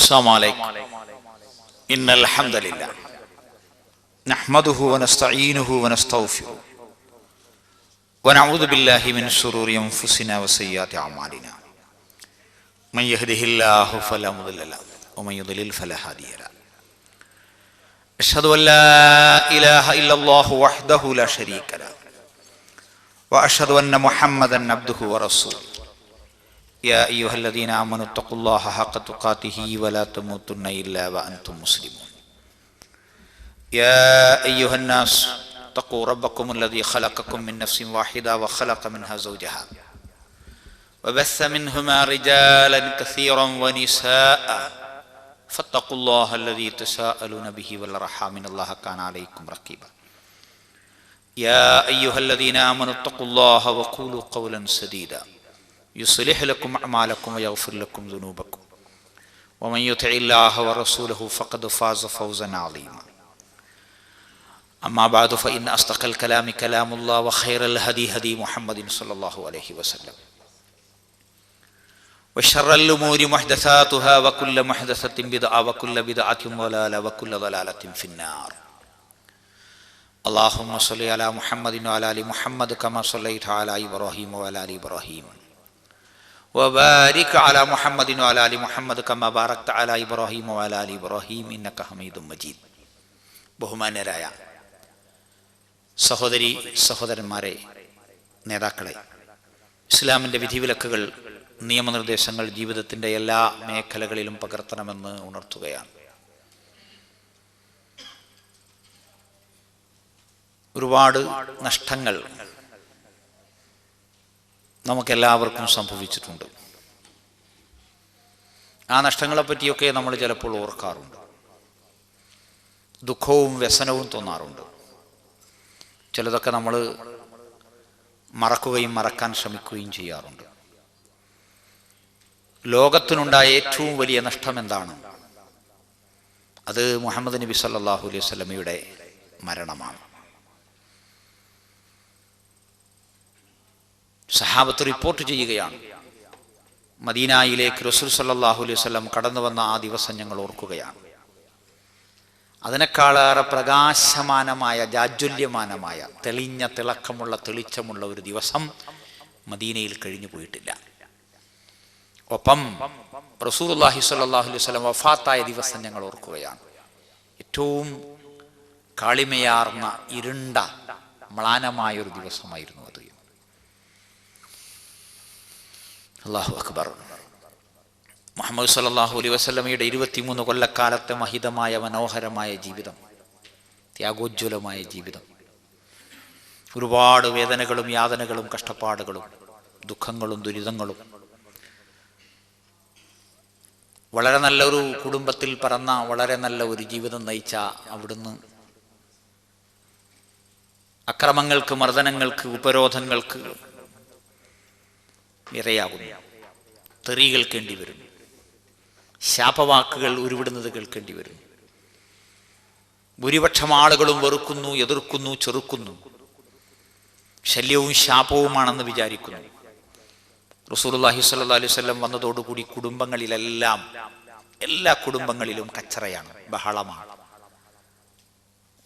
السلام عليكم. إن الحمد لله نحمده ونستعينه ونستغفره ونعوذ بالله من شرور أنفسنا وسيئات أعمالنا. من يهده الله فلا مضل له ومن يضلل فلا هادي له. أشهد أن لا إله إلا الله وحده لا شريك له وأشهد أن محمدا عبده ورسوله. يا أيها الذين آمنوا اتقوا الله حق تقاته ولا تموتن إلا وأنتم مسلمون. يا أيها الناس اتقوا ربكم الذي خلقكم من نفس واحدة وخلق منها زوجها وبث منهما رجالا كثيرا ونساء فاتقوا الله الذي تساءلون به والأرحام إن الله كان عليكم رقيبا. يا أيها الذين آمنوا اتقوا الله وقولوا قولا سديدا يصلح لكم أعمالكم ويغفر لكم ذنوبكم ومن يطع الله ورسوله فقد فاز فوزا عظيما. أما بعد فإن أصدق الكلام كلام الله وخير الهدي هدي محمد صلى الله عليه وسلم وشر الأمور محدثاتها وكل محدثة بدعة وكل بدعة ضلالة وكل ضلالة في النار. اللهم صل على محمد وعلى آل محمد كما صليت على إبراهيم وعلى آل إبراهيم وبارك على محمد وعلى آل محمد كما باركت على إبراهيم وعلى آل إبراهيم إنك حميد مجيد. ബഹുമാന്യരായ സഹോദരി സഹോദരന്മാരെ, നേതാക്കളെ, ഇസ്ലാമിൻ്റെ വിധിവിലക്കുകൾ നിയമനിർദ്ദേശങ്ങൾ ജീവിതത്തിൻ്റെ എല്ലാ മേഖലകളിലും പകർത്തണമെന്ന് ഉണർത്തുകയാണ്. ഒരുപാട് നഷ്ടങ്ങൾ നമുക്കെല്ലാവർക്കും സംഭവിച്ചിട്ടുണ്ട്. ആ നഷ്ടങ്ങളെപ്പറ്റിയൊക്കെ നമ്മൾ ചിലപ്പോൾ ഓർക്കാറുണ്ട്. ദുഃഖവും വ്യസനവും തോന്നാറുണ്ട്. ചിലതൊക്കെ നമ്മൾ മറക്കുകയും മറക്കാൻ ശ്രമിക്കുകയും ചെയ്യാറുണ്ട്. ലോകത്തിനുണ്ടായ ഏറ്റവും വലിയ നഷ്ടം എന്താണ്? അത് മുഹമ്മദ് നബി സല്ലല്ലാഹു അലൈഹി വസല്ലമയുടെ മരണമാണ്. സഹാബത്ത് റിപ്പോർട്ട് ചെയ്യുകയാണ്, മദീനയിലേക്ക് റസൂൽ സല്ലല്ലാഹു അലൈഹി വസല്ലം കടന്നു വന്ന ആ ദിവസം ഞങ്ങൾ ഓർക്കുകയാണ്. അതിനേക്കാളേറെ പ്രകാശമാനമായ, ജാജ്വല്യമാനമായ, തെളിഞ്ഞ തിളക്കമുള്ള, തെളിച്ചമുള്ള ഒരു ദിവസം മദീനയിൽ കഴിഞ്ഞു പോയിട്ടില്ല. ഒപ്പം റസൂലുള്ളാഹി സ്വല്ലല്ലാഹു അലൈഹി വസല്ലം വഫാത്തായ ദിവസം ഞങ്ങൾ ഓർക്കുകയാണ്. ഏറ്റവും കാളിമയാർന്ന, ഇരുണ്ട, മ്ലാനമായൊരു ദിവസമായിരുന്നു അത്. അല്ലാഹു അക്ബർ. മുഹമ്മദ് സല്ലല്ലാഹു അലൈഹി വസല്ലമയുടെ 23 കൊല്ലക്കാലത്തെ മഹിതമായ മനോഹരമായ ജീവിതം, ത്യാഗോജ്വലമായ ജീവിതം, ഒരുപാട് വേദനകളും യാതനകളും കഷ്ടപ്പാടുകളും ദുഃഖങ്ങളും ദുരിതങ്ങളും, വളരെ നല്ലൊരു കുടുംബത്തിൽ പിറന്ന, വളരെ നല്ല ഒരു ജീവിതം നയിച്ച അവിടുന്ന് അക്രമങ്ങൾക്ക്, മർദ്ദനങ്ങൾക്ക്, ഉപരോധങ്ങൾക്ക് ഇരയാകുന്നു. തെറി കേൾക്കേണ്ടി വരും, ശാപവാക്കുകൾ ഉരുവിടുന്നത് കേൾക്കേണ്ടി വരും. ഭൂരിപക്ഷം ആളുകളും വെറുക്കുന്നു, എതിർക്കുന്നു, ചെറുക്കുന്നു, ശല്യവും ശാപവുമാണെന്ന് വിചാരിക്കുന്നു. റസൂലുള്ളാഹി സ്വല്ലല്ലാഹു അലൈഹി വസല്ലം വന്നതോടുകൂടി കുടുംബങ്ങളിലെല്ലാം, എല്ലാ കുടുംബങ്ങളിലും കച്ചറയാണ്, ബഹളമാണ്.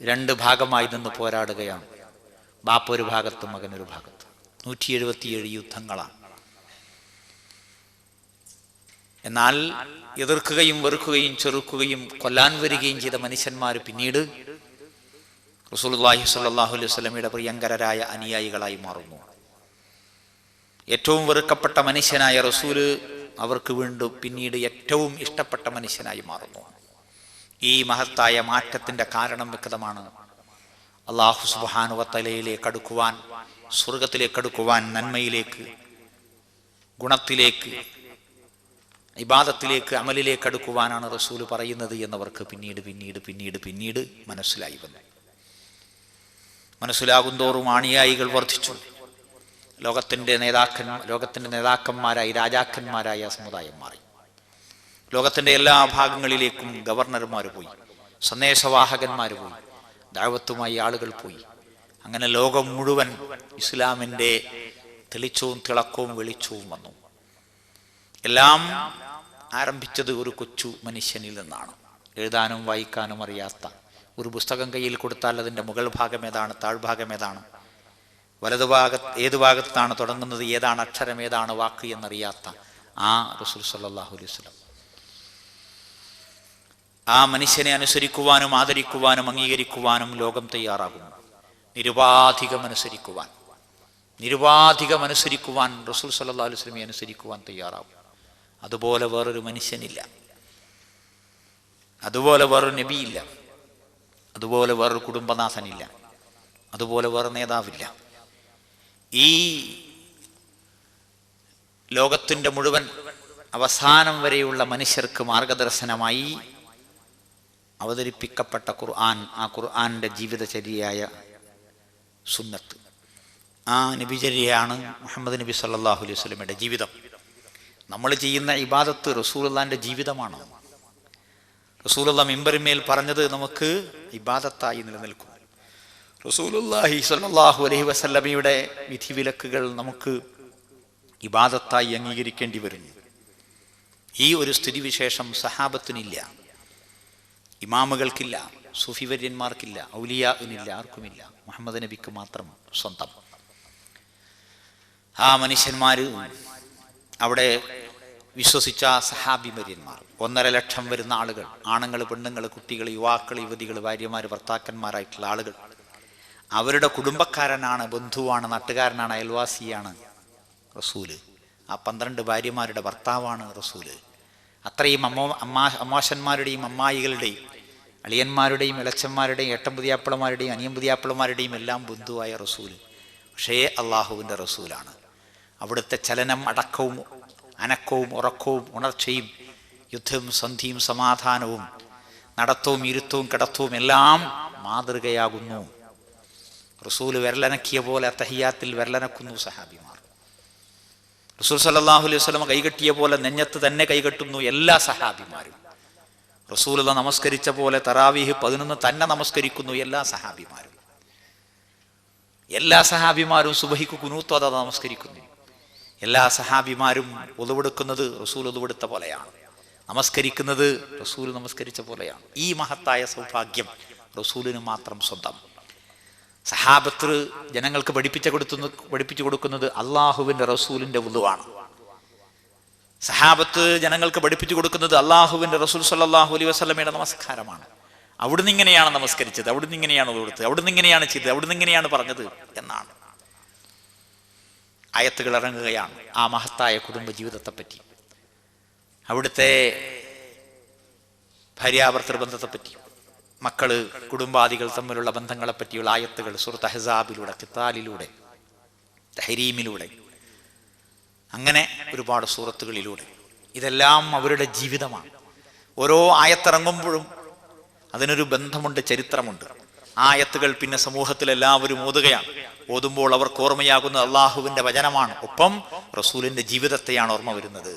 രണ്ട് ഭാഗമായി നിന്ന് പോരാടുകയാണ്. ബാപ്പ ഒരു ഭാഗത്ത്, മകനൊരു ഭാഗത്ത്. 177 യുദ്ധങ്ങളാണ്. എന്നാൽ എതിർക്കുകയും വെറുക്കുകയും ചെറുക്കുകയും കൊല്ലാൻ വരികയും ചെയ്ത മനുഷ്യന്മാർ പിന്നീട് റസൂലുള്ളാഹി സ്വല്ലല്ലാഹു അലൈഹി വസല്ലമയുടെ പ്രിയങ്കരരായ അനുയായികളായി മാറുന്നു. ഏറ്റവും വെറുക്കപ്പെട്ട മനുഷ്യനായ റസൂല് അവർക്ക് വീണ്ടും പിന്നീട് ഏറ്റവും ഇഷ്ടപ്പെട്ട മനുഷ്യനായി മാറുന്നു. ഈ മഹത്തായ മാറ്റത്തിൻ്റെ കാരണം വ്യക്തമാണ്. അല്ലാഹു സുബ്ഹാനഹു വ തആലയിലേക്ക് അടുക്കുവാൻ, സ്വർഗത്തിലേക്ക് അടുക്കുവാൻ, നന്മയിലേക്ക്, ഗുണത്തിലേക്ക്, ഇബാദത്തിലേക്ക്, അമലിലേക്ക് അടുക്കുവാനാണ് റസൂൽ പറയുന്നത് എന്നവർക്ക് പിന്നീട് പിന്നീട് പിന്നീട് പിന്നീട് മനസ്സിലായി വന്നു. മനസ്സിലാകും തോറും അനുയായികൾ വർദ്ധിച്ചു. ലോകത്തിൻ്റെ നേതാക്കന്മാരായി, രാജാക്കന്മാരായ സമുദായം മാറി. ലോകത്തിൻ്റെ എല്ലാ ഭാഗങ്ങളിലേക്കും ഗവർണർമാർ പോയി, സന്ദേശവാഹകന്മാർ പോയി, ദഅവത്തുമായി ആളുകൾ പോയി. അങ്ങനെ ലോകം മുഴുവൻ ഇസ്ലാമിൻ്റെ തെളിച്ചവും തിളക്കവും വെളിച്ചവും വന്നു. എല്ലാം ആരംഭിച്ചത് ഒരു കൊച്ചു മനുഷ്യനിൽ നിന്നാണ്. എഴുതാനും വായിക്കാനും അറിയാത്ത ഒരു പുസ്തകം കയ്യിൽ കൊടുത്താൽ അതിൻ്റെ മുകൾ ഭാഗം ഏതാണ്, താഴ്ഭാഗം ഏതാണ്, ഏത് ഭാഗത്താണ് തുടങ്ങുന്നത്, ഏതാണ് അക്ഷരം, ഏതാണ് വാക്ക് എന്നറിയാത്ത ആ റസൂൽ സല്ലല്ലാഹു അലൈഹി വസല്ലം, ആ മനുഷ്യനെ അനുസരിക്കുവാനും ആദരിക്കുവാനും അംഗീകരിക്കുവാനും ലോകം തയ്യാറാകുന്നു. നിരുപാധികം അനുസരിക്കുവാൻ റസൂൽ സല്ലല്ലാഹു അലൈഹി വസല്ലമയെ അനുസരിക്കുവാൻ തയ്യാറാകും. അതുപോലെ വേറൊരു മനുഷ്യനില്ല, അതുപോലെ വേറൊരു നബിയില്ല, അതുപോലെ വേറൊരു കുടുംബനാഥനില്ല, അതുപോലെ വേറെ നേതാവില്ല. ഈ ലോകത്തിൻ്റെ മുഴുവൻ അവസാനം വരെയുള്ള മനുഷ്യർക്ക് മാർഗദർശനമായി അവതരിപ്പിക്കപ്പെട്ട ഖുർആൻ, ആ ഖുർആന്റെ ജീവിതചര്യയായ സുന്നത്ത്, ആ നബിചര്യയാണ് മുഹമ്മദ് നബി സല്ലല്ലാഹു അലൈഹി വസല്ലമയുടെ ജീവിതം. നമ്മൾ ചെയ്യുന്ന ഇബാദത്ത് റസൂലുള്ളാഹിന്റെ ജീവിതമാണ്. റസൂലുള്ള മിമ്പറിന്മേൽ പറഞ്ഞത് നമുക്ക് ഇബാദത്തായി നിലനിൽക്കും. റസൂലുള്ളാഹി സ്വല്ലല്ലാഹു അലൈഹി വസല്ലമയുടെ വിധിവിലക്കുകൾ നമുക്ക് ഇബാദത്തായി അംഗീകരിക്കേണ്ടി വരുന്നു. ഈ ഒരു സ്ഥിതിവിശേഷം സഹാബത്തിനില്ല, ഇമാമുകൾക്കില്ല, സൂഫിവര്യന്മാർക്കില്ല, ഔലിയാഇനില്ല, ആർക്കുമില്ല. മുഹമ്മദ് നബിക്ക് മാത്രം സ്വന്തം. ആ മനുഷ്യന്മാര്, അവിടെ വിശ്വസിച്ച സഹാബിമര്യന്മാർ, 1.5 ലക്ഷം വരുന്ന ആളുകൾ, ആണുങ്ങൾ, പെണ്ണുങ്ങൾ, കുട്ടികൾ, യുവാക്കൾ, യുവതികൾ, ഭാര്യമാർ, ഭർത്താക്കന്മാരായിട്ടുള്ള ആളുകൾ, അവരുടെ കുടുംബക്കാരനാണ്, ബന്ധുവാണ്, നാട്ടുകാരനാണ്, അയൽവാസിയാണ് റസൂല്. ആ 12 ഭാര്യമാരുടെ ഭർത്താവാണ് റസൂല്. അത്രയും അമ്മാശന്മാരുടെയും അമ്മായികളുടെയും അളിയന്മാരുടെയും ഇളച്ചന്മാരുടെയും ഏട്ടമ്പുതിയാപ്പിളമാരുടെയും അനിയമ്പുതിയാപ്പിളമാരുടെയും എല്ലാം ബന്ധുവായ റസൂല്. പക്ഷേ അള്ളാഹുവിൻ്റെ റസൂലാണ്. അവിടുത്തെ ചലനം, അടക്കവും അനക്കവും ഉറക്കവും ഉണർച്ചയും യുദ്ധവും സന്ധിയും സമാധാനവും നടത്തവും ഇരുത്തവും കിടത്തവും എല്ലാം മാതൃകയാകുന്നു. റസൂല് വിരലനക്കിയ പോലെ തഹിയ്യാത്തിൽ വിരലനക്കുന്നു സഹാബിമാർ. റസൂൽ സല്ലല്ലാഹു അലൈഹി വസല്ലം കൈകെട്ടിയ പോലെ നെഞ്ഞത്ത് തന്നെ കൈകെട്ടുന്നു എല്ലാ സഹാബിമാരും. റസൂലുള്ള നമസ്കരിച്ച പോലെ തറാവീഹ് 11 തന്നെ നമസ്കരിക്കുന്നു എല്ലാ സഹാബിമാരും. എല്ലാ സഹാബിമാരും സുബഹിക്ക് കുനൂത്ത് അതാ നമസ്കരിക്കുന്നു. എല്ലാ സഹാബിമാരും ഉളവെടുക്കുന്നത് റസൂൽ ഉളവെടുത്ത പോലെയാണ്, നമസ്കരിക്കുന്നത് റസൂൽ നമസ്കരിച്ച പോലെയാണ്. ഈ മഹത്തായ സൗഭാഗ്യം റസൂലിന് മാത്രം സ്വന്തം. സഹാബത്ത് ജനങ്ങൾക്ക് പഠിപ്പിച്ചു കൊടുക്കുന്നത് അള്ളാഹുവിൻ്റെ റസൂലിൻ്റെ വുളുവാണ്. സഹാബത്ത് ജനങ്ങൾക്ക് പഠിപ്പിച്ചു കൊടുക്കുന്നത് അള്ളാഹുവിൻ്റെ റസൂൽ സല്ലല്ലാഹു അലൈഹി വസല്ലമയുടെ നമസ്കാരമാണ്. അവിടുന്ന് ഇങ്ങനെയാണ് നമസ്കരിച്ചത്, അവിടുന്ന് ഇങ്ങനെയാണ് കൊടുത്തത്, അവിടുന്ന് ഇങ്ങനെയാണ് ചെയ്തത്, അവിടുന്ന് ഇങ്ങനെയാണ് പറഞ്ഞത് എന്നാണ്. ആയത്തുകൾ ഇറങ്ങുകയാണ് ആ മഹത്തായ കുടുംബ ജീവിതത്തെപ്പറ്റി, അവിടുത്തെ ഭാര്യാഭർത്തൃ ബന്ധത്തെപ്പറ്റി, മക്കള് കുടുംബാദികൾ തമ്മിലുള്ള ബന്ധങ്ങളെപ്പറ്റിയുള്ള ആയത്തുകൾ സൂറത്ത് അഹ്സാബിലൂടെ, ഖിത്താലിലൂടെ, തഹരീമിലൂടെ, അങ്ങനെ ഒരുപാട് സൂറത്തുകളിലൂടെ ഇതെല്ലാം അവരുടെ ജീവിതമാണ്. ഓരോ ആയത്തിറങ്ങുമ്പോഴും അതിനൊരു ബന്ധമുണ്ട്, ചരിത്രമുണ്ട്. ആ ആയത്തുകൾ പിന്നെ സമൂഹത്തിൽ എല്ലാവരും ഓതുകയാണ്. ഓതുമ്പോൾ അവർക്ക് ഓർമ്മയാകുന്ന അള്ളാഹുവിന്റെ വചനമാണ്, ഒപ്പം റസൂലിന്റെ ജീവിതത്തെയാണ് ഓർമ്മ വരുന്നത്.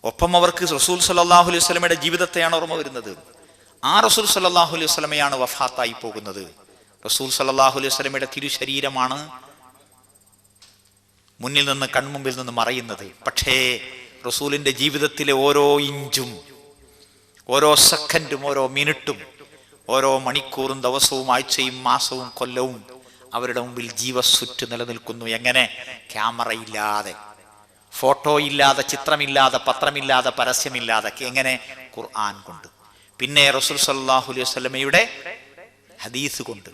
ഒപ്പം അവർക്ക് റസൂൽ സല്ലല്ലാഹു അലൈഹി വസല്ലമയുടെ ജീവിതത്തെയാണ് ഓർമ്മ വരുന്നത്. ആ റസൂൽ സല്ലല്ലാഹു അലൈഹി വസല്ലമയാണ് വഫാത്തായി പോകുന്നത്. റസൂൽ സല്ലല്ലാഹു അലൈഹി വസല്ലമയുടെ തിരുശരീരമാണ് മുന്നിൽ നിന്ന്, കൺമുമ്പിൽ നിന്ന് മറയുന്നത്. പക്ഷേ റസൂലിന്റെ ജീവിതത്തിലെ ഓരോ ഇഞ്ചും, ഓരോ സെക്കൻഡും, ഓരോ മിനിറ്റും, ഓരോ മണിക്കൂറും, ദിവസവും, ആഴ്ചയും, മാസവും, കൊല്ലവും അവരുടെ മുമ്പിൽ ജീവസ്സുറ്റ് നിലനിൽക്കുന്നു. എങ്ങനെ? ക്യാമറയില്ലാതെ, ഫോട്ടോ ഇല്ലാതെ, ചിത്രമില്ലാതെ, പത്രമില്ലാതെ, പരസ്യമില്ലാതെ. എങ്ങനെ? ഖുർആൻ കൊണ്ട്, പിന്നെ റസൂൽ സല്ലല്ലാഹു അലൈഹി വസല്ലമയുടെ ഹദീസ് കൊണ്ട്.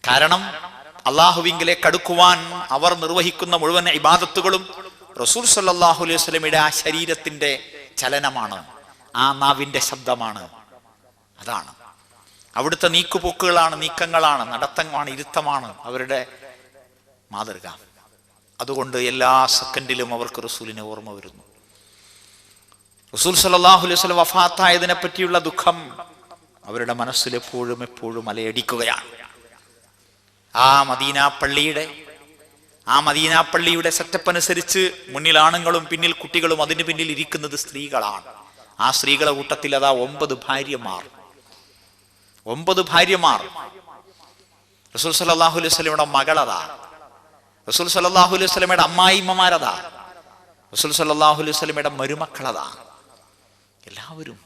കാരണം അള്ളാഹുവിങ്കിലേക്ക് അടുക്കുവാൻ അവർ നിർവഹിക്കുന്ന മുഴുവൻ ഇബാദത്തുകളും റസൂൽ സല്ലല്ലാഹു അലൈഹി വസല്ലമയുടെ ആ ശരീരത്തിന്റെ ചലനമാണ്, ആ നാവിന്റെ ശബ്ദമാണ്. അതാണ് അവിടുത്തെ നീക്കുപോക്കുകളാണ്, നീക്കങ്ങളാണ്, നടത്തമാണ്, ഇരുത്തമാണ് അവരുടെ മാതൃക. അതുകൊണ്ട് എല്ലാ സെക്കൻഡിലും അവർക്ക് റസൂലിനെ ഓർമ്മ വരുന്നു. റസൂൽ സല്ലല്ലാഹു അലൈഹി വസല്ലം വഫാത്തായതിനെ പറ്റിയുള്ള ദുഃഖം അവരുടെ മനസ്സിൽ എപ്പോഴും അലയടിക്കുകയാണ്. ആ മദീന പള്ളിയുടെ സെറ്റപ്പ് അനുസരിച്ച് മുന്നിൽ ആണുങ്ങളും പിന്നിൽ കുട്ടികളും, അതിന് പിന്നിൽ ഇരിക്കുന്നത് സ്ത്രീകളാണ്. ആ സ്ത്രീകളെ കൂട്ടത്തിൽ അതാ 9 ഭാര്യമാർ. റസൂൽ സല്ലല്ലാഹു അലൈഹി വസല്ലമയുടെ മകളതാ, റസൂൽ സല്ലല്ലാഹു അലൈഹി വസല്ലമയുടെ അമ്മായിമ്മമാരതാ, റസൂൽ സല്ലല്ലാഹു അലൈഹി വസല്ലമയുടെ മരുമക്കളതാ എല്ലാവരും.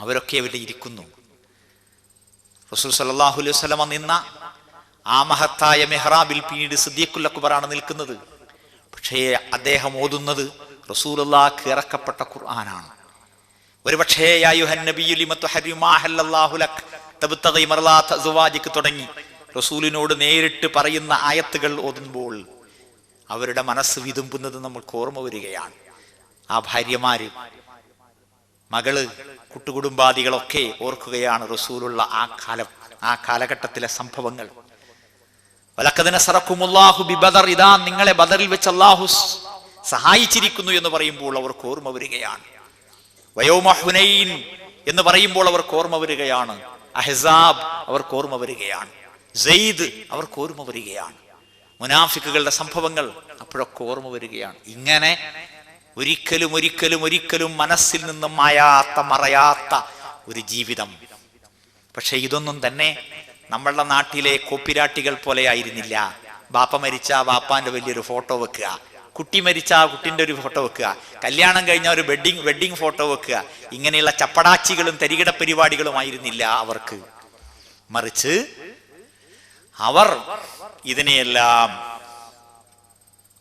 അവരൊക്കെ അവിടെ ഇരിക്കുന്നു. റസൂൽ സല്ലല്ലാഹു അലൈഹി വസല്ലമ നിന്ന ആ മഹത്തായ മെഹ്റാബിൽ പിന്നീട് സിദ്ദീഖുൽ അക്ബറാണ് നിൽക്കുന്നത്. പക്ഷേ അദ്ദേഹം ഓതുന്നത് റസൂലുള്ളാഹിക്ക് ഇറക്കപ്പെട്ട ഖുർആനാണ്. ഒരുപക്ഷേ യാ അയ്യുഹൻ നബിയ്യു ലിമ തുഹർരിമു മാ അഹല്ലല്ലാഹു ലക് തബ്തഗി മർളാത അസ്വാജിക തുടങ്ങി റസൂലിനോട് നേരിട്ട് പറയുന്ന ആയത്തുകൾ ഓതുമ്പോൾ അവരുടെ മനസ്സ് വിതുമ്പുന്നത് നമ്മൾക്ക് ഓർമ്മ വരികയാണ്. ആ ഭാര്യമാര്, മകള്, കുട്ടുകുടുംബാദികളൊക്കെ ഓർക്കുകയാണ് റസൂലുള്ള ആ കാലഘട്ടത്തിലെ സംഭവങ്ങൾ. വലഖദ് നസറക്കുമുല്ലാഹു ബിബദർ, ഇദാ നിങ്ങളെ ബദറിൽ വെച്ച് അല്ലാഹു സഹായിച്ചിരിക്കുന്നു എന്ന് പറയുമ്പോൾ അവർക്ക് ഓർമ്മ വരികയാണ്. വയൗമ ഹുനൈൻ എന്ന് പറയുമ്പോൾ അവർക്ക് ഓർമ്മ വരികയാണ്. അഹ്സാബ് അവർക്ക് ഓർമ്മ വരികയാണ്. സെയ്ദ് അവർക്ക് ഓർമ്മ വരികയാണ്. മുനാഫിക്കുകളുടെ സംഭവങ്ങൾ അപ്പോഴൊക്കെ ഓർമ്മ വരികയാണ്. ഇങ്ങനെ ഒരിക്കലും ഒരിക്കലും ഒരിക്കലും മനസ്സിൽ നിന്നും മറയാത്ത ഒരു ജീവിതം. പക്ഷെ ഇതൊന്നും തന്നെ നമ്മളുടെ നാട്ടിലെ കോപ്പിരാട്ടികൾ പോലെ ആയിരുന്നില്ല. ബാപ്പ മരിച്ച ബാപ്പാന്റെ വലിയൊരു ഫോട്ടോ വെക്കുക, കുട്ടി മരിച്ച ആ കുട്ടിന്റെ ഒരു ഫോട്ടോ വെക്കുക, കല്യാണം കഴിഞ്ഞ ഒരു വെഡിങ് ഫോട്ടോ വെക്കുക, ഇങ്ങനെയുള്ള ചപ്പടാച്ചികളും തരികിട പരിപാടികളും ആയിരുന്നില്ല അവർക്ക്. മറിച്ച് അവർ ഇതിനെയെല്ലാം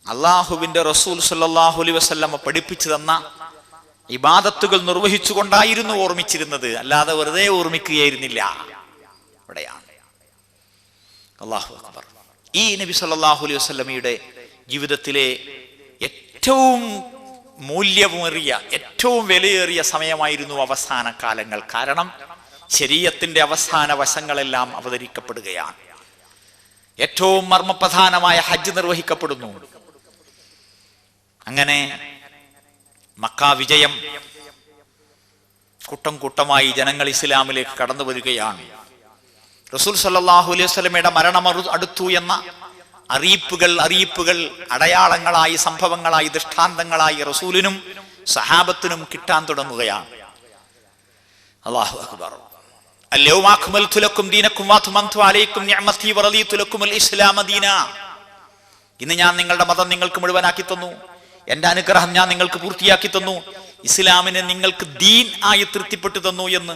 അള്ളാഹുവിന്റെ റസൂൽ സല്ലല്ലാഹു അലൈഹി വസല്ലമ പഠിപ്പിച്ചു തന്ന ഇബാദത്തുകൾ നിർവഹിച്ചുകൊണ്ടായിരുന്നു ഓർമ്മിച്ചിരുന്നത്, അല്ലാതെ വെറുതെ ഓർമ്മിക്കുകയായിരുന്നില്ല. അവിടെയാണ് അല്ലാഹു അക്ബർ. ഈ നബി സല്ലല്ലാഹു അലൈഹി വസല്ലമയുടെ ജീവിതത്തിലെ ഏറ്റവും മൂല്യമേറിയ, ഏറ്റവും വിലയേറിയ സമയമായിരുന്നു അവസാന കാലങ്ങൾ. കാരണം ശരീഅത്തിന്റെ അവസാന വശങ്ങളെല്ലാം അവതരിക്കപ്പെടുകയാണ്. ഏറ്റവും മർമ്മപ്രധാനമായ ഹജ്ജ് നിർവഹിക്കപ്പെടുന്നു. അങ്ങനെ മക്ക വിജയം, കൂട്ടം കൂട്ടമായി ജനങ്ങൾ ഇസ്ലാമിലേക്ക് കടന്നു വരികയാണ്. റസൂൽ സല്ലല്ലാഹു അലൈഹി വസല്ലമയുടെ മരണം അടുത്തു എന്ന അറിയിപ്പുകൾ അടയാളങ്ങളായി, സംഭവങ്ങളായി, ദൃഷ്ടാന്തങ്ങളായി റസൂലിനും സഹാബത്തിനും കിട്ടാൻ തുടങ്ങുകയാണ്. അല്ലാഹു അക്ബർ. അൽയൗമ അക്മൽതു ലക്കും ദീനക്കും വഅത്മംതു അലൈക്കും നിഅമതി വറദീതു ലക്കുമുൽ ഇസ്ലാമ ദീനാ. ഇന്ന് ഞാൻ നിങ്ങളുടെ മതം നിങ്ങൾക്ക് മുഴുവനാക്കി തന്നു, എന്റെ അനുഗ്രഹം ഞാൻ നിങ്ങൾക്ക് പൂർത്തിയാക്കി തന്നു, ഇസ്ലാമിനെ നിങ്ങൾക്ക് ദീൻ ആയി തൃപ്തിപ്പെട്ടു തന്നു എന്ന്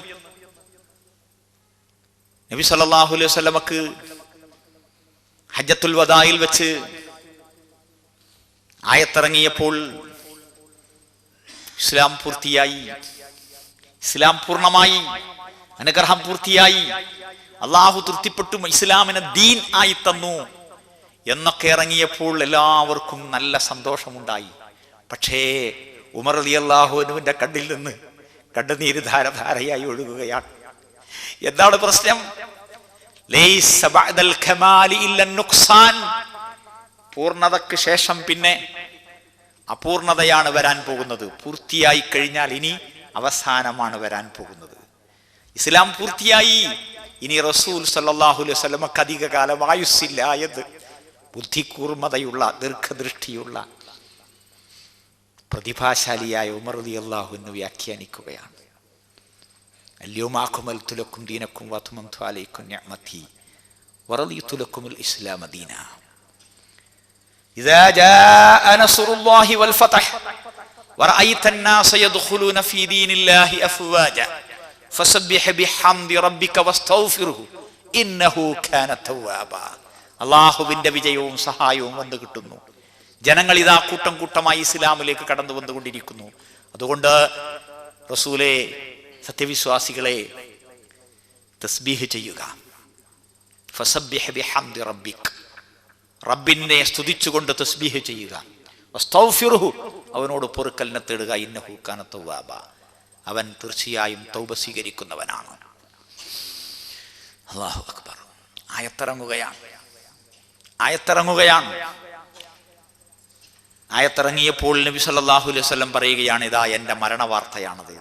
നബി സല്ലല്ലാഹു അലൈഹി വസല്ലമക്ക് ഹജ്ജത്തുൽ വദായിൽ വെച്ച് ആയത്തിറങ്ങിയപ്പോൾ ഇസ്ലാം പൂർത്തിയായി, ഇസ്ലാം പൂർണ്ണമായി, അനുഗ്രഹം പൂർത്തിയായി, അള്ളാഹു തൃപ്തിപ്പെട്ടു, ഇസ്ലാമിനെ ദീൻ ആയി തന്നു എന്നൊക്കെ ഇറങ്ങിയപ്പോൾ എല്ലാവർക്കും നല്ല സന്തോഷമുണ്ടായി. പക്ഷേ ഉമർ റളിയല്ലാഹു അൻഹുവിന്റെ കണ്ണിൽ നിന്ന് കണ്ണുനീര് ധാരധാരയായി ഒഴുകുകയാണ്. എന്താണ് പ്രശ്നം? ലൈസ ബഅദൽ കമാലി ഇല്ല നുഖ്സാൻ. പൂർണ്ണതയ്ക്ക് ശേഷം പിന്നെ അപൂർണതയാണ് വരാൻ പോകുന്നത്. പൂർത്തിയായി കഴിഞ്ഞാൽ ഇനി അവസാനമാണ് വരാൻ പോകുന്നത്. ഇസ്ലാം പൂർത്തിയായി, ഇനി റസൂൽ സല്ലല്ലാഹു അലൈഹി വസല്ലമക്ക് അധിക കാലം ആയുസ്സില്ല എന്ന് ബുദ്ധികൂർമ്മതയുള്ള, ദീർഘദൃഷ്ടിയുള്ള, പ്രതിഭാശാലിയായ ഉമർ റളിയല്ലാഹു അൻഹു വ്യാഖ്യാനിക്കുകയാണ്. അൽയൗമ അക്മൽതു ലക്കും ദീനക്കും വഅത്മംതു അലൈക്കും നിഅമതി വറദീതു ലക്കുമുൽ ഇസ്ലാമ ദീനാ. ഇദാ ജാഅ നസ്റുല്ലാഹി വൽ ഫതഹ് വറഅയ്ത അന്നാസ യദ്ഖുലൂന ഫീ ദീനില്ലാഹി അഫ്വാജ ഫസബ്ബിഹ് ബിഹംദി റബ്ബിക വസ്തഗ്ഫിർഹു ഇന്നഹു കാന തവ്വാബാ. അല്ലാഹുവിന്റെ വിജയവും സഹായവും വന്നു കിട്ടുന്നു. ജനങ്ങൾ ഇതാ കൂട്ടം കൂട്ടമായി ഇസ്ലാമിലേക്ക് കടന്നു വന്നുകൊണ്ടിരിക്കുന്നു. അതുകൊണ്ട് റസൂലേ, സത്യവിശ്വാസികളെ, തസ്ബീഹ് ചെയ്യുക. ഫസബ്ബിഹ് ബിഹംദി റബ്ബിക്, റബ്ബിനെ സ്തുതിച്ചുകൊണ്ട് തസ്ബീഹ് ചെയ്യുക. വസ്തഗ്ഫിർഹു, അവനോട് പൊറുക്കലിനെ തേടുക. ഇന്നഹു കാന തവ്വാബാ, അവൻ തീർച്ചയായും തൗബ സ്വീകരിക്കുന്നവനാണ്. അല്ലാഹു അക്ബർ. ആയത്തിറങ്ങുകയാണ്. ആയത്തിറങ്ങിയപ്പോൾ നബി സല്ലല്ലാഹു അലൈഹി വസല്ലം പറയുകയാണ്, ഇതാ എൻ്റെ മരണവാർത്തയാണത്,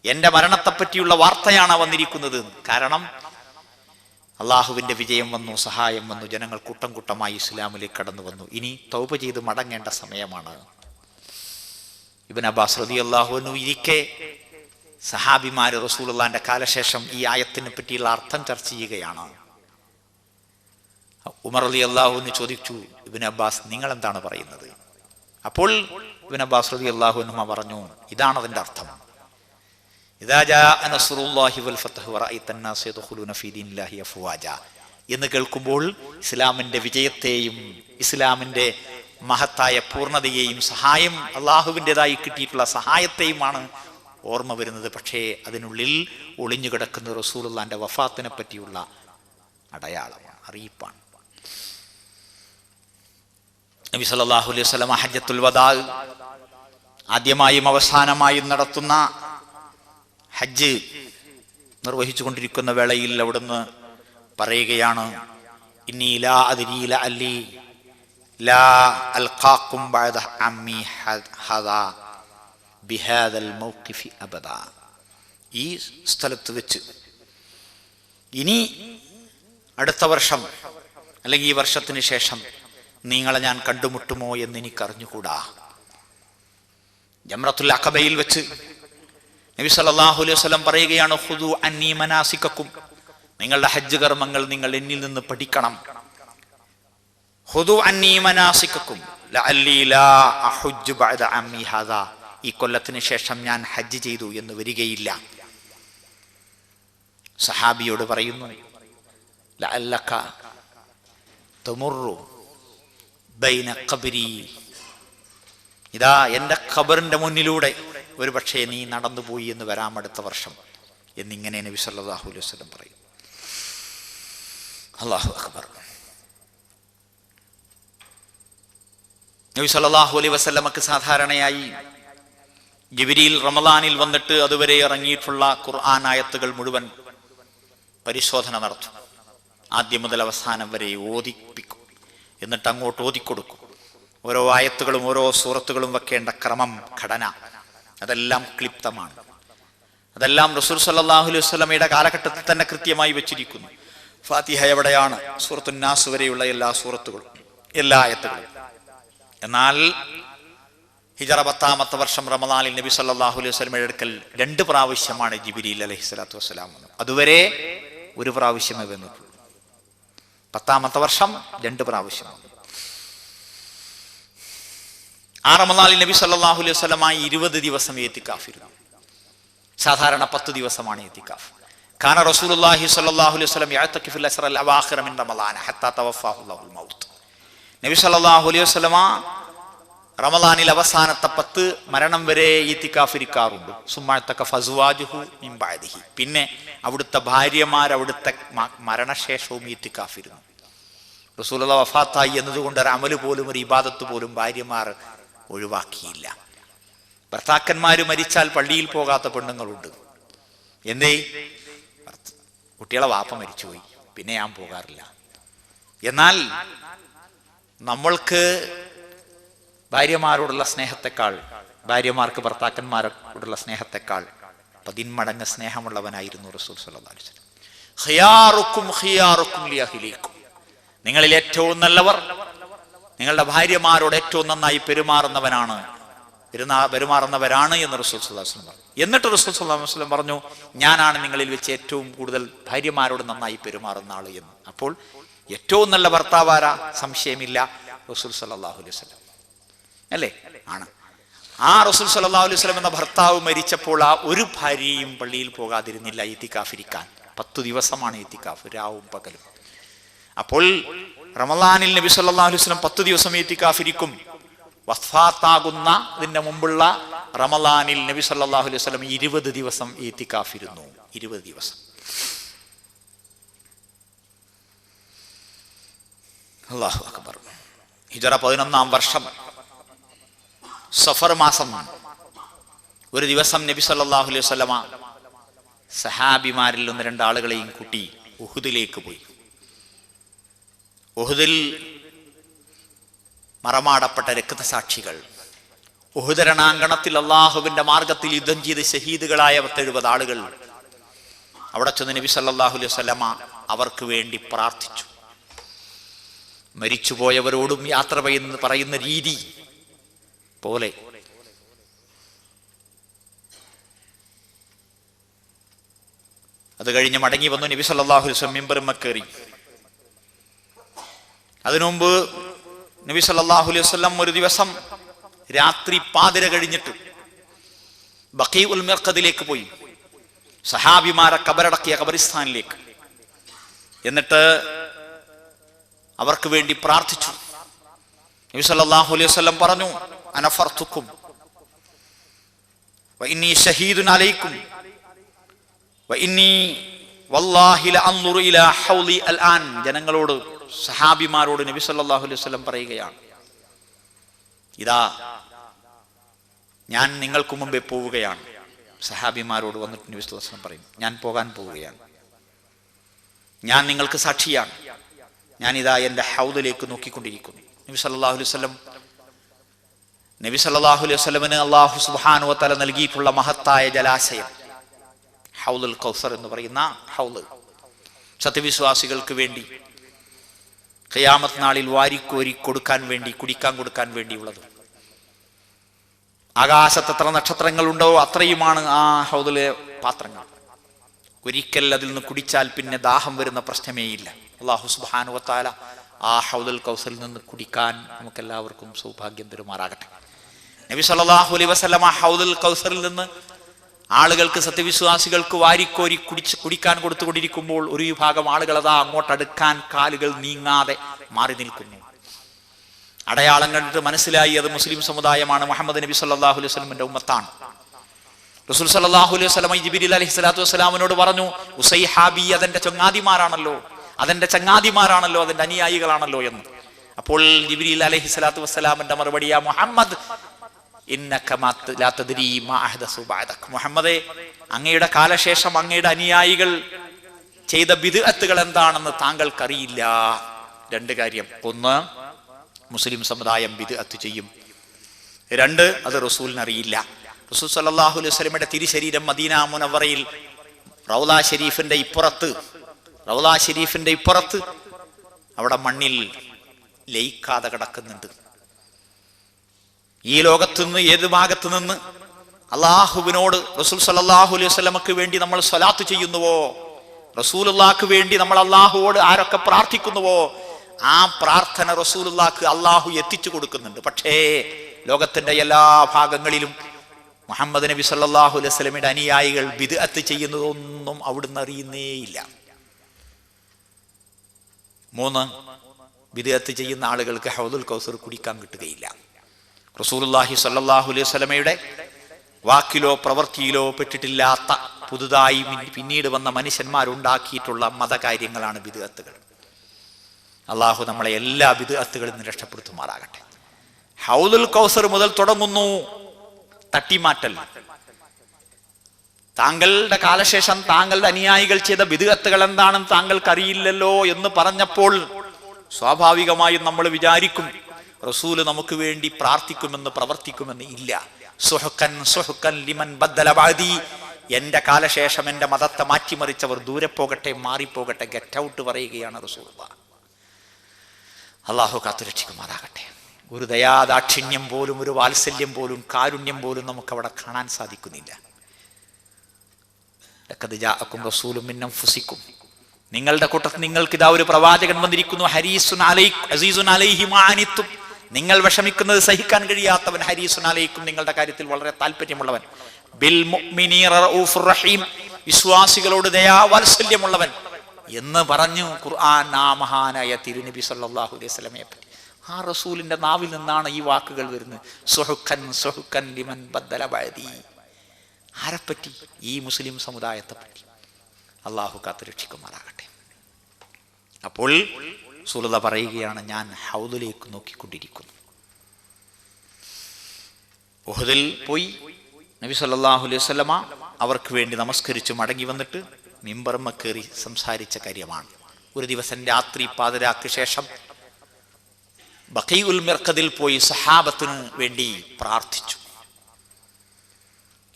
എൻ്റെ മരണത്തെപ്പറ്റിയുള്ള വാർത്തയാണ് വന്നിരിക്കുന്നത്. കാരണം അള്ളാഹുവിൻ്റെ വിജയം വന്നു, സഹായം വന്നു, ജനങ്ങൾ കൂട്ടം കൂട്ടമായി ഇസ്ലാമിലേക്ക് കടന്നു വന്നു. ഇനി തൗബ ചെയ്ത് മടങ്ങേണ്ട സമയമാണ്. ഇബ്നു അബ്ബാസ് റളിയല്ലാഹു അൻഹു ഇരിക്കെ സഹാബിമാര് റസൂലുള്ളാഹിന്റെ കാലശേഷം ഈ ആയത്തിനെ പറ്റിയുള്ള അർത്ഥം ചർച്ച ചെയ്യുകയാണ്. ഉമർ റളിയല്ലാഹു അൻഹു ചോദിച്ചു, ഇബ്നു അബ്ബാസ്, നിങ്ങൾ എന്താണ് പറയുന്നത്? അപ്പോൾ ഇബ്നു അബ്ബാസ് റളിയല്ലാഹു അൻഹു പറഞ്ഞു, ഇതാണ് അതിന്റെ അർത്ഥം. ഇദാ ജാഅ നസ്റുല്ലാഹി വൽ ഫത്ഹു വറഅയ്ത അന്നാസ യദ്ഖുലൂന ഫീ ദീനില്ലാഹി അഫ്വാജ എന്ന് കേൾക്കുമ്പോൾ ഇസ്ലാമിന്റെ വിജയത്തെയും ഇസ്ലാമിന്റെ മഹത്തായ പൂർണ്ണതയെയും സഹായം അള്ളാഹുവിൻ്റെതായി കിട്ടിയിട്ടുള്ള സഹായത്തെയുമാണ് ഓർമ്മ വരുന്നത്. പക്ഷേ അതിനുള്ളിൽ ഒളിഞ്ഞു കിടക്കുന്ന റസൂലുള്ളാഹിന്റെ വഫാത്തിനെ പറ്റിയുള്ള അടയാളമാണ്, അറിയിപ്പാണ്. നബി സല്ലല്ലാഹു അലൈഹി വസല്ലം ഹജ്ജത്തുൽ വദാ ആദ്യമായും അവസാനമായും നടത്തുന്ന ഹജ്ജ് നിർവഹിച്ചു കൊണ്ടിരിക്കുന്ന വേളയിൽ അവിടുന്ന് പറയുകയാണ്, ഇന്നി ലാ അദ്രീ ലഅല്ലി ലാ അൽഖാക്കും ബഅദ അമ്മി ഹദാ ബിഹാദൽ മൗഖിഫി അബദാ. ഈ സ്ഥലത്ത് വെച്ച് ഇനി അടുത്ത വർഷം അല്ലെങ്കിൽ ഈ വർഷത്തിന് ശേഷം നിങ്ങളെ ഞാൻ കണ്ടുമുട്ടുമോ എന്ന് എനിക്കറിഞ്ഞുകൂടാ. ജംറത്തുൽ അഖബയിൽ വെച്ച് നബി സല്ലല്ലാഹു അലൈഹി വസല്ലം പറയുകയാണ്, ഖുദു അന്നി മനാസികക്കും, നിങ്ങളുടെ ഹജ്ജ് കർമ്മങ്ങൾ നിങ്ങൾ എന്നിൽ നിന്ന് പഠിക്കണം. ഖുദു അന്നി മനാസികക്കും ലഅല്ലി ലാ അഹുജ്ജു ബഅദ അമ്മി ഹാദാ, ഈ കൊല്ലത്തിന് ശേഷം ഞാൻ ഹജ്ജ് ചെയ്തു എന്ന് വരികയില്ല. സഹാബിയോട് പറയുന്നു, ലഅല്ലക തമുറു ബൈന ഖബ്രി, ഇതാ എൻ്റെ ഖബറിന്റെ മുന്നിലൂടെ ഒരു പക്ഷേ നീ നടന്നുപോയി എന്ന് വരാം അടുത്ത വർഷം എന്നിങ്ങനെ നബി സല്ലല്ലാഹു അലൈഹി വസല്ലം പറയും. അല്ലാഹു അക്ബർ. നബി സല്ലല്ലാഹു അലൈഹി വസല്ലമക്ക് സാധാരണയായി ജിബ്രീൽ റമളാനിൽ വന്നിട്ട് അതുവരെ ഇറങ്ങിയിട്ടുള്ള ഖുർആൻ ആയത്തുകൾ മുഴുവൻ പരിശോധന നടത്തും. ആദ്യം മുതൽ അവസാനം വരെ ഓതിപ്പിക്കും, എന്നിട്ട് അങ്ങോട്ട് ഓതിക്കൊടുക്കും. ഓരോ ആയത്തുകളും ഓരോ സൂറത്തുകളും വെക്കേണ്ട ക്രമം, ഘടന, അതെല്ലാം ക്ലിപ്തമാണ്. അതെല്ലാം റസൂൽ സല്ലല്ലാഹു അലൈഹി വസല്ലമയുടെ കാലഘട്ടത്തിൽ തന്നെ കൃത്യമായി വെച്ചിരിക്കുന്നു. ഫാത്തിഹ എവിടെയാണ്, സൂറത്തുൻ നാസ് വരെയുള്ള എല്ലാ സൂറത്തുകളും, എല്ലാ ആയത്തുകളും. എന്നാൽ ഹിജറ 10ാമത്തെ വർഷം റമളാനിൽ നബി സല്ലല്ലാഹു അലൈഹി വസല്ലമയുടെ അടുക്കൽ 2 പ്രാവശ്യമാണ് ജിബ്രീൽ അലൈഹിസ്സലാത്തു വസ്സലാം വന്നത്. അതുവരെ ഒരു പ്രാവശ്യമേ വന്നിട്ടുള്ളൂ. 10ാമത്തെ വർഷം 2 പ്രാവശ്യം. ആ റമളാനിൽ നബി സല്ലല്ലാഹു അലൈഹി വസല്ലം 20 ദിവസം ഇത്തികാഫിരുന്നു. സാധാരണ 10 ദിവസമാണ് ഇത്തികാഫ്. കാന റസൂലുള്ളാഹി സ്വല്ലല്ലാഹു അലൈഹി വസല്ലം യഅ്തകിഫുൽ അശ്റൽ അവാഖിറ മിൻ റമളാൻ ഹത്താ തവഫാഹു അല്ലാഹുൽ മൗത്ത്. നബി സല്ലല്ലാഹു അലൈഹി വസല്ലം റമളാനിൽ അവസാനത്തെ 10 മരണം വരെ ഇത്തികാഫ് ഇരിക്കാറുണ്ട്. സുമ്മഅ്തകഫ അസ്വാജുഹു മിൻ ബഅദിഹി, പിന്നെ അവിടുത്തെ ഭാര്യമാർ അവിടുത്തെ മരണശേഷവും ഇത്തികാഫിരുന്നു. റസൂലുള്ളാഹി വഫാത്തായി എന്നതുകൊണ്ട് ഒരു അമല് പോലും ഒരു ഇബാദത്ത് പോലും ഭാര്യമാർ ഒഴിവാക്കിയില്ല. ഭർത്താക്കന്മാര് മരിച്ചാൽ പള്ളിയിൽ പോകാത്ത പെണ്ണുങ്ങളുണ്ട്. എന്തേ? കുട്ടികളെ വാപ്പ മരിച്ചുപോയി, പിന്നെ ഞാൻ പോകാറില്ല. എന്നാൽ നമ്മൾക്ക് ഭാര്യമാരോടുള്ള സ്നേഹത്തെക്കാൾ, ഭാര്യമാർക്ക് ഭർത്താക്കന്മാരോടുള്ള സ്നേഹത്തെക്കാൾ 10 മടങ്ങ് സ്നേഹമുള്ളവനായിരുന്നു റസൂൽ സല്ലല്ലാഹു അലൈഹി വസല്ലം. ഖിയാറുക്കും ഖിയാറുക്കും ലിഅഹ്ലിക്കും, നിങ്ങളിൽ ഏറ്റവും നല്ലവർ നിങ്ങളുടെ ഭാര്യമാരോട് ഏറ്റവും നന്നായി പെരുമാറുന്നവരാണ് എന്ന് റസൂൽ സല്ലല്ലാഹു അലൈഹി വസല്ലം പറഞ്ഞു. എന്നിട്ട് റസൂൽ സല്ലല്ലാഹു അലൈഹി വസല്ലം പറഞ്ഞു, ഞാനാണ് നിങ്ങളിൽ വെച്ച് ഏറ്റവും കൂടുതൽ ഭാര്യമാരോട് നന്നായി പെരുമാറുന്ന ആള് എന്ന്. അപ്പോൾ ഏറ്റവും നല്ല ഭർത്താവാരാ? സംശയമില്ല, റസൂൽ സല്ലല്ലാഹു അലൈഹി വസല്ലം അല്ലേ? ആണ്. ആ റസൂൽ സല്ലല്ലാഹു അലൈഹി വസല്ലം എന്ന ഭർത്താവ് മരിച്ചപ്പോൾ ആ ഒരു ഭാര്യയും പള്ളിയിൽ പോകാതിരുന്നില്ല ഇത്തികാഫിരിക്കാൻ. 10 ദിവസമാണ് ഇത്തികാഫ്, രാവും പകലും. അപ്പോൾ റമളാനിൽ നബി സല്ലല്ലാഹു അലൈഹി വസല്ലം 10 ദിവസം ഇത്തികാഫിരിക്കും. വഫാത്താകുന്ന ഇതിന്റെ മുമ്പുള്ള റമളാനിൽ നബി സല്ലല്ലാഹു അലൈഹി വസല്ലം 20 ദിവസം ഇത്തികാഫിരുന്നു. 20 ദിവസം. അല്ലാഹു അക്ബർ. ഹിജറ 11ാം വർഷം സഫർ മാസം ഒരു ദിവസം നബി സല്ലല്ലാഹു അലൈഹി വസല്ലമ സഹാബിമാരിൽ 1-2 ആളുകളെയും കൂട്ടി ഉഹുദിലേക്ക് പോയി. ഉഹുദിൽ മറമാടപ്പെട്ട രക്തസാക്ഷികൾ, ഉഹുദ് രണാങ്കണത്തിൽ അള്ളാഹുവിന്റെ മാർഗത്തിൽ യുദ്ധം ചെയ്ത് ഷഹീദുകളായ 70 ആളുകൾ. അവിടെ ചെന്ന് നബി സല്ലല്ലാഹു അലൈഹി വസല്ലമ അവർക്ക് വേണ്ടി പ്രാർത്ഥിച്ചു. മരിച്ചുപോയവരോടും യാത്ര പറയുന്ന രീതി പോലെ അത് കഴിഞ്ഞ് മടങ്ങി വന്നു. നബി സല്ലല്ലാഹു അലൈഹി വസല്ലം മിമ്പറുമ്മ കയറി. അതിനുമുമ്പ് നബി സല്ലല്ലാഹു അലൈഹി വസല്ലം ഒരു ദിവസം രാത്രി പാതിര കഴിഞ്ഞിട്ട് ബഖീഉൽ മിർഖദിലേക്ക് പോയി, സഹാബിമാരെ കബറടക്കിയ ഖബറിസ്ഥാനിലേക്ക്. എന്നിട്ട് അവർക്ക് വേണ്ടി പ്രാർത്ഥിച്ചു. നബി സല്ലല്ലാഹു അലൈഹി വസല്ലം പറഞ്ഞു, അനഫർതുക്കും വഇന്നി ഷഹീദുൻ അലൈക്കും വഇന്നി വല്ലാഹി ലഅൻദുറു ഇലാ ഹൗലി അൽആൻ. ജനങ്ങളോട്, സഹാബിമാരോട് നബി സല്ലല്ലാഹു അലൈഹി വസല്ലം പറയുകയാണ്, ഇതാ ഞാൻ നിങ്ങൾക്ക് മുമ്പേ പോവുകയാണ്. സഹാബിമാരോട് വന്നിട്ട് നബി സല്ലല്ലാഹു അലൈഹി വസല്ലം പറയും, ഞാൻ പോകാൻ പോവുകയാണ്, ഞാൻ നിങ്ങൾക്ക് സാക്ഷിയാണ്, ഞാനിതാ എൻ്റെ ഹൗദിലേക്ക് നോക്കിക്കൊണ്ടിരിക്കുന്നു. നബി സല്ലല്ലാഹു അലൈഹി വസല്ലമിന് അല്ലാഹു സുബ്ഹാനഹു വ തആല നൽകിയിട്ടുള്ള മഹത്തായ ജലാശയം ഹൗദുൽ കൗസർ എന്ന് പറയുന്ന ഹൗദ്, സത്യവിശ്വാസികൾക്ക് വേണ്ടി ഖിയാമത്ത് നാളിൽ വാരിക്കോരി കൊടുക്കാൻ വേണ്ടി, കുടിക്കാൻ കൊടുക്കാൻ വേണ്ടിയുള്ളത്. ആകാശത്ത് എത്ര നക്ഷത്രങ്ങളുണ്ടോ അത്രയുമാണ് ആ ഹൗദിലെ പാത്രങ്ങൾ. ഒരിക്കൽ അതിൽ നിന്ന് കുടിച്ചാൽ പിന്നെ ദാഹം വരുന്ന പ്രശ്നമേയില്ല. അല്ലാഹു സുബ്ഹാനഹു വ തആല ആ ഹൗദുൽ കൗസറിൽ നിന്ന് കുടിക്കാൻ നമുക്കെല്ലാവർക്കും സൗഭാഗ്യം തരുമാറാകട്ടെ. നബി സല്ലല്ലാഹു അലൈഹി വസല്ലം ആ ഹൗദുൽ കൗസറിൽ നിന്ന് ആളുകൾക്ക്, സത്യവിശ്വാസികൾക്ക് വാരിക്കോരി കുടിക്കാൻ കൊടുത്തുകൊണ്ടിരിക്കുമ്പോൾ ഒരു വിഭാഗം ആളുകൾ അതാ അങ്ങോട്ടടുക്കാൻ കാലുകൾ നീങ്ങാതെ മാറി നിൽക്കുന്നു. അടയാളം കണ്ടിട്ട് മനസ്സിലായി അത് മുസ്ലിം സമുദായമാണ്, മുഹമ്മദ് നബി സല്ലല്ലാഹു അലൈഹി വസല്ലമിന്റെ ഉമ്മത്താണ്. റസൂൽ സല്ലല്ലാഹു അലൈഹി വസല്ലം ജിബ്രീൽ അലൈഹിസ്സലാത്തു വസ്സലാമിനോട് പറഞ്ഞു, ഉസൈഹാബി, അതെന്റെ ചങ്ങാതിമാരാണല്ലോ, അതെന്റെ അനുയായികളാണല്ലോ എന്ന്. അപ്പോൾ ജിബ്രീൽ അലൈഹിസ്സലാത്തു വസ്സലാമിന്റെ മറുപടി, യാ മുഹമ്മദ് ഇന്നക ലാ തദ്രി മാ അഹ്ദസു ബഅദക. മുഹമ്മദേ, അങ്ങയുടെ കാലശേഷം അങ്ങയുടെ അനുയായികൾ ചെയ്ത ബിദ്അത്തുകൾ എന്താണെന്ന് താങ്കൾക്കറിയില്ല. രണ്ട് കാര്യം: ഒന്ന്, മുസ്ലിം സമുദായം ബിദ്അത്ത് ചെയ്യും. രണ്ട്, അത് റസൂലിന് അറിയില്ല. റസൂൽ സല്ലല്ലാഹു അലൈഹി വസല്ലമയുടെ തിരുശരീരം മദീന മുനവ്വറയിൽ റൗള ഷരീഫിന്റെ ഇപ്പുറത്ത് അവിടെ മണ്ണിൽ ലയിക്കാതെ കിടക്കുന്നുണ്ട്. ഈ ലോകത്ത് നിന്ന് ഏത് ഭാഗത്ത് നിന്ന് അള്ളാഹുവിനോട് റസൂൽ സല്ലല്ലാഹു അലൈഹി വസല്ലമക്ക് വേണ്ടി നമ്മൾ സ്വലാത്ത് ചെയ്യുന്നുവോ, റസൂലുള്ളാഹിക്ക് വേണ്ടി നമ്മൾ അള്ളാഹുവോട് ആരൊക്കെ പ്രാർത്ഥിക്കുന്നുവോ, ആ പ്രാർത്ഥന റസൂലുള്ളാഹിക്ക് അള്ളാഹു എത്തിച്ചു കൊടുക്കുന്നുണ്ട്. പക്ഷേ ലോകത്തിന്റെ എല്ലാ ഭാഗങ്ങളിലും മുഹമ്മദ് നബി സല്ലല്ലാഹു അലൈഹി വസല്ലമയുടെ അനുയായികൾ ബിദ്അത്ത് ചെയ്യുന്നതൊന്നും അവിടുന്ന് അറിയുന്നേയില്ല. മൂന്ന്, ബിദ്അത്ത് ചെയ്യുന്ന ആളുകൾക്ക് ഹൗദുൽ കൗസർ കുടിക്കാൻ കിട്ടുകയില്ല. റസൂലുള്ളാഹി സ്വല്ലല്ലാഹു അലൈഹി വസല്ലമയുടെ വാക്കിലോ പ്രവൃത്തിയിലോ പെട്ടിട്ടില്ലാത്ത പുതുതായി പിന്നീട് വന്ന മനുഷ്യന്മാരുണ്ടാക്കിയിട്ടുള്ള മതകാര്യങ്ങളാണ് ബിദ്അത്തുകൾ. അള്ളാഹു നമ്മളെ എല്ലാ ബിദ്അത്തുകളിൽ നിന്ന് രക്ഷപ്പെടുത്തുമാറാകട്ടെ. ഹൗദുൽ കൗസർ മുതൽ തുടങ്ങുന്നു തട്ടിമാറ്റൽ. താങ്കളുടെ കാലശേഷം താങ്കളുടെ അനുയായികൾ ചെയ്ത ബിദ്അത്തുകൾ എന്താണെന്ന് താങ്കൾക്ക് അറിയില്ലല്ലോ എന്ന് പറഞ്ഞപ്പോൾ സ്വാഭാവികമായും നമ്മൾ വിചാരിക്കും റസൂല് നമുക്ക് വേണ്ടി പ്രാർത്ഥിക്കുമെന്ന്, പ്രവർത്തിക്കുമെന്ന്. ഇല്ല. സുഹ്കൻ സുഹ്കൻ ലിമൻ ബദ്ദല ബഅദി. എന്റെ കാലശേഷം എന്റെ മതത്തെ മാറ്റിമറിച്ചവർ ദൂരെ പോകട്ടെ, മാറിപ്പോകട്ടെ, ഗെറ്റ് ഔട്ട് പറയുകയാണ് റസൂലുള്ളാഹ്. അള്ളാഹു കാത്തുരക്ഷിക്കുമാറാകട്ടെ. ഒരു ദയാദാക്ഷിണ്യം പോലും, ഒരു വാത്സല്യം പോലും, കാരുണ്യം പോലും നമുക്ക് അവിടെ കാണാൻ സാധിക്കുന്നില്ല. ലഖദ് ജാഅകും റസൂലുൻ മിൻ അൻഫുസികും. നിങ്ങളുടെ കൂട്ടത്തിൽ നിങ്ങൾക്ക് ഇതാ ഒരു പ്രവാചകൻ വന്നിരിക്കുന്നു. ഹരീസുൻ അലൈക്കും അസീസുൻ അലൈഹി മാ അനിത്തും. നിങ്ങൾ വിഷമിക്കുന്നത് സഹിക്കാൻ കഴിയാത്തവൻ. ഹരീസുൻ അലൈക്കും, നിങ്ങളുടെ കാര്യത്തിൽ വളരെ താല്പര്യമുള്ളവൻ. ബിൽ മുഅ്മിനീന റഊഫുർ റഹീം, വിശ്വാസികളോട് ദയാവാത്സല്യമുള്ളവൻ എന്ന് പറഞ്ഞു ഖുർആൻ ആ മഹാനായ തിരുനബി സല്ലല്ലാഹു അലൈഹി വസല്ലമയെ പറ്റി. ആ റസൂലിന്റെ നാവിൽ നിന്നാണ് ഈ വാക്കുകൾ വരുന്നത്. സുഹ്കൻ സുഹ്കൻ ലിമൻ ബദ്ദല ബഅദി. ആരെപ്പറ്റി? ഈ മുസ്ലിം സമുദായത്തെ പറ്റി. അള്ളാഹു കാത്തുരക്ഷിക്കുമാറാകട്ടെ. അപ്പോൾ റസൂലുള്ളാഹി പറയുകയാണ്, ഞാൻ ഹൗദിലേക്ക് നോക്കിക്കൊണ്ടിരിക്കുന്നു. ഉഹദിൽ പോയി നബി സല്ലല്ലാഹു അലൈഹി വസല്ലമ അവർക്ക് വേണ്ടി നമസ്കരിച്ച് മടങ്ങി വന്നിട്ട് മിമ്പർമ കയറി സംസാരിച്ച കാര്യമാണ്. ഒരു ദിവസം രാത്രി പാതിരാക്ക് ശേഷം ബഖീഉൽ മിർഖദിൽ പോയി സഹാബത്തിന് വേണ്ടി പ്രാർത്ഥിച്ചു.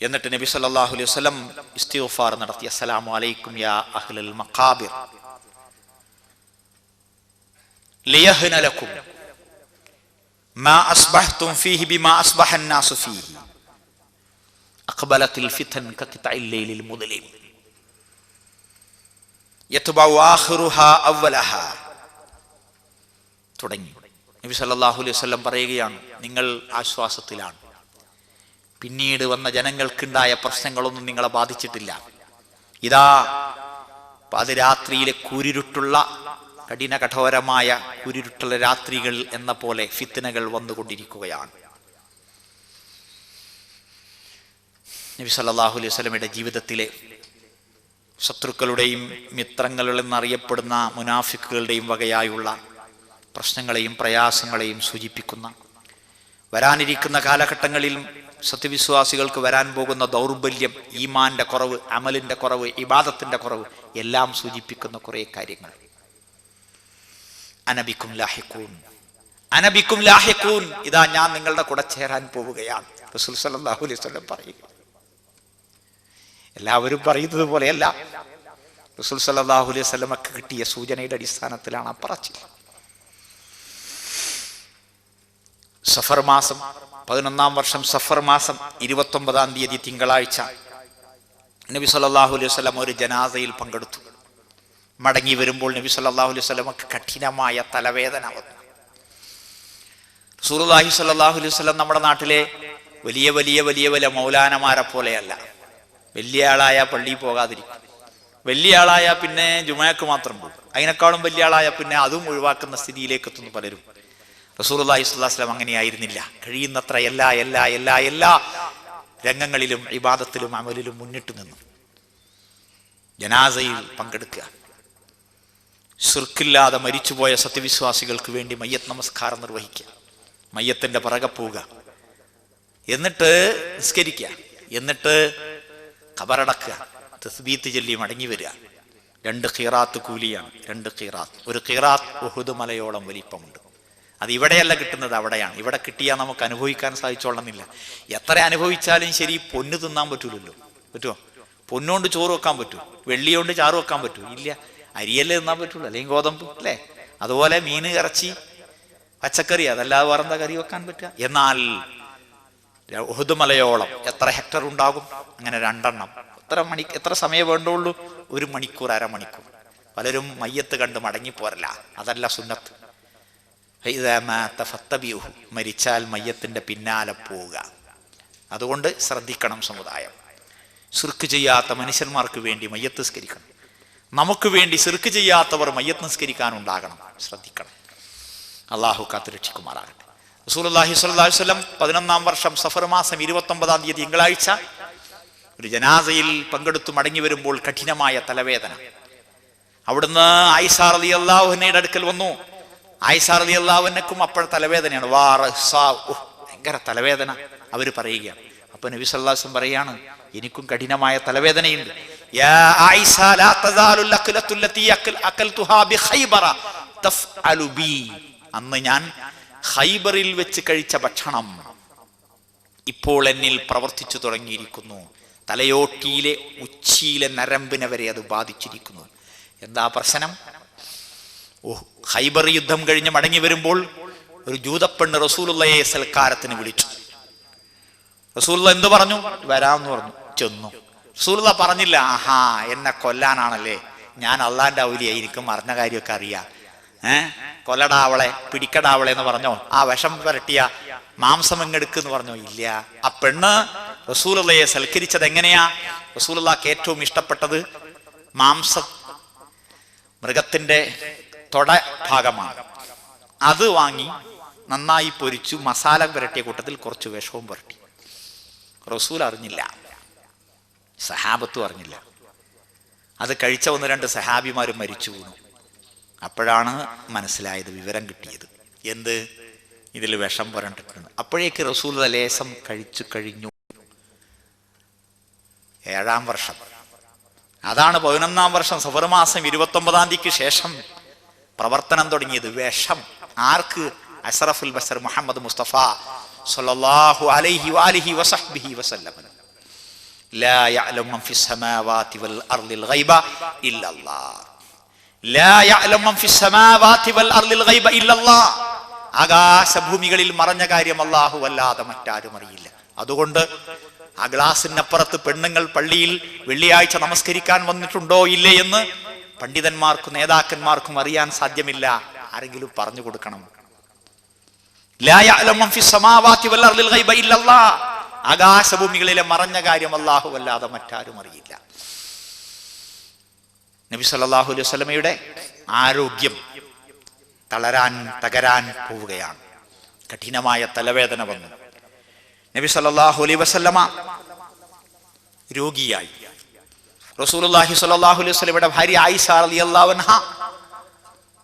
എന്നിട്ട് നബി സല്ലല്ലാഹു അലൈഹി വസല്ലം ഇസ്തിഗ്ഫാർ നടത്തി. അസ്സലാമു അലൈക്കും യാ അഹ്ലൽ മഖാബിർ ലിയഹ്ന ലക്കും മാ അസ്ബഹ്തും ഫീഹി ബിമാ അസ്ബഹ الناس ഫീഹി അഖ്ബലത്തിൽ ഫിതൻ കഖിതഇൽ ലൈലിൽ മുദ്ലിം യത്ബഉ ആഖിറുഹാ അവ്വലഹാ തുടങ്ങി. നബി സല്ലല്ലാഹു അലൈഹി വസല്ലം പറയുകയാണ്, നിങ്ങൾ ആശ്വാസത്തിലാണ്. പിന്നീട് വന്ന ജനങ്ങൾക്കുണ്ടായ പ്രശ്നങ്ങളൊന്നും നിങ്ങളെ ബാധിച്ചിട്ടില്ല. ഇതാ പാതിരാത്രിയിലെ കൂരിരുട്ടുള്ള കഠിന കഠോരമായ കൂരിരുട്ടുള്ള രാത്രികൾ എന്ന പോലെ ഫിത്നകൾ വന്നുകൊണ്ടിരിക്കുകയാണ്. നബി സല്ലല്ലാഹു അലൈഹി വസല്ലമയുടെ ജീവിതത്തിലെ ശത്രുക്കളുടെയും മിത്രങ്ങളെന്നറിയപ്പെടുന്ന മുനാഫിക്കുകളുടെയും വകയായുള്ള പ്രശ്നങ്ങളെയും പ്രയാസങ്ങളെയും സൂചിപ്പിക്കുന്ന, വരാനിരിക്കുന്ന കാലഘട്ടങ്ങളിൽ സത്യവിശ്വാസികൾക്ക് വരാൻ പോകുന്ന ദൗർബല്യം, ഈമാന്റെ കുറവ്, അമലിന്റെ കുറവ്, ഇബാദത്തിന്റെ കുറവ് എല്ലാം സൂചിപ്പിക്കുന്ന കുറെ കാര്യങ്ങൾ. അനബിക്കും ലാഹിഖൂൻ, അനബിക്കും ലാഹിഖൂൻ, ഇതാ ഞാൻ നിങ്ങളുടെ കൂടെ ചേരാൻ പോവുകയാണ് റസൂൽ സല്ലല്ലാഹു അലൈഹി വസല്ലം പറയുക. എല്ലാവരും പറയുന്നത് പോലെയല്ല, റസൂൽ സല്ലല്ലാഹു അലൈഹി വസല്ലമക്ക് കിട്ടിയ സൂചനയുടെ അടിസ്ഥാനത്തിലാണ് ആ പറച്ചിൽ. സഫർ മാസം 11-ാം വർഷം സഫർ മാസം 29-ാം തീയതി തിങ്കളാഴ്ച നബി സല്ലല്ലാഹു അലൈഹി വസല്ലം ഒരു ജനാസയിൽ പങ്കെടുത്തു. മടങ്ങി വരുമ്പോൾ നബി സല്ലല്ലാഹു അലൈഹി വസല്ലമക്ക് കഠിനമായ തലവേദന വന്നു. റസൂലുള്ളാഹി സ്വല്ലല്ലാഹു അലൈഹി വസല്ലം നമ്മുടെ നാട്ടിലെ വലിയ വലിയ വലിയ വലിയ മൗലാനമാരെ പോലെയല്ല. വലിയ ആളായ പള്ളിയിൽ പോകാതിരിക്കും, വലിയ ആളായ പിന്നെ ജുമഅക്ക് മാത്രം പോകും, അതിനേക്കാളും വലിയ ആളായ പിന്നെ അതും ഒഴിവാക്കുന്ന സ്ഥിതിയിലേക്ക് എത്തുന്നു പലരും. റസൂലുള്ളാഹി സ്വല്ലല്ലാഹു അലൈഹി വസല്ലം അങ്ങനെയായിരുന്നില്ല. കഴിയുന്നത്ര എല്ലാ എല്ലാ എല്ലാ എല്ലാ രംഗങ്ങളിലും ഇബാദത്തിലും അമലിലും മുന്നിട്ട് നിന്നു. ജനാസയിൽ പങ്കെടുക്കുക, ശിർക്കില്ലാതെ മരിച്ചുപോയ സത്യവിശ്വാസികൾക്ക് വേണ്ടി മയ്യത്ത് നമസ്കാരം നിർവഹിക്കുക, മയ്യത്തിന്റെ പിറകെ പോവുക, എന്നിട്ട് നിസ്കരിക്കുക, എന്നിട്ട് ഖബറടക്കുക, തസ്ബീത്ത് ചൊല്ലി മടങ്ങി വരിക. 2 ഖീറാത്ത് കൂലിയാണ്. 2 ഖീറാത്ത്. ഒരു ഖീറാത്ത് ഉഹുദ് മലയോളം വലിപ്പമുണ്ട്. അത് ഇവിടെയല്ല കിട്ടുന്നത്, അവിടെയാണ്. ഇവിടെ കിട്ടിയാൽ നമുക്ക് അനുഭവിക്കാൻ സാധിച്ചോളന്നില്ല. എത്ര അനുഭവിച്ചാലും ശരി, പൊന്ന് തിന്നാൻ പറ്റൂലല്ലോ. പറ്റുമോ? പൊന്നുകൊണ്ട് ചോറ് വെക്കാൻ പറ്റൂ, വെള്ളിയോണ്ട് ചാറ് വെക്കാൻ പറ്റൂ? ഇല്ല. അരിയല്ലേ തിന്നാൻ പറ്റുള്ളൂ, അല്ലെങ്കിൽ ഗോതമ്പ് അല്ലേ? അതുപോലെ മീൻ, ഇറച്ചി, പച്ചക്കറി, അതല്ലാതെ വേറെന്താ കറി വെക്കാൻ പറ്റുക? എന്നാൽ ഉഹുദ് മലയോളം എത്ര ഹെക്ടർ ഉണ്ടാകും? അങ്ങനെ 2 എണ്ണം. എത്ര സമയം വേണ്ടുള്ളൂ? 1 മണിക്കൂർ, അരമണിക്കൂർ. പലരും മയ്യത്ത് കണ്ട് മടങ്ങിപ്പോരല്ല, അതല്ല സുന്നത്ത്. മരിച്ചാൽ മയ്യത്തിന്റെ പിന്നാലെ പോവുക. അതുകൊണ്ട് ശ്രദ്ധിക്കണം സമുദായം. ശിർക്ക് ചെയ്യാത്ത മനുഷ്യന്മാർക്ക് വേണ്ടി മയ്യത്ത് നിസ്കരിക്കണം. നമുക്ക് വേണ്ടി ശിർക്ക് ചെയ്യാത്തവർ മയ്യത്ത് നിസ്കരിക്കാനുണ്ടാകണം. ശ്രദ്ധിക്കണം. അള്ളാഹു കാത്തുരക്ഷിക്കുമാറാകട്ടെ. റസൂലുള്ളാഹി സ്വല്ലല്ലാഹു അലൈഹി വസല്ലം 11-ാം വർഷം സഫർ മാസം 29-ാം തീയതി തിങ്കളാഴ്ച ഒരു ജനാസയിൽ പങ്കെടുത്തു മടങ്ങി വരുമ്പോൾ കഠിനമായ തലവേദന. അവിടുന്ന് ആയിഷ റളിയല്ലാഹു അൻഹയുടെ അടുക്കൽ വന്നു. ആയിഷ റളിയല്ലാഹു അൻഹക്കും അപ്പോൾ തലവേദനയാണ്. ഭയങ്കര തലവേദന അവർ പറയുകയാണ്. അപ്പൊ നബി സല്ലല്ലാഹു അലൈഹി വസല്ലം പറയാണ്, എനിക്കും കഠിനമായ തലവേദനയുണ്ട്. യാ ആയിഷ ലാ തസാലു ലഖലത്തു ലത്തി അകൽതുഹാ ബി ഖൈബറ തഫ്അലു ബി. അന്ന് ഞാൻ ഖൈബറിൽ വെച്ച് കഴിച്ച ഭക്ഷണം ഇപ്പോൾ എന്നിൽ പ്രവർത്തിച്ചു തുടങ്ങിയിരിക്കുന്നു. തലയോട്ടിയിലെ ഉച്ചിയിലെ നരമ്പിനെ വരെ അത് ബാധിച്ചിരിക്കുന്നു. എന്താ പ്രശ്നം? ഖൈബർ യുദ്ധം കഴിഞ്ഞ് മടങ്ങി വരുമ്പോൾ ഒരു ജൂതപ്പെണ്ണ് റസൂലുള്ളയെ സൽക്കാരത്തിന് വിളിച്ചു. റസൂലുള്ള എന്തു പറഞ്ഞു? വരാമെന്ന് പറഞ്ഞു. ചെന്നു. റസൂലുള്ള പറഞ്ഞില്ല, ആഹാ എന്നെ കൊല്ലാനാണല്ലേ, ഞാൻ അള്ളാന്റെ ഔലിയ, എനിക്ക് മറന്ന കാര്യമൊക്കെ അറിയാം, കൊല്ലടാവളെ, പിടിക്കടാവളെ എന്ന് പറഞ്ഞോ? ആ വിഷം പുരട്ടിയ മാംസം എങ്ങെടുക്കെന്ന് പറഞ്ഞോ? ഇല്ല. ആ പെണ്ണ് റസൂലുള്ളയെ സൽക്കരിച്ചത് എങ്ങനെയാ? റസൂലുള്ളാക്ക് ഏറ്റവും ഇഷ്ടപ്പെട്ടത് മൃഗത്തിന്റെ തൊട ഭാഗമാണ്. അത് വാങ്ങി നന്നായി പൊരിച്ചു മസാല പുരട്ടിയ കൂട്ടത്തിൽ കുറച്ച് വിഷവും പുരട്ടി. റസൂൽ അറിഞ്ഞില്ല, സഹാബത്തും അറിഞ്ഞില്ല. അത് കഴിച്ച 1-2 സഹാബിമാരും മരിച്ചു വീണു. അപ്പോഴാണ് മനസ്സിലായത്, വിവരം കിട്ടിയത്. എന്ത്? ഇതിൽ വിഷം പുരണ്ടിട്ടുണ്ട്. അപ്പോഴേക്ക് റസൂൽ ലേശം കഴിച്ചു കഴിഞ്ഞു. 7-ാം വർഷം, അതാണ് 11-ാം വർഷം സഫർ മാസം 29-ാം തീയതിക്ക് ശേഷം പ്രവർത്തനം തുടങ്ങിയത്. വിഷം ആർക്ക്? അഷ്റഫുൽ ബശർ മുഹമ്മദ് മുസ്തഫ സ്വല്ലല്ലാഹു അലൈഹി വഅലിഹി വസഹ്ബിഹി വസല്ലം. ലാ യഅലമു മൻ ഫിസ് സമാവാതി വൽ അർദിൽ ഗൈബ ഇല്ലല്ലാഹ്. ലാ യഅലമു മൻ ഫിസ് സമാവാതി വൽ അർദിൽ ഗൈബ ഇല്ലല്ലാഹ്. ആകാശഭൂമികളിൽ മറഞ്ഞ കാര്യം അല്ലാഹു അല്ലാതെ മറ്റാരും അറിയില്ല. അതുകൊണ്ട് ആ ഗ്ലാസിനപ്പുറത്ത് പെണ്ണുങ്ങൾ പള്ളിയിൽ വെള്ളിയാഴ്ച നമസ്കരിക്കാൻ വന്നിട്ടുണ്ടോ ഇല്ലേ എന്ന് പണ്ഡിതന്മാർക്കും നേതാക്കന്മാർക്കും അറിയാൻ സാധ്യമല്ല. ആരെങ്കിലും പറഞ്ഞു കൊടുക്കണം. ലാ യഅലമു മൻ ഫിസ് സമാവാതി വൽ അർദിൽ ഗൈബ ഇല്ലല്ലാഹ്. ആകാശഭൂമികളിലെ മറഞ്ഞ കാര്യം അല്ലാഹു അല്ലാതെ മറ്റാരും അറിയില്ല. നബി സല്ലല്ലാഹു അലൈഹി വസല്ലമയുടെ ആരോഗ്യം തകരാൻ പോവുകയാണ്. കഠിനമായ തലവേദന വന്നു. നബി സല്ലല്ലാഹു അലൈഹി വസല്ലമ രോഗിയായി. റസൂലുള്ളാഹി സ്വല്ലല്ലാഹു അലൈഹി വസല്ലമയുടെ ഭാര്യ ആയിഷ റളിയല്ലാഹു അൻഹ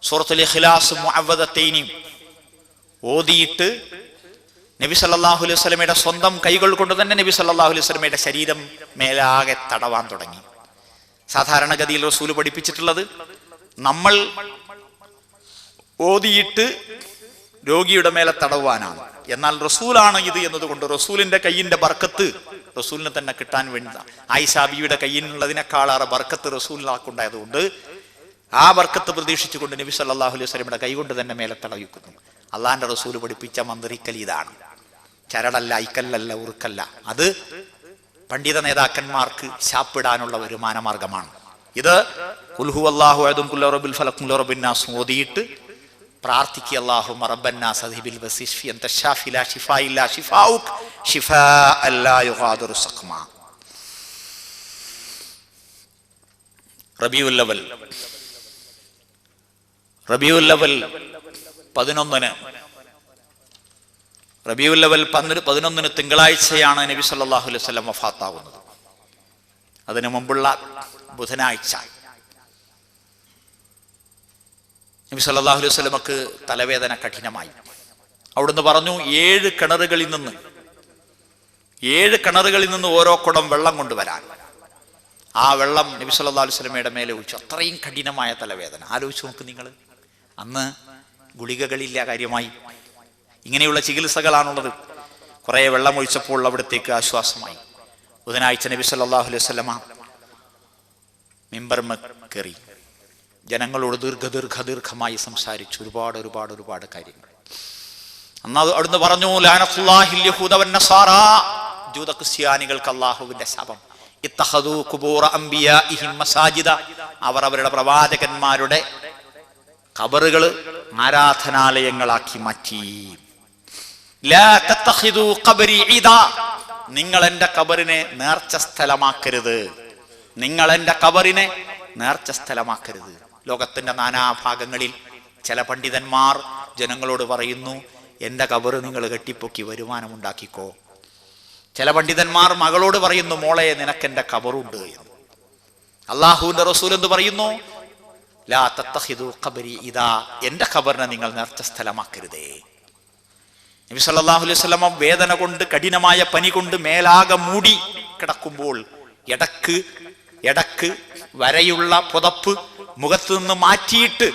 സൂറത്തുൽ ഇഖ്ലാസ് മുഅവ്വദതൈനി ഓതിയിട്ട് നബി സല്ലല്ലാഹു അലൈഹി വസല്ലമയുടെ സ്വന്തം കൈകൾ കൊണ്ട് തന്നെ നബി സല്ലല്ലാഹു അലൈഹി വസല്ലമയുടെ ശരീരം മേലാകെ തടവാൻ തുടങ്ങി. സാധാരണഗതിയിൽ റസൂൽ പഠിപ്പിച്ചിട്ടുള്ളത് നമ്മൾ ഓതിയിട്ട് രോഗിയുടെ മേലെ തടവാനാണ്. എന്നാൽ റസൂലാണ് ഇത് എന്നതുകൊണ്ട് റസൂലിന്റെ കയ്യിന്റെ ബർക്കത്ത് റസൂലിന് തന്നെ കിട്ടാൻ വേണ്ടി ആയിഷ ബീവിയുടെ കയ്യിനുള്ളതിനേക്കാളേറെ ബർക്കത്ത് റസൂലിനാക്കുണ്ടായതുകൊണ്ട് ആ ബർക്കത്ത് പ്രതീക്ഷിച്ചുകൊണ്ട് നബി സല്ലല്ലാഹു അലൈഹി വസല്ലമയുടെ കൈകൊണ്ട് തന്നെ മേലെ തടവിക്കുന്നു. അള്ളാന്റെ റസൂൽ പഠിപ്പിച്ച മന്ത്രിക്കൽ ഇതാണ്. ചരടല്ല, ഐക്കല്ലല്ല, ഉറുക്കല്ല. അത് പണ്ഡിത നേതാക്കന്മാർക്ക് ശാപ്പിടാനുള്ള വരുമാന മാർഗമാണ്. ഇത് ഖുൽ ഹുവല്ലാഹു അഹദുൻ ഖുൽ റബ്ബുൽ ഫലഖ് ഖുൽ റബ്ബുൻ നാസ് ഓതിയിട്ട് പ്രാർത്ഥിക്കുക. അല്ലാഹുമ്മ റബ്ബൻ നാസ് അദ്ഹിബിൽ വസിഷ്ഫി അൻത ശാഫി ലാ ശിഫാ ഇല്ലാ ശിഫാഉക ശിഫാഅൻ ലാ യുഗാദിറു സഖ്മാ. റബീഉൽ അവൽ 11 റബീഉൽ അവൽ 11 തിങ്കളാഴ്ചയാണ് നബി സല്ലല്ലാഹു അലൈഹി വസല്ലം വഫാത്താവുന്നത്. അതിനു മുമ്പുള്ള ബുധനാഴ്ച നബി സല്ലല്ലാഹു അലൈഹി വസല്ലമക്ക് തലവേദന കഠിനമായി. അവിടുന്ന് പറഞ്ഞു 7 കിണറുകളിൽ നിന്ന് ഓരോ കുടം വെള്ളം കൊണ്ടുവരാൻ. ആ വെള്ളം നബി സല്ലല്ലാഹു അലൈഹി വസല്ലമയുടെ മേലെ ഒഴിച്ചു. അത്രയും കഠിനമായ തലവേദന. ആലോചിച്ച് നോക്ക് നിങ്ങൾ. അന്ന് ഗുളികകളില്ല കാര്യമായി. ഇങ്ങനെയുള്ള ചികിത്സകളാണുള്ളത്. കുറെ വെള്ളം ഒഴിച്ചപ്പോൾ അവിടത്തേക്ക് ആശ്വാസമായി. ബുധനാഴ്ച നബി സല്ലല്ലാഹു അലൈഹി വസല്ലമ മിമ്പർമ കയറി ജനങ്ങളോട് ദീർഘമായി സംസാരിച്ചു. ഒരുപാട് കാര്യങ്ങൾ. അന്ന് അവിടുന്ന് പറഞ്ഞു, ലഅനത്തുല്ലാഹിൽ യഹൂദ വന്നസാറ, ജൂത ക്രിസ്ത്യാനികൾക്ക് അല്ലാഹുവിന്റെ ശാപം. ഇത്തഖദൂ ഖുബൂറ അംബിയാഇഹിം മസാജിദ, അവർ അവരുടെ പ്രവാചകന്മാരുടെ ഖബറുകൾ ആരാധനാലയങ്ങളാക്കി മാറ്റി. ലാ തത്തഖിദൂ ഖബരി ഈദാ, നിങ്ങൾ എൻ്റെ ഖബറിനെ നേർച്ച സ്ഥലമാക്കരുത്. ലോകത്തിന്റെ നാനാഭാഗങ്ങളിൽ ചില പണ്ഡിതന്മാർ ജനങ്ങളോട് പറയുന്നു, എൻ്റെ ഖബറ് നിങ്ങൾ കെട്ടിപ്പൊക്കി വരുമാനമുണ്ടാക്കിക്കോ. ചില പണ്ഡിതന്മാർ മകളോട് പറയുന്നു, മോളെ നിനക്കെൻ്റെ ഖബറുണ്ട് എന്ന്. അല്ലാഹുവിന്റെ റസൂൽ എന്ത് പറയുന്നു? ലാ തത്തഖിദൂ ഖബരി ഇദാ, എൻ്റെ ഖബറിനെ നിങ്ങൾ നേർച്ച സ്ഥലമാക്കരുതേ. നബി സല്ലല്ലാഹു അലൈഹി വസല്ലം വേദന കൊണ്ട്, കഠിനമായ പനി കൊണ്ട് മേലാകെ മൂടി കിടക്കുമ്പോൾ ഇടക്ക് വരയുള്ള പുതപ്പ് മുഖത്ത് നിന്ന് മാറ്റിയിട്ട്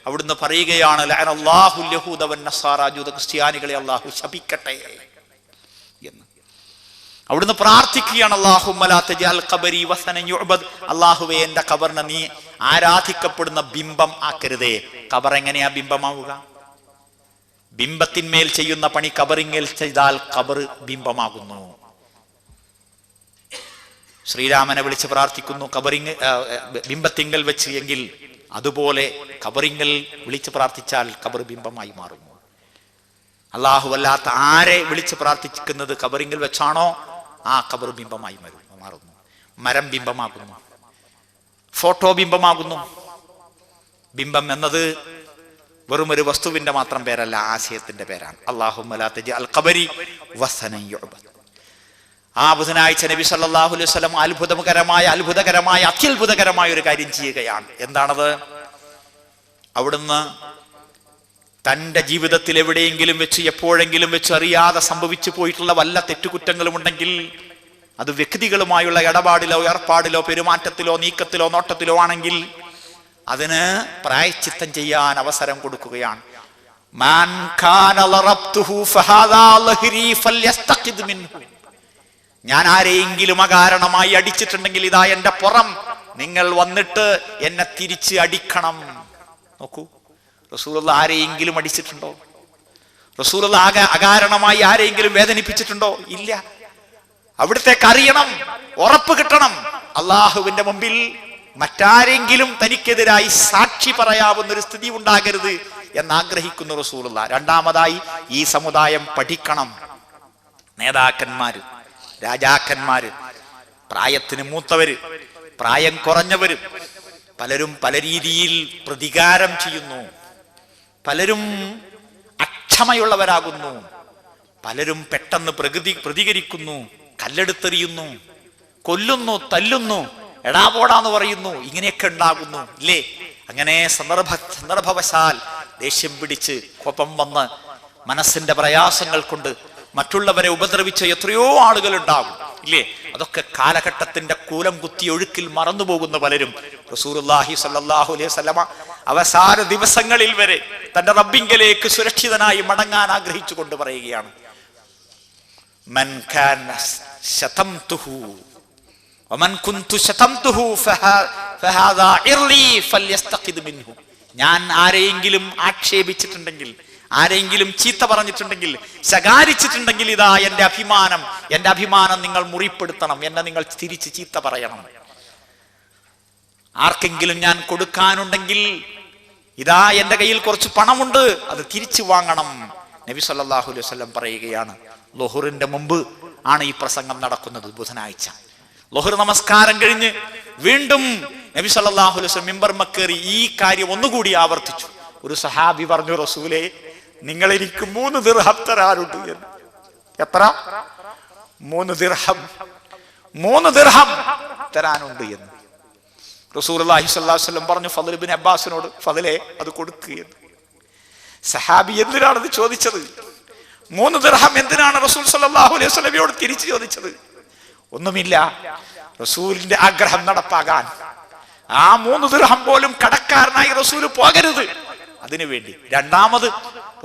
അവിടുന്ന് പറയുകയാണ്, ലഅനല്ലാഹുൽ യഹൂദ വന്നസാറ, ജൂത ക്രിസ്ത്യാനികളെ അല്ലാഹു ശപിക്കട്ടെ എന്ന്. അവിടുന്ന് പ്രാർത്ഥിക്കുകയാണ്, അല്ലാഹുമ്മ ലാ തജഅൽ ഖബരി വസനൻ യുഅബദ്, അല്ലാഹുവേ എൻ്റെ ഖബറിനെ നീ ആരാധിക്കപ്പെടുന്ന ബിംബം ആക്കരുതേ. ഖബർ എങ്ങനെയാ ബിംബമാവുക? ബിംബത്തിന്മേൽ ചെയ്യുന്ന പണി ഖബറിന്മേൽ ചെയ്താൽ ഖബർ ബിംബമാകുന്നു. ശ്രീരാമനെ വിളിച്ച് പ്രാർത്ഥിക്കുന്നു ബിംബത്തിങ്കൽ വെച്ച് എങ്കിൽ, അതുപോലെ ഖബറിങ്കൽ വിളിച്ച് പ്രാർത്ഥിച്ചാൽ ഖബർ ബിംബമായി മാറുന്നു. അല്ലാഹു അല്ലാത്ത ആരെ വിളിച്ച് പ്രാർത്ഥിക്കുന്നത് ഖബറിങ്കൽ വെച്ചാണോ ആ ഖബർ ബിംബമായി മാറുന്നു. മരം ബിംബമാകുന്നു, ഫോട്ടോ ബിംബമാകുന്നു. ബിംബം എന്നത് വെറും ഒരു വസ്തുവിന്റെ മാത്രം പേരല്ല, ആശയത്തിന്റെ പേരാണ്. അല്ലാഹുമ്മ ലാ തജഅൽ ഖബരി വസനൻ യുഅബദ്. ആ ബുധനാഴ്ച നബി സല്ലല്ലാഹു അലൈഹി വസല്ലം അത്യത്ഭുതകരമായ ഒരു കാര്യം ചെയ്യുകയാണ്. എന്താണത്? അവിടുന്ന് തൻ്റെ ജീവിതത്തിൽ എവിടെയെങ്കിലും വെച്ച് എപ്പോഴെങ്കിലും വെച്ച് അറിയാതെ സംഭവിച്ചു പോയിട്ടുള്ള വല്ല തെറ്റുകുറ്റങ്ങളും ഉണ്ടെങ്കിൽ അത് വ്യക്തികളുമായുള്ള ഇടപാടിലോ ഏർപ്പാടിലോ പെരുമാറ്റത്തിലോ നീക്കത്തിലോ നോട്ടത്തിലോ ആണെങ്കിൽ അതിന് പ്രായശ്ചിത്തം ചെയ്യാൻ അവസരം കൊടുക്കുകയാണ്. മാൻ കാന ലറബ്തുഹു ഫഹാദാ ലഹരി ഫൽയസ്തഖിദ് മിൻഹു, ഞാൻ ആരെയെങ്കിലും അകാരണമായി അടിച്ചിട്ടുണ്ടെങ്കിൽ ഇതാ എൻ്റെ പുറം, നിങ്ങൾ വന്നിട്ട് എന്നെ തിരിച്ച് അടിക്കണം. നോക്കൂ, റസൂലുള്ള ആരെയെങ്കിലും അടിച്ചിട്ടുണ്ടോ? റസൂലുള്ള അകാരണമായി ആരെയെങ്കിലും വേദനിപ്പിച്ചിട്ടുണ്ടോ? ഇല്ല. അവിടുത്തേക്ക് അറിയണം, ഉറപ്പ് കിട്ടണം. അള്ളാഹുവിന്റെ മുമ്പിൽ മറ്റാരെങ്കിലും തനിക്കെതിരായി സാക്ഷി പറയാവുന്നൊരു സ്ഥിതി ഉണ്ടാകരുത്. എന്നാഗ്രഹിക്കുന്നു റസൂലുള്ള. രണ്ടാമതായി ഈ സമുദായം പഠിക്കണം. നേതാക്കന്മാര്, രാജാക്കന്മാര്, പ്രായത്തിന് മൂത്തവര്, പ്രായം കുറഞ്ഞവര്, പലരും പല രീതിയിൽ പ്രതികാരം ചെയ്യുന്നു. പലരും അക്ഷമയുള്ളവരാകുന്നു. പലരും പെട്ടെന്ന് പ്രതികരിക്കുന്നു, കല്ലെടുത്തെറിയുന്നു, കൊല്ലുന്നു, എടാപോടാന്ന് പറയുന്നു. ഇങ്ങനെയൊക്കെ ഉണ്ടാകുന്നു ഇല്ലേ? അങ്ങനെ സന്ദർഭവശാൽ ദേഷ്യം പിടിച്ച് കോപം വന്ന് മനസ്സിന്റെ പ്രയാസങ്ങൾ കൊണ്ട് മറ്റുള്ളവരെ ഉപദ്രവിച്ച എത്രയോ ആളുകൾ ഉണ്ടാകും ഇല്ലേ? അതൊക്കെ കാലഘട്ടത്തിന്റെ കൂലം കുത്തി ഒഴുക്കിൽ മറന്നുപോകുന്ന പലരും. റസൂലുള്ളാഹി സ്വല്ലല്ലാഹു അലൈഹി വസല്ലമ അവസാന ദിവസങ്ങളിൽ വരെ തന്റെ റബ്ബിങ്കലേക്ക് സുരക്ഷിതനായി മടങ്ങാൻ ആഗ്രഹിച്ചു കൊണ്ട് പറയുകയാണ്, മൻ കാന ശതംതുഹു വമൻ കുന്തു ശതംതുഹു ഫഹാദാ ഇർലി ഫല്യസ്തഖിദ് മിൻഹു. ഞാൻ ആരെയെങ്കിലും ആക്ഷേപിച്ചിട്ടുണ്ടെങ്കിൽ, ആരെങ്കിലും ചീത്ത പറഞ്ഞിട്ടുണ്ടെങ്കിൽ, ശകാരിച്ചിട്ടുണ്ടെങ്കിൽ, ഇതാ എന്റെ അഭിമാനം നിങ്ങൾ മുറിപ്പെടുത്തണം, എന്നെ നിങ്ങൾ തിരിച്ച് ചീത്ത പറയണം. ആർക്കെങ്കിലും ഞാൻ കൊടുക്കാനുണ്ടെങ്കിൽ, ഇതാ എന്റെ കയ്യിൽ കുറച്ച് പണമുണ്ട്, അത് തിരിച്ചു വാങ്ങണം. നബി സല്ലല്ലാഹു അലൈഹി വസല്ലം പറയുകയാണ്. ളുഹറിന്റെ മുമ്പ് ആണ് ഈ പ്രസംഗം നടക്കുന്നത്, ബുധനാഴ്ച. ളുഹർ നമസ്കാരം കഴിഞ്ഞ് വീണ്ടും നബി സല്ലല്ലാഹു അലൈഹി വസല്ലം മിമ്പർമ കയറി ഈ കാര്യം ഒന്നുകൂടി ആവർത്തിച്ചു. ഒരു സഹാബി പറഞ്ഞു, റസൂലേ, നിങ്ങൾ എനിക്ക് 3 ദിർഹം തരാറുണ്ട് എന്ന്. എത്ര? 3 ദിർഹം തരാനുണ്ട് എന്ന് റസൂലുള്ളാഹി സ്വല്ലല്ലാഹു അലൈഹി വസല്ലം പറഞ്ഞു ഫദ്ൽ ഇബ്നു അബ്ബാസിനോട്, ഫദ്ലേ, അത് കൊടുക്കുകയെന്ന്. സഹാബി എന്തിനാണത് ചോദിച്ചത്? 3 ദിർഹം എന്തിനാണ് റസൂൽ സ്വല്ലല്ലാഹു അലൈഹി വസല്ലമയോട് തിരിച്ചു ചോദിച്ചത്? ഒന്നുമില്ല, റസൂലിന്റെ ആഗ്രഹം നടപ്പാകാൻ. ആ 3 ദിർഹം പോലും കടക്കാരനായി റസൂൽ പോകരുത്, അതിനു വേണ്ടി. രണ്ടാമത്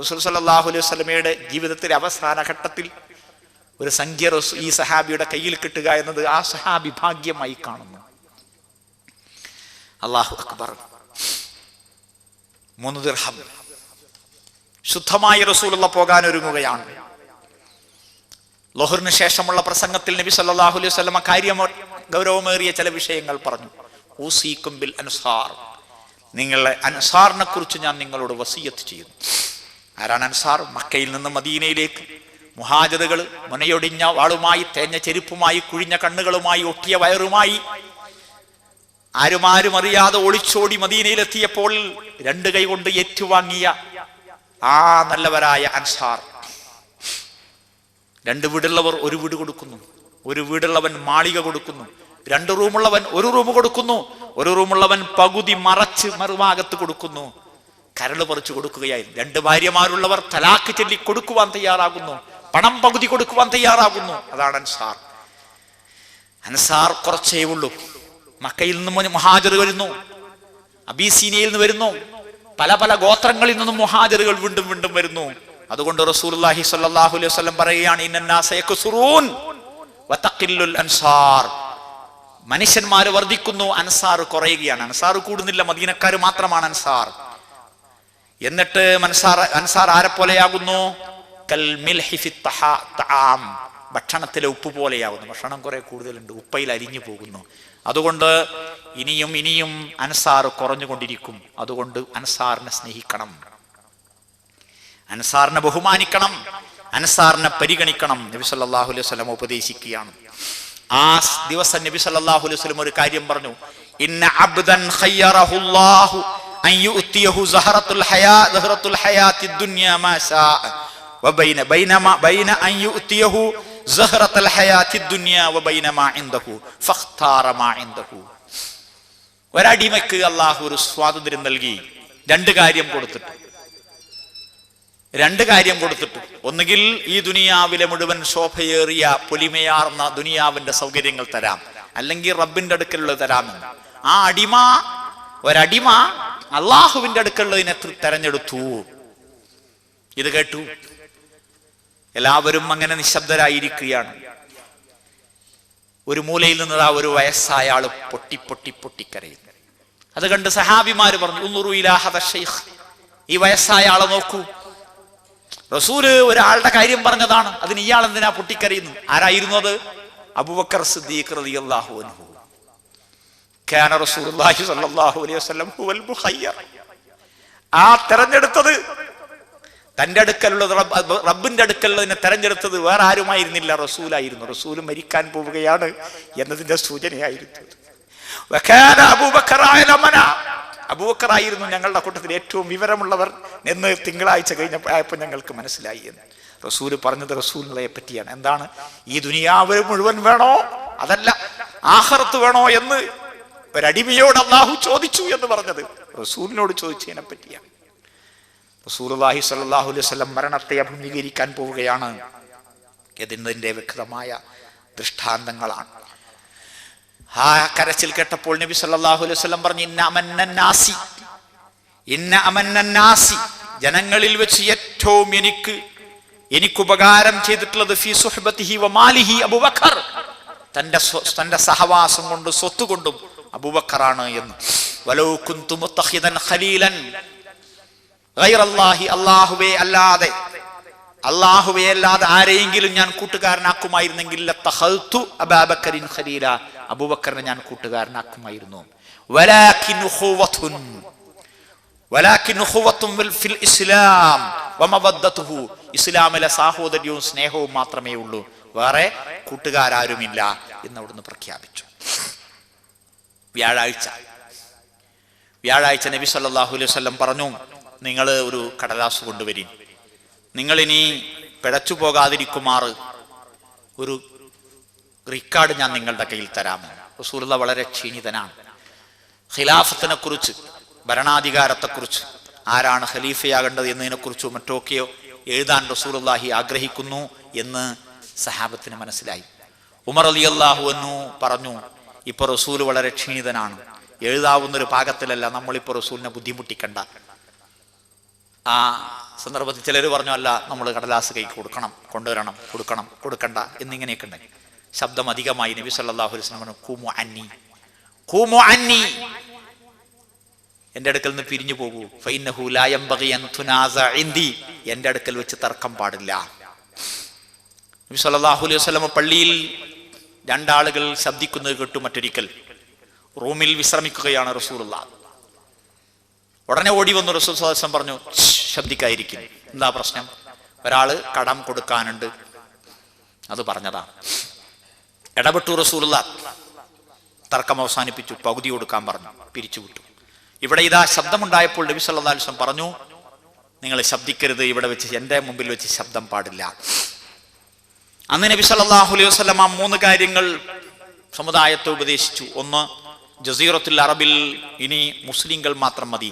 റസൂൽ സല്ലല്ലാഹു അലൈഹി വസല്ലമയുടെ ജീവിതത്തിലെ അവസാന ഘട്ടത്തിൽ ഒരു സംഖ്യ ഈ സഹാബിയുടെ കയ്യിൽ കിട്ടുക എന്നത് ആ സഹാബി ഭാഗ്യമായി കാണുന്നു. അല്ലാഹു അക്ബർ. 3 ദിർഹം ശുദ്ധമായി റസൂലുള്ള പോകാൻ ഒരുങ്ങുകയാണ്. ളുഹറിന് ശേഷമുള്ള പ്രസംഗത്തിൽ നബി സല്ലല്ലാഹു അലൈഹി വസല്ലമ ഗൗരവമേറിയ ചില വിഷയങ്ങൾ പറഞ്ഞു. ഊസീകും ബിൽ അൻസാർ, നിങ്ങളെ അൻസാറിനെ കുറിച്ച് ഞാൻ നിങ്ങളോട് വസിയത്ത് ചെയ്യുന്നു. ആരാണ് അൻസാർ? മക്കയിൽ നിന്ന് മദീനയിലേക്ക് മുഹാജിറുകൾ മുനയൊടിഞ്ഞ വാളുമായി, തേഞ്ഞ ചെരുപ്പുമായി, കുഴിഞ്ഞ കണ്ണുകളുമായി, ഒട്ടിയ വയറുമായി, ആരും അറിയാതെ ഒളിച്ചോടി മദീനയിലെത്തിയപ്പോൾ 2 കൈ കൊണ്ട് ഏറ്റുവാങ്ങിയ ആ നല്ലവരായ അൻസാർ. 2 വീടുള്ളവർ 1 വീട് കൊടുക്കുന്നു, 1 വീടുള്ളവൻ മാളിക കൊടുക്കുന്നു, 2 റൂമുള്ളവൻ 1 റൂം കൊടുക്കുന്നു, 1 റൂമുള്ളവൻ പകുതി മറച്ച് മറുഭാഗത്ത് കൊടുക്കുന്നു. കരള് പറിച്ചു കൊടുക്കുകയായിരുന്നു. 2 ഭാര്യമാരുള്ളവർ തലാക്ക് ചൊല്ലി കൊടുക്കുവാൻ തയ്യാറാകുന്നു, പണം പകുതി കൊടുക്കുവാൻ തയ്യാറാകുന്നു. അതാണ് അൻസാർ. അൻസാർ കുറച്ചേ ഉള്ളൂ. മക്കയിൽ നിന്നും മുഹാജിർ വരുന്നു, അബീസീനയിൽ നിന്ന് വരുന്നു, പല ഗോത്രങ്ങളിൽ നിന്നും മുഹാജിറുകൾ വീണ്ടും വരുന്നു. അതുകൊണ്ട് റസൂലുള്ളാഹി സ്വല്ലല്ലാഹു അലൈഹി വസല്ലം പറയുകയാണ്, ഇന്നന്നാസ യക്സുറൂൻ വതഖില്ലുൽ അൻസാർ. മനുഷ്യന്മാർ വർദ്ധിക്കുന്നു, അൻസാർ കുറയുകയാണ്. അൻസാർ കൂടുന്നില്ല, മദീനക്കാർ മാത്രമാണ് അൻസാർ. എന്നിട്ട് അൻസാർ ആരെ പോലെയാകുന്നു? കൽ മിൽഹി ഫി തആം, ഭക്ഷണത്തിലെ ഉപ്പ് പോലെയാകുന്നു. ഭക്ഷണം കുറെ കൂടുതലുണ്ട്, ഉപ്പയിൽ അരിഞ്ഞു പോകുന്നു. അതുകൊണ്ട് ഇനിയും അൻസാർ കുറഞ്ഞുകൊണ്ടിരിക്കും. അതുകൊണ്ട് അൻസാറിനെ സ്നേഹിക്കണം, അൻസാറിനെ ബഹുമാനിക്കണം, അൻസാറിനെ പരിഗണിക്കണം. നബി സല്ലല്ലാഹു അലൈഹി വസല്ലം ഉപദേശിക്കുകയാണ്. ആ ദിവസം നബി സല്ലല്ലാഹു അലൈഹി വസല്ലം ഒരു കാര്യം പറഞ്ഞു. ഇന്ന അബ്ദൻ ഖയ്യറഹുല്ലാഹു അൻ യുഅതിയഹു സഹറത്തുൽ ഹയാത്തി ദുനിയ മാ ശാ വബൈന അൻ യുഅതിയഹു സഹറത്തുൽ ഹയാത്തി ദുനിയ വബൈന മാ ഇൻദഹു ഫഖ്താറ മാ ഇൻദഹു. ഒരടിമയ്ക്ക് അല്ലാഹു ഒരു സ്വാതന്ത്ര്യം നൽകി, 2 കാര്യം കൊടുത്തിട്ട്. ഒന്നുകിൽ ഈ ദുനിയാവിലെ മുഴുവൻ ശോഭയേറിയ പൊലിമയാർന്ന ദുനിയാവിന്റെ സൗകര്യങ്ങൾ തരാം, അല്ലെങ്കിൽ റബ്ബിന്റെ അടുക്കലുള്ളത് തരാമെന്ന്. ആ ഒരടിമ അള്ളാഹുവിന്റെ അടുക്കലുള്ളതിനെ തെരഞ്ഞെടുത്തു. ഇത് കേട്ടു എല്ലാവരും അങ്ങനെ നിശബ്ദരായിരിക്കുകയാണ്. ഒരു മൂലയിൽ നിന്നതാ ഒരു വയസ്സായ ആള് പൊട്ടിക്കരയുന്നു. അത് കണ്ട് സഹാബിമാര് പറഞ്ഞു, ഉൻദുറു ഇലാ ഹദാ ശൈഖ്, ഈ വയസ്സായ ആളെ നോക്കൂ. റസൂല് ഒരാളുടെ കാര്യം പറഞ്ഞതാണ്, അതിന് ഇയാൾ എന്തിനാ പൊട്ടിക്കരയുന്നു? ആരായിരുന്നു അത്? അബൂബക്കർ സിദ്ദീഖ് റളിയല്ലാഹു അൻഹു. കാന റസൂലുള്ളാഹി സ്വല്ലല്ലാഹു അലൈഹി വസല്ലം ഹുവൽ മുഖയ്യർ. ആ തെരഞ്ഞെടുത്തത് തന്റെ അടുക്കലുള്ളത് റബ്ബിന്റെ അടുക്കലുള്ളതിനെ തെരഞ്ഞെടുത്തത് വേറെ ആരുമായിരുന്നില്ല, റസൂലായിരുന്നു. റസൂൽ മരിക്കാൻ പോവുകയാണ് എന്നതിന്റെ സൂചനയായിരുന്നു. അബൂബക്കറായിരുന്നു ഞങ്ങളുടെ കൂട്ടത്തിൽ ഏറ്റവും വിവരമുള്ളവർ എന്ന് തിങ്കളാഴ്ച കഴിഞ്ഞപ്പോൾ ഞങ്ങൾക്ക് മനസ്സിലായി എന്ന്. റസൂല് പറഞ്ഞത് റസൂലിനെ പറ്റിയാണ്. എന്താണ്? ഈ ദുനിയാവ് മുഴുവൻ വേണോ, അതല്ല ആഖിറത്ത് വേണോ എന്ന് ഒരടിമയോട് അല്ലാഹു ചോദിച്ചു എന്ന് പറഞ്ഞത് റസൂലിനോട് ചോദിച്ചതിനെ പറ്റിയാണ്. റസൂലുള്ളാഹി സ്വല്ലല്ലാഹു അലൈഹി വസല്ലം മരണത്തെ അഭിമുഖീകരിക്കാൻ പോവുകയാണ് എന്നതിന്റെ വ്യക്തമായ ദൃഷ്ടാന്തങ്ങളാണ്. ആ കരച്ചിൽ കേട്ടപ്പോൾ നബി സല്ലല്ലാഹു അലൈഹി വസല്ലം പറഞ്ഞു, ഇന്ന അമന്നന്നാസി, ജനങ്ങളിൽ വെച്ച് ഏറ്റവും എനിക്ക് ഉപകാരം ചെയ്തിട്ടുള്ളത് ഫീ സുഹ്ബത്തിഹി വമാലിഹി അബൂബക്കർ, തന്റെ സഹവാസം കൊണ്ട് സ്വത്ത് കൊണ്ടും അബൂബക്കറാണ് എന്ന്. വലൗ കുന്തു മുത്തഖിദൻ ഖലീലൻ ഗൈറല്ലാഹി, അല്ലാഹുവേ അല്ലാതെ ആരെയെങ്കിലും ഞാൻ കൂട്ടുകാരനാക്കുമായിരുന്നെങ്കിൽ ലത്തഖൽതു അബൂബക്കറിൻ ഖലീല, അബൂബക്കറിനെ ഞാൻ കൂട്ടുകാരനാക്കുമായിരുന്നു. വലാകിൻ ഉഖുവത്തുൻ ഫിൽ ഇസ്ലാം വമവദ്ദതുഹു, ഇസ്ലാമിലെ സാഹോദര്യവും സ്നേഹവും മാത്രമേ ഉള്ളൂ, വേറെ കൂട്ടുകാരാരുമില്ല എന്ന് അവിടുന്ന് പ്രഖ്യാപിച്ചു. വ്യാഴാഴ്ച നബി സല്ലല്ലാഹു അലൈഹി വസല്ലം പറഞ്ഞു, നിങ്ങൾ ഒരു കടലാസ് കൊണ്ടുവരീൻ, നിങ്ങളിനി പിഴച്ചു പോകാതിരിക്കുമാറ് ഒരു റിക്കാർഡ് ഞാൻ നിങ്ങളുടെ കയ്യിൽ തരാമോ. റസൂലുള്ളാഹി വളരെ ക്ഷീണിതനാണ്. ഖിലാഫത്തിനെ കുറിച്ച്, ഭരണാധികാരത്തെക്കുറിച്ച്, ആരാണ് ഖലീഫയാകേണ്ടത് എന്നതിനെക്കുറിച്ചോ മറ്റൊക്കെയോ എഴുതാൻ റസൂലുള്ളാഹി ആഗ്രഹിക്കുന്നു എന്ന് സഹാബത്തിന് മനസ്സിലായി. ഉമർ റളിയല്ലാഹു അൻഹു പറഞ്ഞു, ഇപ്പൊ റസൂൽ വളരെ ക്ഷീണിതനാണ്, എഴുതാവുന്നൊരു പാകത്തിലല്ല, നമ്മളിപ്പോൾ റസൂലിനെ ബുദ്ധിമുട്ടിക്കണ്ട. ആ സന്ദർഭത്തിൽ ചിലർ പറഞ്ഞു, അല്ല നമ്മൾ കടലാസ് കൈ കൊണ്ടുവരണം, കൊടുക്കണ്ട എന്നിങ്ങനെയൊക്കെ ഉണ്ടായി. ശബ്ദം അധികമായി. നബി സല്ലല്ലാഹു അലൈഹി വസല്ലം പറഞ്ഞു, ഖൂമു അന്നി, എന്റെ അടുക്കൽ നിന്ന് പിരിഞ്ഞു പോകൂ. ഫഇന്നഹു ലാ യംബഗി അൻ തുനാസ ഇൻദി, എന്റെ അടുക്കൽ വെച്ച് തർക്കം പാടില്ല. നബി സല്ലല്ലാഹു അലൈഹി വസല്ലം പള്ളിയിൽ രണ്ടാളുകൾ ശബ്ദിക്കുന്നത് കേട്ടു. മറ്റൊരിക്കൽ റൂമിൽ വിശ്രമിക്കുകയാണ് റസൂലുള്ളാഹി. ഉടനെ ഓടി വന്നു റസൂൽ സല്ലല്ലാഹു അലൈഹി വസല്ലം പറഞ്ഞു, ശബ്ദിക്കാതിരിക്കും. എന്താ പ്രശ്നം? ഒരാള് കടം കൊടുക്കാനുണ്ട്, അത് പറഞ്ഞതാ. ഇടപെട്ടു റസൂലുള്ളാഹി, തർക്കം അവസാനിപ്പിച്ചു, പകുതി കൊടുക്കാൻ പറഞ്ഞു, പിരിച്ചുവിട്ടു. ഇവിടെ ഇതാ ശബ്ദമുണ്ടായപ്പോൾ നബി സല്ലല്ലാഹു അലൈഹി വസല്ലം പറഞ്ഞു, നിങ്ങൾ ശബ്ദിക്കരുത്, ഇവിടെ വെച്ച് എൻ്റെ മുമ്പിൽ വെച്ച് ശബ്ദം പാടില്ല. അന്ന് നബി സല്ലല്ലാഹു അലൈഹി വസല്ലം ആ 3 കാര്യങ്ങൾ സമുദായത്തെ ഉപദേശിച്ചു. ഒന്ന്, ജസീറത്തുൽ അറബിൽ ഇനി മുസ്ലിങ്ങൾ മാത്രം മതി,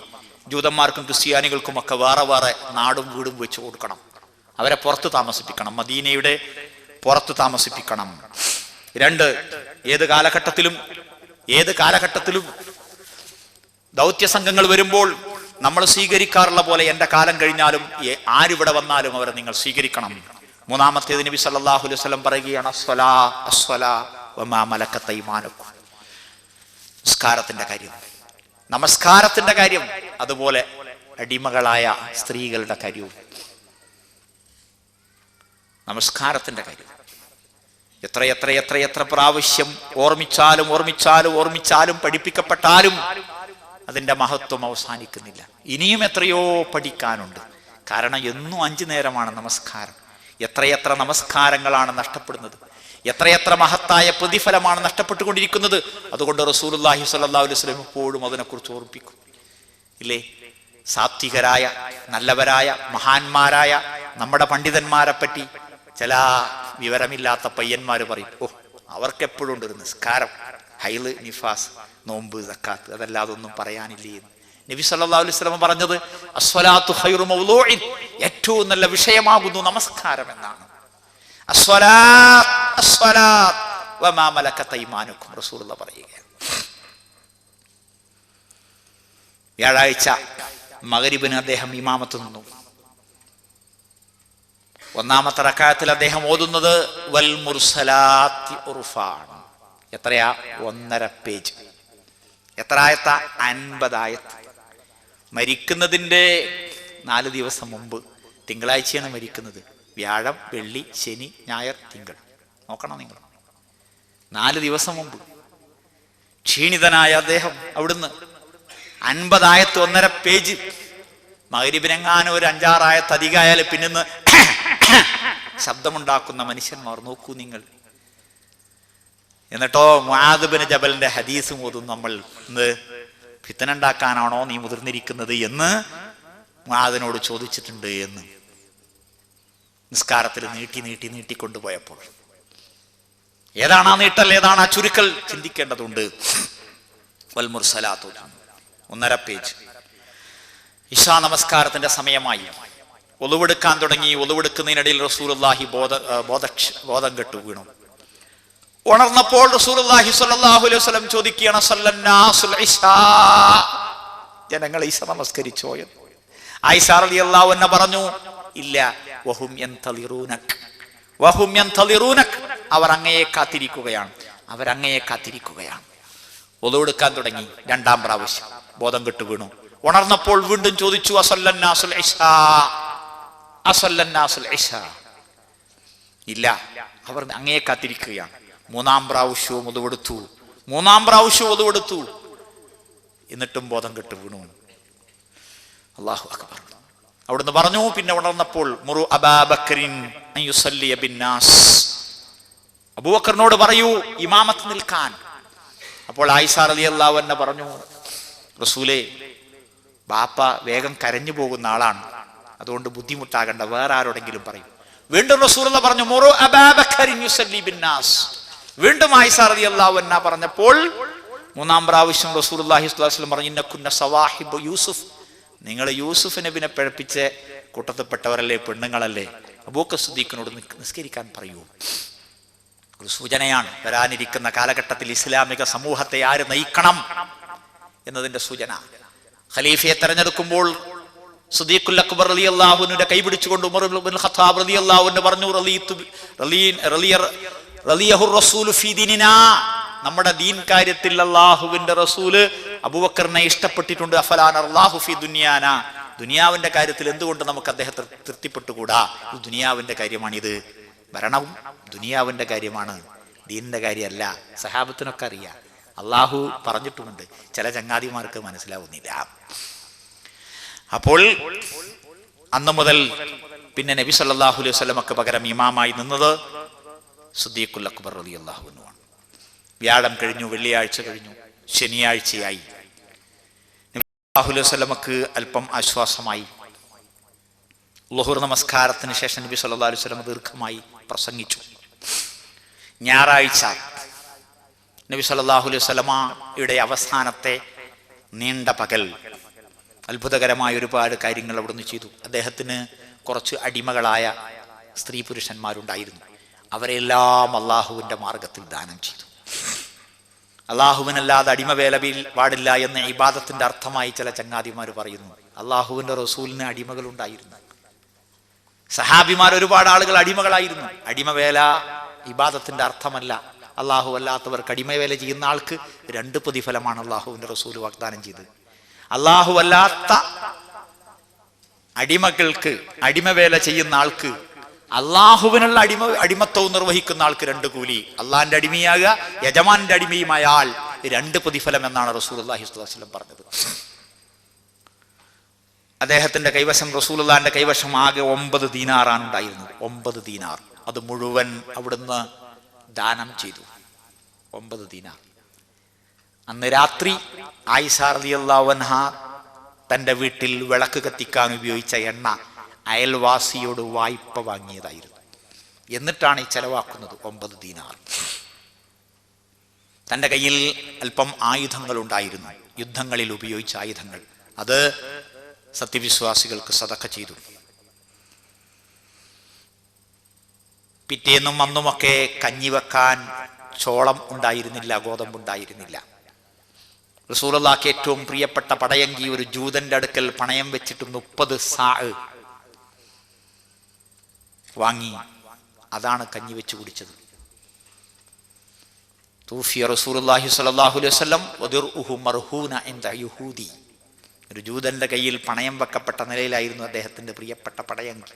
ജൂതന്മാർക്കും ക്രിസ്ത്യാനികൾക്കും ഒക്കെ വേറെ വേറെ നാടും വീടും വെച്ച് കൊടുക്കണം, അവരെ പുറത്ത് താമസിപ്പിക്കണം, മദീനയുടെ പുറത്ത് താമസിപ്പിക്കണം. 2, ഏത് കാലഘട്ടത്തിലും ദൗത്യ സംഘങ്ങൾ വരുമ്പോൾ നമ്മൾ സ്വീകരിക്കാറുള്ള പോലെ എൻ്റെ കാലം കഴിഞ്ഞാലും ആരിവിടെ വന്നാലും അവരെ നിങ്ങൾ സ്വീകരിക്കണം. 3-ാമത്തേത് നബി സല്ലല്ലാഹു അലൈഹി വസല്ലം പറയുകയാണ്, അസ്വലാ വമാ മലക്കത്ത് അയ്മാനുക്കും, നമസ്കാരത്തിന്റെ കാര്യം, അതുപോലെ അടിമകളായ സ്ത്രീകളുടെ കാര്യവും. നമസ്കാരത്തിന്റെ കാര്യം എത്ര പ്രാവശ്യം ഓർമ്മിച്ചാലും പഠിപ്പിക്കപ്പെട്ടാലും അതിന്റെ മഹത്വം അവസാനിക്കുന്നില്ല. ഇനിയും എത്രയോ പഠിക്കാനുണ്ട്. കാരണം എന്നും 5 നേരമാണ് നമസ്കാരം. എത്രയെത്ര നമസ്കാരങ്ങളാണ് നഷ്ടപ്പെടുന്നത്, എത്രയെത്ര മഹത്തായ പ്രതിഫലമാണ് നഷ്ടപ്പെട്ടുകൊണ്ടിരിക്കുന്നത്. അതുകൊണ്ട് റസൂലുള്ളാഹി സ്വല്ലല്ലാഹു അലൈഹി വസല്ലം എപ്പോഴും അതിനെക്കുറിച്ച് ഓർമ്മിപ്പിക്കും, ഇല്ലേ? സാത്വികരായ, നല്ലവരായ, മഹാന്മാരായ നമ്മുടെ പണ്ഡിതന്മാരെ പറ്റി ചില വിവരമില്ലാത്ത പയ്യന്മാര് പറയും, അവർക്കെപ്പോഴും ഉണ്ട് ഒരു നിസ്കാരം, ഹൈല്, നിഫാസ്, നോമ്പ്, സക്കാത്ത്, അതല്ലാതൊന്നും പറയാനില്ലേ. നബി സല്ലല്ലാഹു അലൈഹി വസല്ലം പറഞ്ഞത് അസ്വലാത്തു ഖൈറു മൗളൂഇൻ, ഏറ്റവും നല്ല വിഷയമാകുന്നു നമസ്കാരം എന്നാണ്. അസ്വലാത്ത് വമാ മലക്കത്ത് അയ്മാനുക്കും, റസൂലുള്ളാഹി പറയുകയാണ്. വ്യാഴാഴ്ച മഗ്രിബിന് അദ്ദേഹം ഇമാമത്ത് നിന്നു. 1-ാമത്തെ റക്അത്തിൽ അദ്ദേഹം ഓതുന്നത് വൽ മുർസലാത്തി ഉർഫാണ്. എത്രയാ? 1.5 പേജ്. എത്ര ആയത്താ? 50 ആയത്ത്. മരിക്കുന്നതിൻ്റെ 4 ദിവസം മുമ്പ്, തിങ്കളാഴ്ചയാണ് മരിക്കുന്നത്. വ്യാഴം, വെള്ളി, ശനി, ഞായർ, തിങ്കൾ. നോക്കണം നിങ്ങൾ, 4 ദിവസം മുമ്പ് ക്ഷീണിതനായ അദ്ദേഹം അവിടുന്ന് 50 ആയത്ത് 1.5 പേജ് മഗ്‌രിബിനെങ്ങാനും ഒരു 5-6 ആയത്ത് അധികമായാലും പിന്നിന്ന് ശബ്ദമുണ്ടാക്കുന്ന മനുഷ്യന്മാർ നോക്കൂ നിങ്ങൾ. എന്നിട്ടോ മുആദ് ബിൻ ജബലിന്റെ ഹദീസ് ഓതും നമ്മൾ. ഇന്ന് ഫിത്ന ഉണ്ടാക്കാനാണോ നീ മുതിർന്നിരിക്കുന്നത് എന്ന് മുആദിനോട് ചോദിച്ചിട്ടുണ്ട് എന്ന്. നിസ്കാരത്തിൽ നീട്ടിക്കൊണ്ടുപോയപ്പോൾ ഏതാണ് ആ നീട്ടൽ, ഏതാണ് ആ ചുരുക്കൽ ചിന്തിക്കേണ്ടതുണ്ട്. വൽ മുർസലാത്തു 1.5 പേജ്. ഇശാ നമസ്കാരത്തിന്റെ സമയമായി. ഒളുവെടുക്കാൻ തുടങ്ങി. ഒളുവെടുക്കുന്നതിനിടയിൽ റസൂലുള്ളാഹി ബോധം കെട്ടു വീണു. ഉണർന്നപ്പോൾ റസൂലുള്ളാഹി സ്വല്ലല്ലാഹു അലൈഹി വസല്ലം ചോദിക്കുകയാണ്, സല്ലന്നാസുൽ ഇശാ, ജനങ്ങൾ ഇശ നമസ്കരിച്ചോ എന്ന്. ആയിഷ റളിയല്ലാഹു അൻഹ പറഞ്ഞു, ഇല്ല. വഹും യൻതളിറൂനക്, വഹും യൻതളിറൂനക്, അവർ അങ്ങയെ കാത്തിരിക്കുകയാണ്. ഒളുവെടുക്കാൻ തുടങ്ങി. 2-ാം പ്രാവശ്യം ബോധം കെട്ടു വീണു. ഉണർന്നപ്പോൾ വീണ്ടും ചോദിച്ചു, അസല്ലന്നാസുൽ ഇശാ, ഇല്ല, അവർ അങ്ങയെ കാത്തിരിക്കുകയാണ്. 3-ാം പ്രാവശ്യവും ഒളുവെടുത്തു. എന്നിട്ടും ബോധം കെട്ടു വീണു. അല്ലാഹു അക്ബർ. അവിടുന്ന് പറഞ്ഞു, പിന്നെ ഉണർന്നപ്പോൾ മുറു അബൂബക്കറിൻ അൻ യുസല്ലിയ ബിന്നാസ്, അബൂബക്കറിനോട് പറയൂ ഇമാമത്ത് നിൽക്കാൻ. അപ്പോൾ ആയിഷ റളിയല്ലാഹു അൻഹ പറഞ്ഞു, റസൂലേ, ബാപ്പ വേഗം കരഞ്ഞു പോകുന്ന ആളാണ്, അതുകൊണ്ട് ബുദ്ധിമുട്ടാകണ്ട, വേറെ ആരോടെങ്കിലും പറയും. വീണ്ടും റസൂലുള്ളാഹി പറഞ്ഞു, മുറു അബൂബക്കറിൻ യുസല്ലി ബിന്നാസ്. വീണ്ടും ആയിഷ റളിയല്ലാഹു അൻഹ പറഞ്ഞപ്പോൾ 3-ാം പ്രാവശ്യം റസൂലുള്ളാഹി സ്വല്ലല്ലാഹു അലൈഹി വസല്ലം പറഞ്ഞു, ഇന്നകുന്ന സവാഹിബു യൂസുഫ്, നിങ്ങൾ യൂസുഫ് നബിനെ പിഴപ്പിച്ച കൂട്ടത്തിൽപ്പെട്ടവരല്ലേ, പെണ്ണുങ്ങളല്ലേ, അബൂബക്കർ സിദ്ദീഖിനോട് നിസ്കരിക്കാൻ പറയൂ. ഒരു സൂചനയാണ് വരാനിരിക്കുന്ന കാലഘട്ടത്തിൽ ഇസ്ലാമിക സമൂഹത്തെ ആര് നയിക്കണം എന്നതിന്റെ സൂചന. ഖലീഫയെ തെരഞ്ഞെടുക്കുമ്പോൾ സിദ്ദീഖുൽ അക്ബർ റളിയല്ലാഹു അൻഹുവിന്റെ കൈപിടിച്ചുകൊണ്ട് ഉമർ ഇബ്നുൽ ഖത്താബ് റളിയല്ലാഹു അൻഹു പറഞ്ഞു, റളിയഹു റസൂലു ഫീ ദീനിനാ, നമ്മുടെ ദീൻ കാര്യത്തിൽ അല്ലാഹുവിന്റെ റസൂല് അബൂബക്കറിനെ ഇഷ്ടപ്പെട്ടിട്ടുണ്ട്. അഫലാന അല്ലാഹു ഫീ ദുനിയാനാ, ദുനിയാവിന്റെ കാര്യത്തിൽ എന്തുകൊണ്ട് നമുക്ക് അദ്ദേഹത്തെ തൃപ്തിപ്പെട്ടുകൂടാ? ഇത് ദുനിയാവിന്റെ കാര്യമാണിത്, ഭരണവും ദുനിയാവിന്റെ കാര്യമാണ്, ദീനിന്റെ കാര്യമല്ല. സഹാബത്തിനൊക്കെ അറിയാം, അള്ളാഹു പറഞ്ഞിട്ടുമുണ്ട്, ചില ചങ്ങാതിമാർക്ക് മനസ്സിലാവുന്നില്ല. അപ്പോൾ അന്ന് മുതൽ പിന്നെ നബി സല്ലല്ലാഹു അലൈഹി വസല്ലമക്ക് പകരം ഇമാമായി നിന്നത് സിദ്ദീഖുൽ അക്ബർ റളിയല്ലാഹു അൻഹു ആണ്. വ്യാഴം കഴിഞ്ഞു, വെള്ളിയാഴ്ച കഴിഞ്ഞു, ശനിയാഴ്ചയായി. നബി സല്ലല്ലാഹു അലൈഹി വസല്ലമക്ക് അല്പം ആശ്വാസമായി. ളുഹുർ നമസ്കാരത്തിന് ശേഷം നബി സല്ലല്ലാഹു അലൈഹി വസല്ലം ദീർഘമായി പ്രസംഗിച്ചു. ഞായറാഴ്ച നബി സല്ലല്ലാഹു അലൈഹി വസല്ലമയുടെ അവസാനത്തെ നീണ്ട പകൽ അത്ഭുതകരമായ ഒരുപാട് കാര്യങ്ങൾ അവിടുന്ന് ചെയ്തു. അദ്ദേഹത്തിന് കുറച്ച് അടിമകളായ സ്ത്രീ പുരുഷന്മാരുണ്ടായിരുന്നു. അവരെല്ലാം അള്ളാഹുവിൻ്റെ മാർഗത്തിൽ ദാനം ചെയ്തു. അള്ളാഹുവിനല്ലാതെ അടിമവേല പാടില്ല എന്ന ഇബാദത്തിന്റെ അർത്ഥമായി ചില ചങ്ങാതിമാർ പറയുന്നു. അള്ളാഹുവിൻ്റെ റസൂലിന് അടിമകളുണ്ടായിരുന്നു. സഹാബിമാർ ഒരുപാട് ആളുകൾ അടിമകളായിരുന്നു. അടിമവേല ഇബാദത്തിന്റെ അർത്ഥമല്ല. അള്ളാഹു അല്ലാത്തവർക്ക് അടിമവേല ചെയ്യുന്ന ആൾക്ക് 2 പ്രതിഫലമാണ് അള്ളാഹുവിൻ്റെ റസൂൽ വാഗ്ദാനം ചെയ്തത്. അള്ളാഹു അല്ലാത്ത അടിമകൾക്ക്, അടിമവേല ചെയ്യുന്ന ആൾക്ക്, അള്ളാഹുവിനുള്ള അടിമത്വവും നിർവഹിക്കുന്ന ആൾക്ക് 2 കൂലി. അള്ളാഹിന്റെ അടിമയാകുക, യജമാന്റെ അടിമയുമായ ആൾ 2 പ്രതിഫലം എന്നാണ് റസൂലുള്ളാഹി സ്വല്ലല്ലാഹു അലൈഹി വസല്ലം പറഞ്ഞത്. അദ്ദേഹത്തിന്റെ കൈവശം, റസൂലുള്ളാഹിന്റെ കൈവശം ആകെ 9 ദീനാറാണ് ഉണ്ടായിരുന്നത്. 9 ദീനാർ. അത് മുഴുവൻ അവിടുന്ന് ദാനം ചെയ്തു. 9 ദീനാർ. അന്ന് രാത്രി ആയിഷ റളിയല്ലാഹു അൻഹ തന്റെ വീട്ടിൽ വിളക്ക് കത്തിക്കാൻ ഉപയോഗിച്ച എണ്ണ അയൽവാസിയോട് വായ്പ വാങ്ങിയതായിരുന്നു. എന്നിട്ടാണ് ഈ ചെലവാക്കുന്നത്. 9 ദീനാർ. തന്റെ കയ്യിൽ അല്പം ആയുധങ്ങൾ ഉണ്ടായിരുന്നു, യുദ്ധങ്ങളിൽ ഉപയോഗിച്ച ആയുധങ്ങൾ. അത് സത്യവിശ്വാസികൾക്ക് സദഖ ചെയ്തു. പിറ്റേന്നും അന്നുമൊക്കെ കഞ്ഞി വെക്കാൻ ചോളം ഉണ്ടായിരുന്നില്ല, ഗോതമ്പുണ്ടായിരുന്നില്ല. റസൂലുള്ളാഹിക്ക് ഏറ്റവും പ്രിയപ്പെട്ട പടയങ്കി ഒരു ജൂതന്റെ അടുക്കൽ പണയം വെച്ചിട്ട് 30 സാ വാങ്ങി. അതാണ് കഞ്ഞി വെച്ച് കുടിച്ചത്. തൂഫിയ റസൂലുള്ളാഹി സ്വല്ലല്ലാഹു അലൈഹി വസല്ലം വദിർഉഹു മർഹൂന ഇൻദ യഹൂദി. ഒരു ജൂതന്റെ കയ്യിൽ പണയം വെക്കപ്പെട്ട നിലയിലായിരുന്നു അദ്ദേഹത്തിന്റെ പ്രിയപ്പെട്ട പടയങ്കി.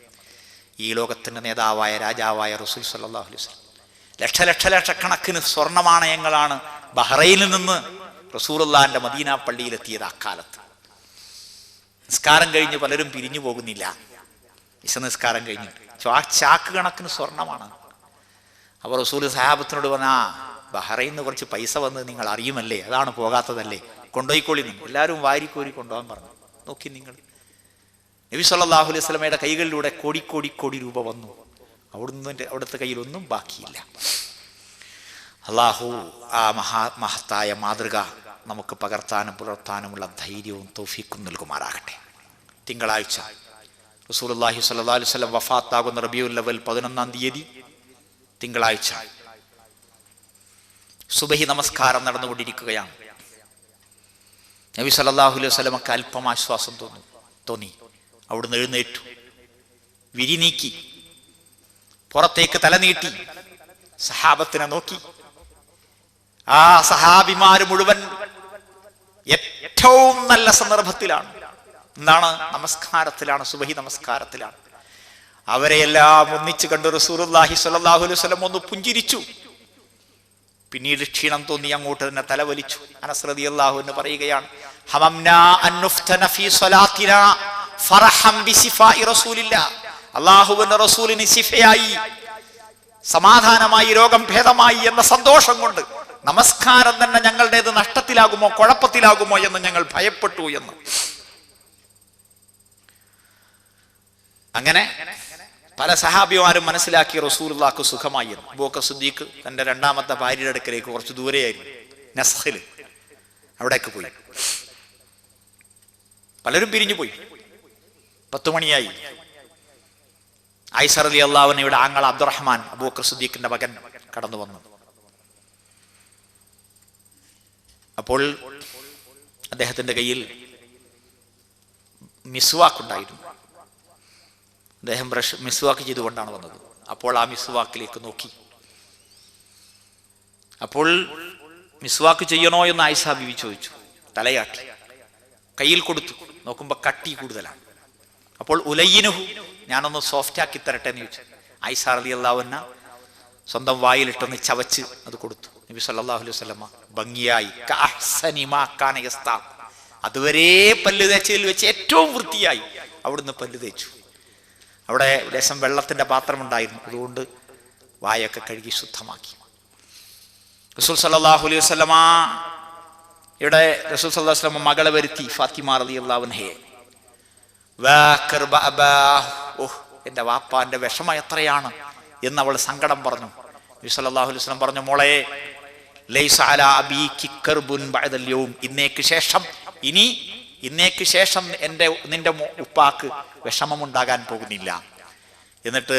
ഈ ലോകത്തിന്റെ നേതാവായ രാജാവായ റസൂൽ സ്വല്ലല്ലാഹു അലൈഹി വസല്ലം ലക്ഷക്കണക്കിന് സ്വർണ്ണനാണയങ്ങളാണ് ബഹ്റൈനിൽ നിന്ന് റസൂലുള്ളാഹിന്റെ മദീന പള്ളിയിലെത്തിയത്. അക്കാലത്ത് നിസ്കാരം കഴിഞ്ഞ് പലരും പിരിഞ്ഞു പോകുന്നില്ല. നിസ്കാരം കഴിഞ്ഞിട്ട് ആ ചാക്ക് കണക്കിന് സ്വർണമാണ്. അപ്പോൾ റസൂൽ സഹാബത്തിനോട് പറഞ്ഞാ, ബഹ്റൈനിൽ കുറച്ച് പൈസ വന്ന് നിങ്ങൾ അറിയുമല്ലേ, അതാണ് പോകാത്തതല്ലേ, കൊണ്ടുപോയിക്കോളി. എല്ലാവരും വാരിക്കോരി കൊണ്ടുപോകാൻ പറഞ്ഞു. നോക്കി നിങ്ങൾ, നബി സല്ലല്ലാഹു അലൈഹി വസല്ലമയുടെ കൈകളിലൂടെ കോടി രൂപ വന്നു. അവിടുത്തെ കയ്യിലൊന്നും ബാക്കിയില്ല. അള്ളാഹു ആ മഹത്തായ മാതൃക നമുക്ക് പകർത്താനും പുലർത്താനുമുള്ള ധൈര്യവും തൗഫീഖും നൽകുമാറാകട്ടെ. തിങ്കളാഴ്ച റസൂലുള്ളാഹി സ്വല്ലല്ലാഹു അലൈഹി വസല്ലം വഫാത്താകുന്ന റബീഉൽ അവ്വൽ 11-ാം തീയതി തിങ്കളാഴ്ച സുബഹി നമസ്കാരം നടന്നുകൊണ്ടിരിക്കുകയാണ്. നബി സല്ലല്ലാഹു അലൈഹി വസല്ലമക്ക് അല്പം ആശ്വാസം തോന്നി. അവിടുന്ന് എഴുന്നേറ്റു, വിരി നീക്കി, പുറത്തേക്ക് തലനീട്ടി, സഹാബത്തിനെ നോക്കി. ആ സഹാബിമാര് മുഴുവൻ ഏറ്റവും നല്ല സന്ദർഭത്തിലാണ്. എന്താണ്? നമസ്കാരത്തിലാണ്, സുബഹി നമസ്കാരത്തിലാണ്. അവരെയെല്ലാം ഒന്നിച്ചു കണ്ടു റസൂലുള്ളാഹി സ്വല്ലല്ലാഹു അലൈഹി വസല്ലം ഒന്ന് പുഞ്ചിരിച്ചു. പിന്നീട് ക്ഷീണം തോന്നി അങ്ങോട്ട് തന്നെ തലവലിച്ചു. അനസ് റളിയല്ലാഹു അൻഹു പറയുകയാണ്, ഹമംനാ അൻ നുഫ്തന ഫീ സ്വലാത്തിനാ ഫറഹം ബിസിഫാഇ റസൂലില്ലാഹ്. അല്ലാഹുവിന്റെ റസൂലിന് സിഫയായി, സമാധാനമായി, രോഗം ഭേദമായി എന്ന സന്തോഷം കൊണ്ട് നമസ്കാരം തന്നെ ഞങ്ങളുടേത് നഷ്ടത്തിലാകുമോ, കുഴപ്പത്തിലാകുമോ എന്ന് ഞങ്ങൾ ഭയപ്പെട്ടു എന്ന്. അങ്ങനെ പല സഹാബിമാരും മനസ്സിലാക്കി റസൂലുള്ളാഹിക്ക് സുഖമായി എന്ന്. അബൂബക്കർ സിദ്ദീഖ് തന്റെ രണ്ടാമത്തെ ഭാര്യയുടെ അടുക്കലേക്ക് കുറച്ച് ദൂരെയായിരുന്നു, നസ്ഖിൽ, അവിടേക്ക് പോയി. പലരും പിരിഞ്ഞു പോയി. 10 മണിയായി. ആയിഷ റളിയല്ലാഹു അൻഹയുടെ ആങ്ങള അബ്ദുറഹ്മാൻ, അബൂബക്കർ സിദ്ദീഖിന്റെ മകൻ, കടന്നു വന്നു. അപ്പോൾ അദ്ദേഹത്തിന്റെ കയ്യിൽ മിസ്വാക്കുണ്ടായിരുന്നു. അദ്ദേഹം മിസ്വാക്ക് ചെയ്തുകൊണ്ടാണ് വന്നത്. അപ്പോൾ ആ മിസ്വാക്കിലേക്ക് നോക്കി. അപ്പോൾ മിസ്വാക്ക് ചെയ്യണോ എന്ന് ആയിഷ ബീവി ചോദിച്ചു. തലയാട്ടി, കയ്യിൽ കൊടുത്തു. നോക്കുമ്പോ കട്ടി കൂടുതലാണ്. അപ്പോൾ ഉലയ്യിനുഹു, ഞാനൊന്ന് സോഫ്റ്റ് ആക്കി തരട്ടെ എന്ന് ചോദിച്ചു. ആയിഷ റളിയല്ലാഹു അൻഹ സ്വന്തം വായിലിട്ടൊന്ന് ചവച്ച് അത് കൊടുത്തു. നബി സല്ലല്ലാഹു അലൈഹി വസല്ലമ ഭംഗിയായി, കഅഹ്സനി മാ കാന യസ്ത, അതുവരെ പല്ല് തേച്ചതിൽ വെച്ച് ഏറ്റവും വൃത്തിയായി അവിടുന്ന് പല്ല് തേച്ചു. അവിടെ ലേശം വെള്ളത്തിന്റെ പാത്രം ഉണ്ടായിരുന്നു, അതുകൊണ്ട് വായൊക്കെ കഴുകി ശുദ്ധമാക്കി. റസൂൽ സല്ലല്ലാഹു അലൈഹി വസല്ലമ ഇവിടെ റസൂൽ സല്ലല്ലാഹു അലൈഹി വസല്ലമ മകളെ വരുത്തി, ഫാത്തിമ റളിയല്ലാഹു അൻഹയെ. എന്റെ വാപ്പാന്റെ വിഷമം എത്രയാണ് എന്ന് അവൾ സങ്കടം പറഞ്ഞു. നബി സല്ലല്ലാഹു അലൈഹി വസല്ലം പറഞ്ഞു, മോളെ, ലൈസ അലാ അബീകി കർബുൻ ബഅദൽ യൗം, ഇന്നേക്ക് ശേഷം നിന്റെ ഉപ്പാക്ക് വിഷമമുണ്ടാകാൻ പോകുന്നില്ല. എന്നിട്ട്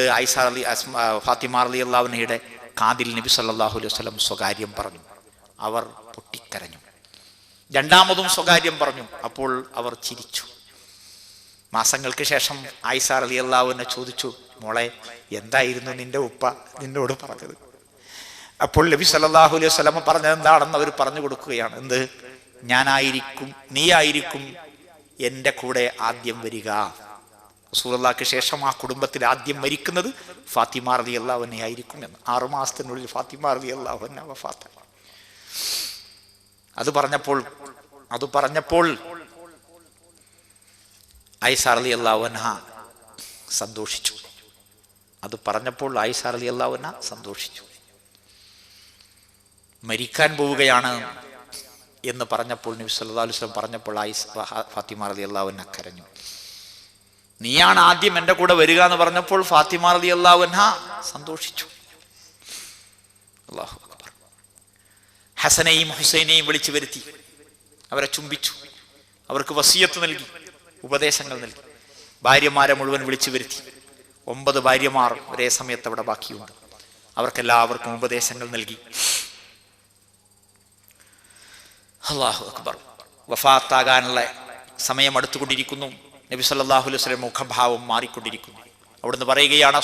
ഫാത്തിമ റളിയല്ലാഹു അൻഹയുടെ കാതിൽ നബി സല്ലല്ലാഹു അലൈഹി വസല്ലം സ്വകാര്യം പറഞ്ഞു. അവർ പൊട്ടിക്കരഞ്ഞു. രണ്ടാമതും സ്വകാര്യം പറഞ്ഞു. അപ്പോൾ അവർ ചിരിച്ചു. മാസങ്ങൾക്ക് ശേഷം ആയിഷ റളിയല്ലാഹു അൻഹ ചോദിച്ചു, മോളെ, എന്തായിരുന്നു നിന്റെ ഉപ്പ നിന്നോട് പറഞ്ഞത്? അപ്പോൾ നബി സല്ലല്ലാഹു അലൈഹി വസല്ലം പറഞ്ഞത് എന്താണെന്ന് അവർ പറഞ്ഞു കൊടുക്കുകയാണ്. എന്ത്? നീ ആയിരിക്കും എൻ്റെ കൂടെ ആദ്യം വരിക. റസൂലുള്ളാഹിക്ക് ശേഷം ആ കുടുംബത്തിൽ ആദ്യം മരിക്കുന്നത് ഫാത്തിമ റളിയല്ലാഹു അൻഹ ആയിരിക്കും എന്ന്. 6 മാസത്തിനുള്ളിൽ ഫാത്തിമ റളിയല്ലാഹു അൻഹ വഫാത്തായി. അത് പറഞ്ഞപ്പോൾ ആയിഷ റളിയല്ലാഹു അൻഹ സന്തോഷിച്ചു. മരിക്കാൻ പോവുകയാണ് എന്ന് പറഞ്ഞപ്പോൾ, നബി സല്ലല്ലാഹു അലൈഹി വസല്ലം പറഞ്ഞപ്പോൾ ഫാത്തിമ റളിയല്ലാഹു അൻഹ കരഞ്ഞു. നീയാണ് ആദ്യം എൻ്റെ കൂടെ വരിക എന്ന് പറഞ്ഞപ്പോൾ ഫാത്തിമ റളിയല്ലാഹു അൻഹ സന്തോഷിച്ചു. അല്ലാഹു അക്ബർ. ഹസനെയും ഹുസൈനെയും വിളിച്ചു വരുത്തി, അവരെ ചുംബിച്ചു, അവർക്ക് വസിയത്ത് നൽകി, ഉപദേശങ്ങൾ നൽകി. ഭാര്യമാരെ മുഴുവൻ വിളിച്ചു വരുത്തി. 9 ഭാര്യമാർ ഒരേ സമയത്ത് അവിടെ ബാക്കിയുണ്ട്. അവർക്കെല്ലാവർക്കും ഉപദേശങ്ങൾ നൽകി. അല്ലാഹു അക്ബർ. വഫാത്താകാനുള്ള സമയം അടുത്തുകൊണ്ടിരിക്കുന്നു. നബി സല്ലല്ലാഹു അലൈഹി വസല്ലം മുഖഭാവം മാറിക്കൊണ്ടിരിക്കുന്നു. അവിടുന്ന് പറയുകയാണ്,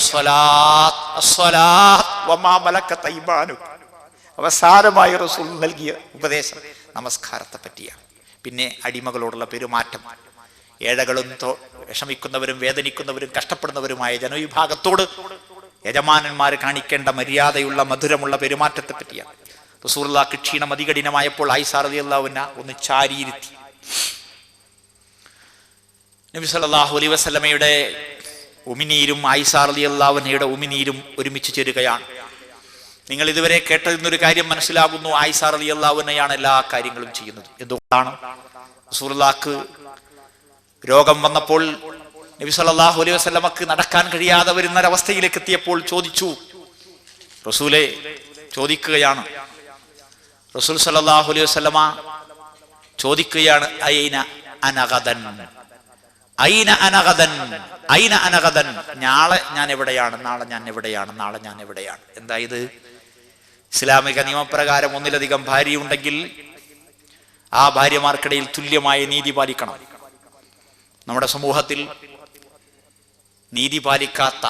അവസാനമായി റസൂൽ നൽകിയ ഉപദേശം നമസ്കാരത്തെ പറ്റിയാണ്. പിന്നെ അടിമകളോടുള്ള പെരുമാറ്റം, ഏഴകളും വിഷമിക്കുന്നവരും വേദനിക്കുന്നവരും കഷ്ടപ്പെടുന്നവരുമായ ജനവിഭാഗത്തോട് യജമാനന്മാർ കാണിക്കേണ്ട മര്യാദയുള്ള മധുരമുള്ള പെരുമാറ്റത്തെ പറ്റിയാണ്. റസൂലുള്ളാഹിക്ക് ക്ഷീണം അതികഠിനമായപ്പോൾ ആയിഷ റളിയല്ലാഹു അൻഹ ഒന്ന് ചാരിയിരുത്തി. നബി സല്ലല്ലാഹു അലൈഹി വസല്ലമയുടെ ഉമിനീരും ആയിഷ റളിയല്ലാഹു അൻഹയുടെ ഉമിനീരും ഒരുമിച്ച് ചേരുകയാണ്. നിങ്ങൾ ഇതുവരെ കേട്ടതിന്നൊരു കാര്യം മനസ്സിലാകുന്നു. ആയിഷ റളിയല്ലാഹു അൻഹയാണ് എല്ലാ കാര്യങ്ങളും ചെയ്യുന്നത്. എന്തുകൊണ്ടാണ്? റസൂലുള്ളാഹിക്ക് രോഗം വന്നപ്പോൾ നബി സല്ലല്ലാഹു അലൈഹി വസല്ലമക്ക് നടക്കാൻ കഴിയാതെ വരുന്ന ഒരവസ്ഥയിലേക്ക് എത്തിയപ്പോൾ ചോദിച്ചു. റസൂലെ ചോദിക്കുകയാണ്, റസൂൽ സല്ലല്ലാഹു അലൈഹി വസല്ലമ ചോദിക്കുകയാണ്, ഐന അനഗദൻ, ഐന അനഗദൻ, ഐന അനഗദൻ, നാളെ ഞാൻ എവിടെയാണ്, നാളെ ഞാൻ എവിടെയാണ്, നാളെ ഞാൻ എവിടെയാണ്. എന്താ ഇത്? ഇസ്ലാമിക നിയമപ്രകാരം ഒന്നിലധികം ഭാര്യയുണ്ടെങ്കിൽ ആ ഭാര്യമാർക്കിടയിൽ തുല്യമായ നീതി പാലിക്കണം. നമ്മുടെ സമൂഹത്തിൽ നീതി പാലിക്കാത്ത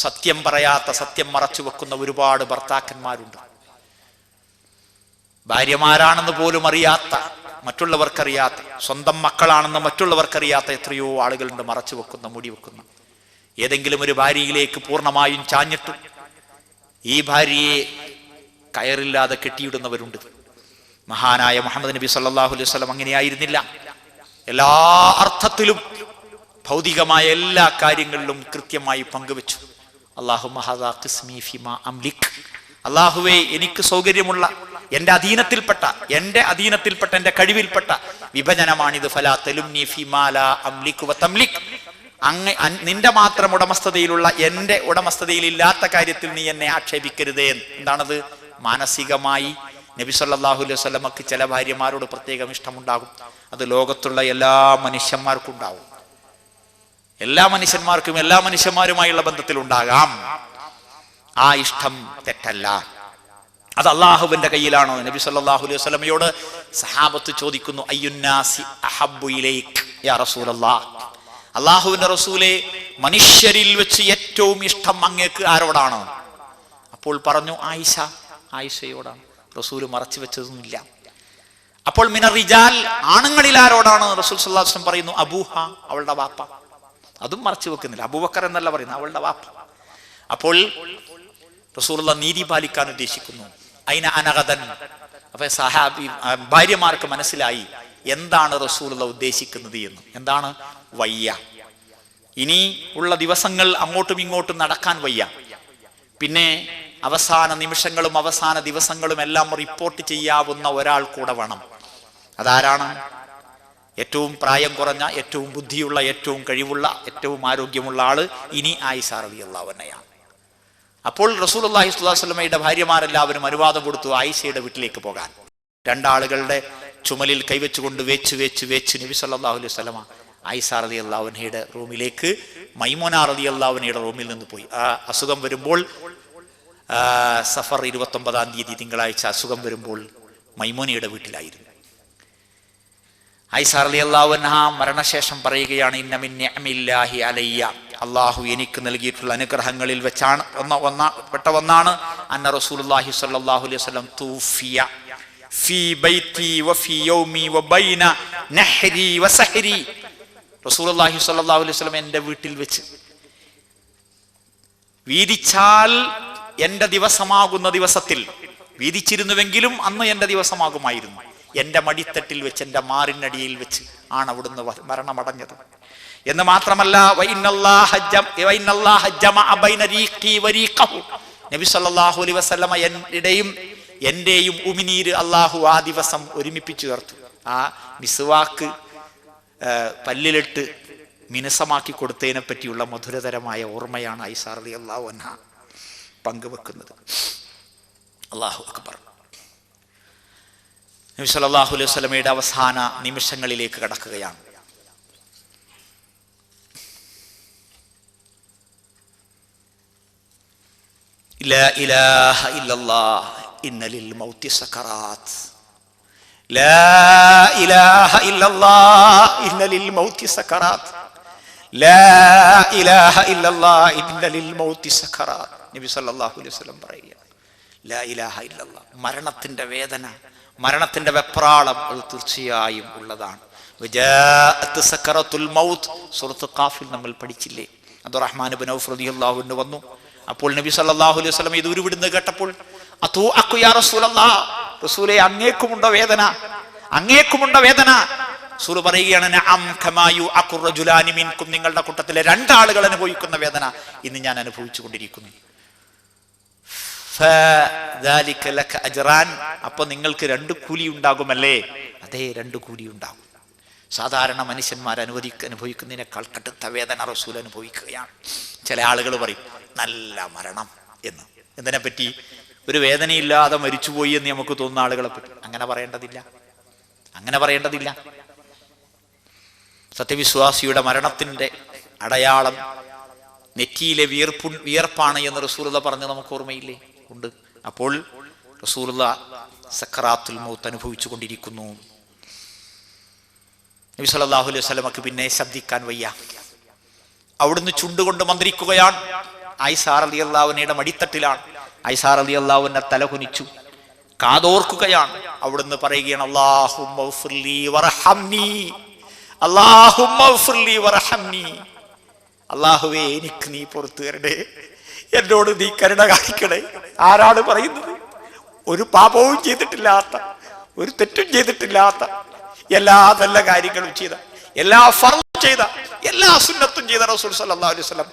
സത്യം പറയാത്ത, സത്യം മറച്ചു വെക്കുന്ന ഒരുപാട് ഭർത്താക്കന്മാരുണ്ട്. ഭാര്യമാരാണെന്ന് പോലും അറിയാത്ത, മറ്റുള്ളവർക്കറിയാത്ത, സ്വന്തം മക്കളാണെന്ന് മറ്റുള്ളവർക്കറിയാത്ത എത്രയോ ആളുകളുണ്ട് മറച്ചു വെക്കുന്ന, മൂടി വെക്കുന്ന. ഏതെങ്കിലും ഒരു ഭാര്യയിലേക്ക് പൂർണ്ണമായും ചാഞ്ഞിട്ട് ഈ ഭാര്യയെ കയറില്ലാതെ കെട്ടിയിടുന്നവരുണ്ട്. മഹാനായ മുഹമ്മദ് നബി സല്ലല്ലാഹു അലൈഹി വസല്ലം അങ്ങനെയായിരുന്നില്ല. എല്ലാ അർത്ഥത്തിലും ഭൗതികമായ എല്ലാ കാര്യങ്ങളിലും കൃത്യമായി പങ്കുവെച്ചു. അല്ലാഹുവേ, എനിക്ക് സൗകര്യമുള്ള, എന്റെ അധീനത്തിൽപ്പെട്ട, എന്റെ കഴിവിൽപ്പെട്ട വിഭജനമാണിത്. ഫലാ തലുംനി ഫീമാ ലാ അംലികു വതംലിക്. നിന്റെ മാത്രം ഉടമസ്ഥതയിലുള്ള, എന്റെ ഉടമസ്ഥതയിലില്ലാത്ത കാര്യത്തിൽ നീ എന്നെ ആക്ഷേപിക്കരുതേ. എന്താണത്? മാനസികമായി നബി സല്ലല്ലാഹു അലൈഹി വസല്ലമക്ക് ചില ഭാര്യമാരോട് പ്രത്യേകം ഇഷ്ടമുണ്ടാകും. അത് ലോകത്തുള്ള എല്ലാ മനുഷ്യന്മാർക്കും ഉണ്ടാവും. എല്ലാ മനുഷ്യന്മാർക്കും എല്ലാ മനുഷ്യന്മാരുമായുള്ള ബന്ധത്തിലുണ്ടാകാം. ആ ഇഷ്ടം തെറ്റല്ല. അത് അള്ളാഹുവിന്റെ കയ്യിലാണോ? നബി സല്ലല്ലാഹു അലൈഹി വസല്ലമയോട് സഹാബത്ത് ചോദിക്കുന്നു, അയ്യുന്നാസി അഹബ്ബു ഇലൈക് യാ റസൂലല്ലാഹ്, അള്ളാഹുവിന്റെ റസൂലെ, മനുഷ്യരിൽ വെച്ച് ഏറ്റവും ഇഷ്ടം അങ്ങേക്ക് ആരോടാണ്? അപ്പോൾ പറഞ്ഞു, ആയിഷയോടാണ്. റസൂല് മറച്ചു വെച്ചതൊന്നുമില്ല. അപ്പോൾ മിനർ റിജാൽ, ആണുങ്ങളിൽ ആരോടാണ്? റസൂൽ സല്ലല്ലാഹു അലൈഹി വസല്ലം പറയുന്നു, അബൂഹ, അവളുടെ വാപ്പ. അതും മറച്ചു വെക്കുന്നില്ല, അബൂബക്കർ എന്നല്ല പറയുന്നത്, അവളുടെ വാപ്പ. അപ്പോൾ റസൂലുള്ള നീതി പാലിക്കാൻ ഉദ്ദേശിക്കുന്നു. ഐന അനഗദൻ. അപ്പൊ ഭാര്യമാർക്ക് മനസ്സിലായി എന്താണ് റസൂലുള്ള ഉദ്ദേശിക്കുന്നത് എന്ന്. എന്താണ്? വയ്യ, ഇനി ഉള്ള ദിവസങ്ങൾ അങ്ങോട്ടും ഇങ്ങോട്ടും നടക്കാൻ വയ്യ. പിന്നെ അവസാന നിമിഷങ്ങളും അവസാന ദിവസങ്ങളും എല്ലാം റിപ്പോർട്ട് ചെയ്യാവുന്ന ഒരാൾ കൂടെ വേണം. അതാരാണ്? ഏറ്റവും പ്രായം കുറഞ്ഞ, ഏറ്റവും ബുദ്ധിയുള്ള, ഏറ്റവും കഴിവുള്ള, ഏറ്റവും ആരോഗ്യമുള്ള ആള് ഇനി ആയിഷ റളിയല്ലാഹു അൻഹയാണ്. അപ്പോൾ റസൂലുള്ളാഹി സ്വല്ലല്ലാഹു അലൈഹി വസല്ലമയുടെ ഭാര്യമാരെല്ലാവരും അനുവാദം കൊടുത്തു ആയിഷയുടെ വീട്ടിലേക്ക് പോകാൻ. രണ്ടാളുകളുടെ ചുമലിൽ കൈവച്ചുകൊണ്ട് വേച്ച് നബി സല്ലല്ലാഹു അലൈഹി വസല്ലമ ആയിഷ റളിയല്ലാഹു അൻഹയുടെ റൂമിലേക്ക് മൈമൂന റളിയല്ലാഹു അൻഹയുടെ റൂമിൽ നിന്ന് പോയി. ആ അസുഖം വരുമ്പോൾ, സഫർ 29-ാം തീയതി തിങ്കളാഴ്ച അസുഖം വരുമ്പോൾ മൈമൂനയുടെ വീട്ടിലായിരുന്നു. ആയിഷ റളിയല്ലാഹു അൻഹ മരണശേഷം പറയുകയാണ്, ഇന്ന മിൻ നിഅമില്ലാഹി അലയ്യ, അള്ളാഹു എനിക്ക് നൽകിയിട്ടുള്ള അനുഗ്രഹങ്ങളിൽ വെച്ചാണ് പെട്ട ഒന്നാണ് അന്ന റസൂലുള്ളാഹി സ്വല്ലല്ലാഹു അലൈഹി വസല്ലം തൂഫിയ ഫീ ബൈതി വഫീ യൗമി വബൈന നഹ്രി വസഹരി. റസൂലുള്ളാഹി സ്വല്ലല്ലാഹു അലൈഹി വസല്ലം എൻ്റെ വീട്ടിൽ വെച്ച്, വീതിച്ചാൽ എൻ്റെ ദിവസമാകുന്ന ദിവസത്തിൽ, വീതിച്ചിരുന്നുവെങ്കിലും അന്ന് എൻ്റെ ദിവസമാകുമായിരുന്നു, എൻ്റെ മടിത്തട്ടിൽ വെച്ച്, എൻ്റെ മാറിനടിയിൽ വെച്ച് ആണ് അവിടുന്ന് മരണമടഞ്ഞത്. എന്ന് മാത്രമല്ല, നബി സല്ലല്ലാഹു അലൈഹി വസല്ലമ എന്റെയും ഉമിനീര് അള്ളാഹു ആ ദിവസം ഒരുമിപ്പിച്ചു ചേർത്തു. ആ മിസ്വാക്ക് പല്ലിലിട്ട് മിനുസമാക്കി കൊടുത്തതിനെ പറ്റിയുള്ള മധുരതരമായ ഓർമ്മയാണ് ആയിഷ റളിയല്ലാഹു അൻഹ പങ്കുവെക്കുന്നത്. അല്ലാഹു അക്ബർ. നബി സല്ലല്ലാഹു അലൈഹി വസല്ലമയുടെ അവസാന നിമിഷങ്ങളിലേക്ക് കടക്കുകയാണ്. ലാ ഇലാഹ ഇല്ലല്ലാഹ് ഇന്ന ലിൽ മൗതി സകറാത്ത്. ലാ ഇലാഹ ഇല്ലല്ലാഹ് ഇന്ന ലിൽ മൗതി സകറാത്ത്. ലാ ഇലാഹ ഇല്ലല്ലാഹ് ഇന്ന ലിൽ മൗതി സകറാത്ത്. നബി സല്ലല്ലാഹു അലൈഹി വസല്ലം പറയുക, ലാ ഇലാഹ ഇല്ലല്ലാഹ്, മരണത്തിന്റെ വേദന, മരണത്തിന്റെ വെപ്രാളം അത് തീർച്ചയായും ഉള്ളതാണ്. വജാഅത്ത് സകറത്തുൽ മൗത്ത്, സൂറത്ത് ഖാഫിൽ നമ്മൾ പഠിച്ചില്ലേ? അബ്ദുറഹ്മാൻ ഇബ്നു ഔഫ് റളിയല്ലാഹു അൻഹു വന്നു. അപ്പോൾ നബി സല്ലല്ലാഹു അലൈഹി വസല്ലം ഇത് ഉരുവിടുന്നത് കേട്ടപ്പോൾ, അതൂ അഖു യാ റസൂലല്ലാഹ്, റസൂലേ അങ്ങേക്കുമുണ്ടോ വേദന, അങ്ങേക്കുമുണ്ടോ വേദന? റസൂൽ പറയുകയാണ് നഅം കമാ യുഅഖു റജുലാനി മിൻകും, നിങ്ങളുടെ കൂട്ടത്തിലെ രണ്ടാളുകൾ അനുഭവിക്കുന്ന വേദന ഇന്ന് ഞാൻ അനുഭവിച്ചു കൊണ്ടിരിക്കുന്നു. ഫദാലിക ലക അജ്റാൻ, അപ്പോൾ നിങ്ങൾക്ക് 2 കൂലി ഉണ്ടാകുമല്ലേ? അതേ, 2 കൂലി ഉണ്ടാകും. സാധാരണ മനുഷ്യന്മാർ അനുഭവിക്കുന്നതിനേക്കാൾ കടുത്ത വേദന റസൂൽ അനുഭവിക്കുകയാണ്. ചില ആളുകൾ പറയും നല്ല മരണം എന്ന്. എന്തിനെ പറ്റി? ഒരു വേദനയില്ലാതെ മരിച്ചുപോയി എന്ന് നമുക്ക് തോന്നുന്ന ആളുകളെ പറ്റി. അങ്ങനെ പറയേണ്ടതില്ല. സത്യവിശ്വാസിയുടെ മരണത്തിന്റെ അടയാളം നെറ്റിയിലെ വിയർപ്പാണ് എന്ന് റസൂലുള്ളാഹി പറഞ്ഞു, നമുക്ക് ഓർമ്മയില്ലേ? ഉണ്ട്. അപ്പോൾ റസൂലുള്ളാഹി സക്കറാത്തുൽ മൗത്ത് അനുഭവിച്ചു കൊണ്ടിരിക്കുന്നു. നബി സല്ലല്ലാഹു അലൈഹി വസല്ലമക്ക് പിന്നെ ശബ്ദിക്കാൻ വയ്യ. അവിടുന്ന് ചുണ്ടുകൊണ്ട് മന്ത്രിക്കുകയാണ്. ആയിഷ റളിയല്ലാഹു അൻഹയുടെ മടിത്തട്ടിലാണ്. ആയിഷ റളിയല്ലാഹു അൻഹ തല കുനിച്ചു കാതോർക്കുകയാണ്. അവിടുന്ന് പറയുകയാണ്, അല്ലാഹുമ്മ ഗ്ഫിർലി വർഹംനി, അല്ലാഹുമ്മ ഗ്ഫിർലി വർഹംനി, അല്ലാഹുവേ എനിക്ക് നീ പുറത്തു തരണേ, എന്നോട് നീ കരുണ കാണിക്കണേ. ആരാണ് പറയുന്നത്? ഒരു പാപവും ചെയ്തിട്ടില്ലാത്ത, ഒരു തെറ്റും ചെയ്തിട്ടില്ലാത്ത, എല്ലാ നല്ല കാര്യങ്ങളും ചെയ്ത, എല്ലാ ഫർളും ചെയ്ത, എല്ലാ സുന്നത്തും ചെയ്ത റസൂൽ സല്ലല്ലാഹു അലൈഹി വസല്ലം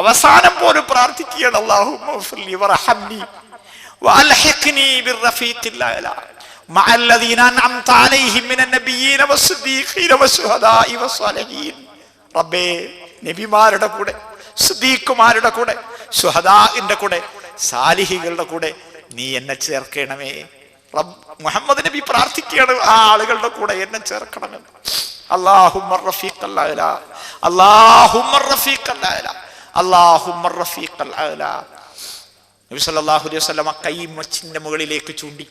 അവസാനം പോലും പ്രാർത്ഥിക്കുകയാണ്, അല്ലാഹുമ്മ ഗ്ഫിർലി വർഹംനി വഅൽഹിഖ്നി ബിർറഫീഖിൽ അഅ്ലാ മഅല്ലദീന അൻഅംത അലൈഹിം മിനൻ നബിയ്യീന വസ്സദീഖീന വശുഹദാഇ വസ്സാലിഹീൻ. റബ്ബേ, നബിമാരുടെ കൂടെ, സിദ്ദീഖുമാരുടെ കൂടെ, ശുഹദാഇന്റെ കൂടെ, സാലിഹീങ്ങളുടെ കൂടെ നീ എന്നെ ചേർക്കണമേ. മുഹമ്മദ് നബി പ്രാർത്ഥിക്കുകയാണ്, ആ ആളുകളുടെ കൂടെ എന്നെ ചേർക്കണമെന്ന്. അല്ലാഹുമ്മ റഫീഖൽ അഅ്ലാ, അല്ലാഹുമ്മ റഫീഖൽ അഅ്ലാ, അല്ലാഹുമ്മ റഫീഖൽ അഅ്ലാ. നബി സല്ലല്ലാഹു അലൈഹി വസല്ലം കൈ മച്ചിന്റെ മുകളിലേക്ക് ചൂണ്ടി,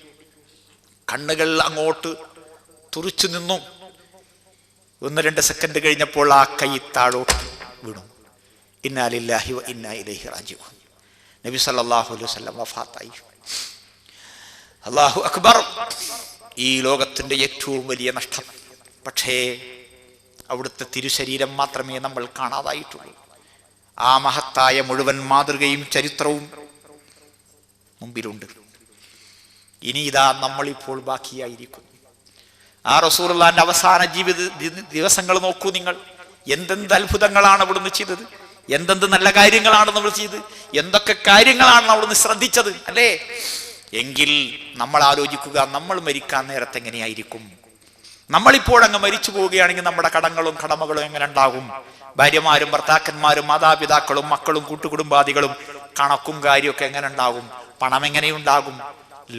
കണ്ണുകൾ അങ്ങോട്ട് തുറിച്ചു നിന്നു. 1-2 സെക്കൻഡ് കഴിഞ്ഞപ്പോൾ ആ കൈ താഴോട്ട് വീണു. ഇന്നാ ലില്ലാഹി വ ഇന്നാ ഇലൈഹി റാജിഊൻ. നബി സല്ലല്ലാഹു അലൈഹി വസല്ലം വഫാത്തായി. അല്ലാഹു അക്ബർ. ഈ ലോകത്തിന്റെ ഏറ്റവും വലിയ നഷ്ടം. പക്ഷേ അവിടുത്തെ തിരുശരീരം മാത്രമേ നമ്മൾ കാണാതായിട്ടുള്ളൂ. ആ മഹത്തായ മുഴുവൻ മാതൃകയും ചരിത്രവും മുമ്പിലുണ്ട്. ഇനി ഇതാ നമ്മളിപ്പോൾ ബാക്കിയായിരിക്കും. ആ റസൂലുള്ളാഹിന്റെ അവസാന ജീവിത ദിവസങ്ങൾ നോക്കൂ നിങ്ങൾ. എന്തെന്ത് അത്ഭുതങ്ങളാണ് അവിടുന്ന് ചെയ്തത്, എന്തെന്ത് നല്ല കാര്യങ്ങളാണ് നമ്മൾ ചെയ്തത്, എന്തൊക്കെ കാര്യങ്ങളാണ് അവിടുന്ന് ശ്രദ്ധിച്ചത്, അല്ലേ? എങ്കിൽ നമ്മൾ ആലോചിക്കുക, നമ്മൾ മരിക്കാൻ നേരത്തെ എങ്ങനെയായിരിക്കും? നമ്മളിപ്പോഴങ്ങ് മരിച്ചു പോവുകയാണെങ്കിൽ നമ്മുടെ കടങ്ങളും കടമകളും എങ്ങനെ ഉണ്ടാകും? ഭാര്യമാരും ഭർത്താക്കന്മാരും മാതാപിതാക്കളും മക്കളും കൂട്ടുകുടുംബാദികളും കണക്കും കാര്യമൊക്കെ എങ്ങനെ ഉണ്ടാകും? പണം എങ്ങനെയുണ്ടാകും?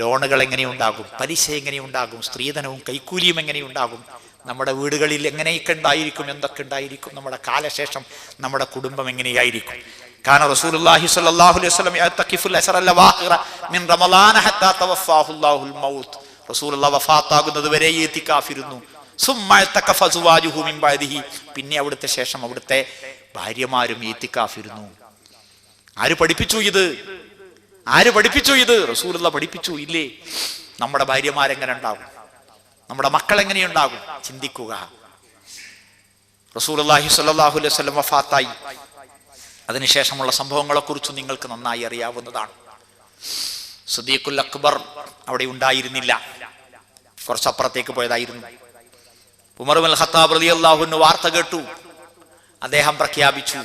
ലോണുകൾ എങ്ങനെയുണ്ടാകും? പലിശ എങ്ങനെയുണ്ടാകും? സ്ത്രീധനവും കൈക്കൂലിയും എങ്ങനെയുണ്ടാകും? നമ്മുടെ വീടുകളിൽ എങ്ങനെയൊക്കെ ഉണ്ടായിരിക്കും? എന്തൊക്കെ ഉണ്ടായിരിക്കും? നമ്മുടെ കാലശേഷം നമ്മുടെ കുടുംബം എങ്ങനെയായിരിക്കും? കാന റസൂലുള്ളാഹി സ്വല്ലല്ലാഹു അലൈഹി വസല്ലം യഅ്തഖിഫുൽ അശ്റൽ അവാഖിറ മിൻ റമളാന ഹത്താ തവഫാഹുല്ലാഹുൽ മൗത്ത്. റസൂലുള്ളാഹി വഫാത്താകുന്നത് വരെ ഇത്തികാഫിരുന്നു. സുമ്മ ഇഅ്തഖഫ സുവാജുഹു മിൻ ബഅദിഹി. പിന്നെ അവിടുത്തെ ശേഷം അവിടുത്തെ ഭാര്യമാരും ഇത്തികാഫിരുന്നു. ആര് പഠിപ്പിച്ചു ഇത്? റസൂലുള്ളാഹി പഠിപ്പിച്ചു, ഇല്ലേ? നമ്മുടെ ഭാര്യമാരെങ്ങനെ ഉണ്ടാകും? നമ്മുടെ മക്കൾ എങ്ങനെയുണ്ടാകും? ചിന്തിക്കുക. റസൂലുള്ളാഹി സ്വല്ലല്ലാഹു അലൈഹി വസല്ലം വഫാത്തായി. അതിനുശേഷമുള്ള സംഭവങ്ങളെക്കുറിച്ച് നിങ്ങൾക്ക് നന്നായി അറിയാവുന്നതാണ്. സിദ്ദീഖുൽ അക്ബർ അവിടെ ഉണ്ടായിരുന്നില്ല, കുറച്ചപ്പുറത്തേക്ക് പോയതായിരുന്നു. ഉമർ ഇബ്നുൽ ഖത്താബ് റളിയല്ലാഹു അൻഹു വാർത്ത കേട്ടു. അദ്ദേഹം പ്രഖ്യാപിച്ചു.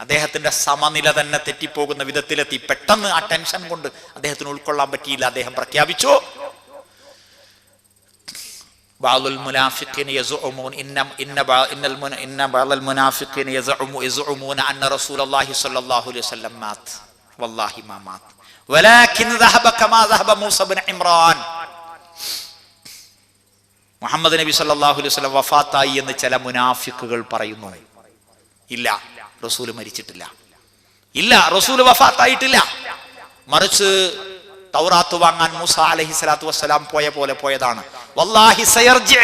അദ്ദേഹത്തിന്റെ സമനില തന്നെ തെറ്റിപ്പോകുന്ന വിധത്തിലെത്തി. പെട്ടെന്ന് ആ ടെൻഷൻ കൊണ്ട് അദ്ദേഹത്തിന് ഉൾക്കൊള്ളാൻ പറ്റിയില്ല. അദ്ദേഹം പ്രഖ്യാപിച്ചു, ബഅദുൽ മുനാഫിഖീന യസ്ഉമൂന ഇന്ന ബഅദൽ മുനാഫിഖീന യസ്ഉമൂന അന്ന റസൂലുള്ളാഹി സ്വല്ലല്ലാഹു അലൈഹി വസല്ലം മാത് വല്ലാഹി മാ മാത് വലാകിൻ ദഹബ കമാ ദഹബ മൂസ ഇബ്നു ഇംറാൻ. മുഹമ്മദ് നബി സല്ലല്ലാഹു അലൈഹി വസല്ലം വഫാത്തായി എന്ന് ചില മുനാഫിക്കുകൾ പറയുന്നു. ഇല്ല, റസൂൽ മരിച്ചിട്ടില്ല. ഇല്ല, റസൂൽ വഫാത്തായിട്ടില്ല. മറിച്ച് തൗറാത്ത് വാങ്ങാൻ മൂസ അലൈഹിസ്സലാത്തു വസ്സലാം പോയ പോലെ പോയതാണ്. വല്ലാഹി സയർജി,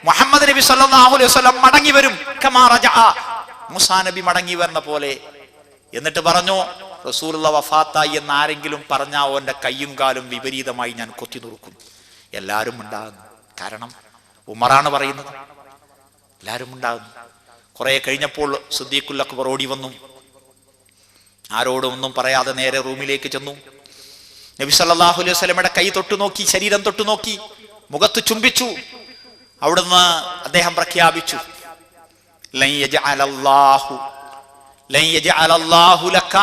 മുഹമ്മദ് നബി സല്ലല്ലാഹു അലൈഹി വസല്ലം മടങ്ങി വരും. കമാ റജഅ, മൂസാ നബി മടങ്ങി വരുന്ന പോലെ. എന്നിട്ട് പറഞ്ഞു, റസൂലുള്ള വഫാത്തായി എന്ന് ആരെങ്കിലും പറഞ്ഞാൽ അവന്റെ കയ്യും കാലും വിപരീതമായി ഞാൻ കൊത്തി നുറുക്കും. എല്ലാവരും ഉണ്ടാകുന്നു. കാരണം ഉമറാണ് പറയുന്നത്. എല്ലാവരും ഉണ്ടാകുന്നു. കുറെ കഴിഞ്ഞപ്പോൾ സിദ്ദീഖുൽ അക്ബർ ഓടി വന്നു. ആരോടും ഒന്നും പറയാതെ നേരെ റൂമിലേക്ക് ചെന്നു. നബി സല്ലല്ലാഹു അലൈഹി വസല്ലമയുടെ കൈ തൊട്ടു നോക്കി, ശരീരം തൊട്ടു നോക്കി, മുഖത്ത് ചുംബിച്ചു. അവിടുന്ന് അദ്ദേഹം പ്രഖ്യാപിച്ചു, ലൻ യജ്അലല്ലാഹു ലക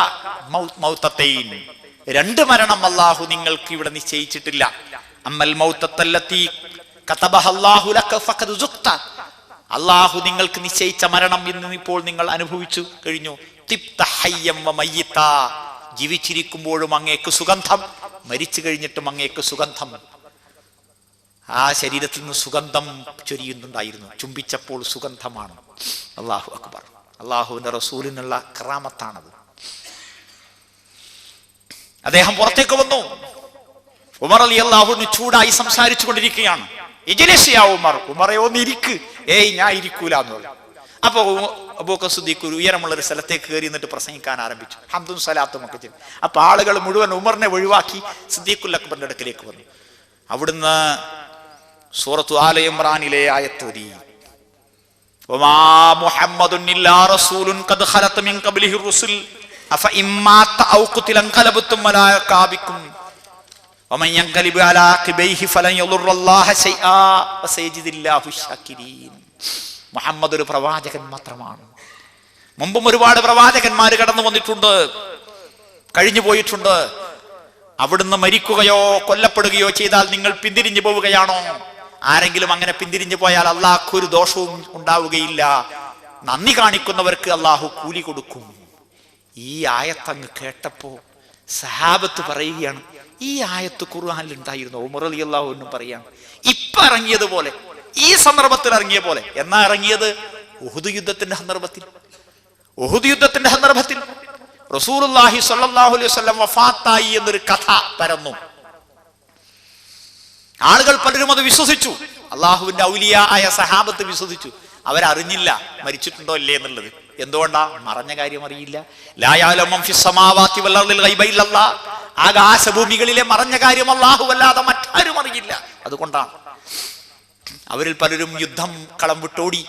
മൗതതൈൻ, രണ്ട് മരണം അല്ലാഹു നിങ്ങൾക്ക് ഇവിടെ നിശ്ചയിച്ചിട്ടില്ല. അമ്മൽ മൗതത്തല്ലത്തി കതബഹല്ലാഹു ലക ഫഖദ് സുഖ്ത, അല്ലാഹു നിങ്ങൾക്ക് നിശ്ചയിച്ച മരണം ഇന്ന് ഇപ്പോൾ നിങ്ങൾ അനുഭവിച്ചു കഴിഞ്ഞു. തിബ്ത ഹയ്യം വ മയ്യിത, ജീവിച്ചിരിക്കുമ്പോഴും അങ്ങേക്ക് സുഗന്ധം, മരിച്ചു കഴിഞ്ഞിട്ടും അങ്ങേക്ക് സുഗന്ധം. ആ ശരീരത്തിൽ നിന്ന് സുഗന്ധം ചൊരിയുന്നുണ്ടായിരുന്നു, ചുംബിച്ചപ്പോൾ സുഗന്ധമാണ്. അല്ലാഹു അക്ബർ. അല്ലാഹുവിന്റെ റസൂലിനുള്ള കറാമത്താണത്. അദ്ദേഹം പുറത്തേക്ക് വന്നു. ഉമർ റളിയല്ലാഹു അൻഹു ചൂടായി സംസാരിച്ചു കൊണ്ടിരിക്കുകയാണ്. ഇജ്ലിസ് യാ ഉമർ, ഉമറേ ഒന്ന് ഇരിക്ക്. ഏയ് ഞാൻ ഇരിക്കൂല എന്ന് പറഞ്ഞു. അപ്പൊ അബൂബക്കർ സിദ്ദീഖ് ഒരു ഉയരമുള്ള ഒരു സ്ഥലത്തേക്ക് കയറി എന്നിട്ട് പ്രസംഗിക്കാൻ ആരംഭിച്ചു. ഹംദും സലാത്തും ഒക്കെ ചെയ്തു. അപ്പൊ ആളുകൾ മുഴുവൻ ഉമറിനെ ഒഴിവാക്കി സിദ്ദീഖുൽ അക്ബറിന്റെ അടുക്കലേക്ക് വന്നു. അവിടുന്ന് സൂറത്തു ആല ഇംറാനിലെ ആയത്തോതി, വമാ മുഹമ്മദുൻ ഇല്ലാ റസൂലുൻ ഖദ് ഖലത മിൻ ഖബ്ലിഹി റുസുൽ അഫ ഇമ്മാത ഔ ഖുതില ഖലബതും വലാ യഖാബികും വമൻ യൻഖലിബു അലാ ഖിബൈഹി ഫലൻ യദുറല്ലാഹ ശൈആ വസയജിദില്ലാഹു ശാകിരീൻ. മുഹമ്മദ് ഒരു പ്രവാചകൻ മാത്രമാണ്. മുമ്പും ഒരുപാട് പ്രവാചകന്മാർ കടന്നു വന്നിട്ടുണ്ട്, കഴിഞ്ഞു പോയിട്ടുണ്ട്. അവിടുന്ന് മരിക്കുകയോ കൊല്ലപ്പെടുകയോ ചെയ്താൽ നിങ്ങൾ പിന്തിരിഞ്ഞു പോവുകയാണോ? ആരെങ്കിലും അങ്ങനെ പിന്തിരിഞ്ഞു പോയാൽ അള്ളാഹ്ക്ക് ഒരു ദോഷവും ഉണ്ടാവുകയില്ല. നന്ദി കാണിക്കുന്നവർക്ക് അള്ളാഹു കൂലി കൊടുക്കും. ഈ ആയത്തങ്ങ് കേട്ടപ്പോ സഹാബത്ത് പറയുകയാണ്, ഈ ആയത്ത് ഖുർആനിൽ ഉണ്ടായിരുന്നു. ഉമർ റളിയല്ലാഹു അൻഹു പറയാണ്, ഇപ്പൊ ഇറങ്ങിയതുപോലെ, ഈ സന്ദർഭത്തിൽ ഇറങ്ങിയ പോലെ. എന്നാ ഇറങ്ങിയത്? ഉഹുദ് യുദ്ധത്തിന്റെ സന്ദർഭത്തിൽ. ഉഹുദ് യുദ്ധത്തിന്റെ സന്ദർഭത്തിൽ റസൂലുള്ളാഹി സ്വല്ലല്ലാഹു അലൈഹി വസല്ലം വഫാത്തായി എന്നൊരു കഥ പരന്നു. ആളുകൾ പലരും അത് വിശ്വസിച്ചു. അള്ളാഹുവിന്റെ ഔലിയ ആയ സഹാബത്ത് വിശ്വസിച്ചു. അവരറിഞ്ഞില്ല മരിച്ചിട്ടുണ്ടോ ഇല്ലേ എന്നുള്ളത്. എന്തുകൊണ്ടാ? മറഞ്ഞ കാര്യം അറിയില്ല. ലാ യഅലമു മൻ ഫിസ് സമാവാതി വൽ അർദിൽ ഗൈബ ഇല്ലല്ലാഹ്, ആകാശഭൂമികളിലെ മറഞ്ഞ കാര്യം അല്ലാഹു അല്ലാതെ മറ്റാരും അറിയില്ല. അതുകൊണ്ടാണ് അവരിൽ പലരും യുദ്ധം കളം വിട്ടോടി,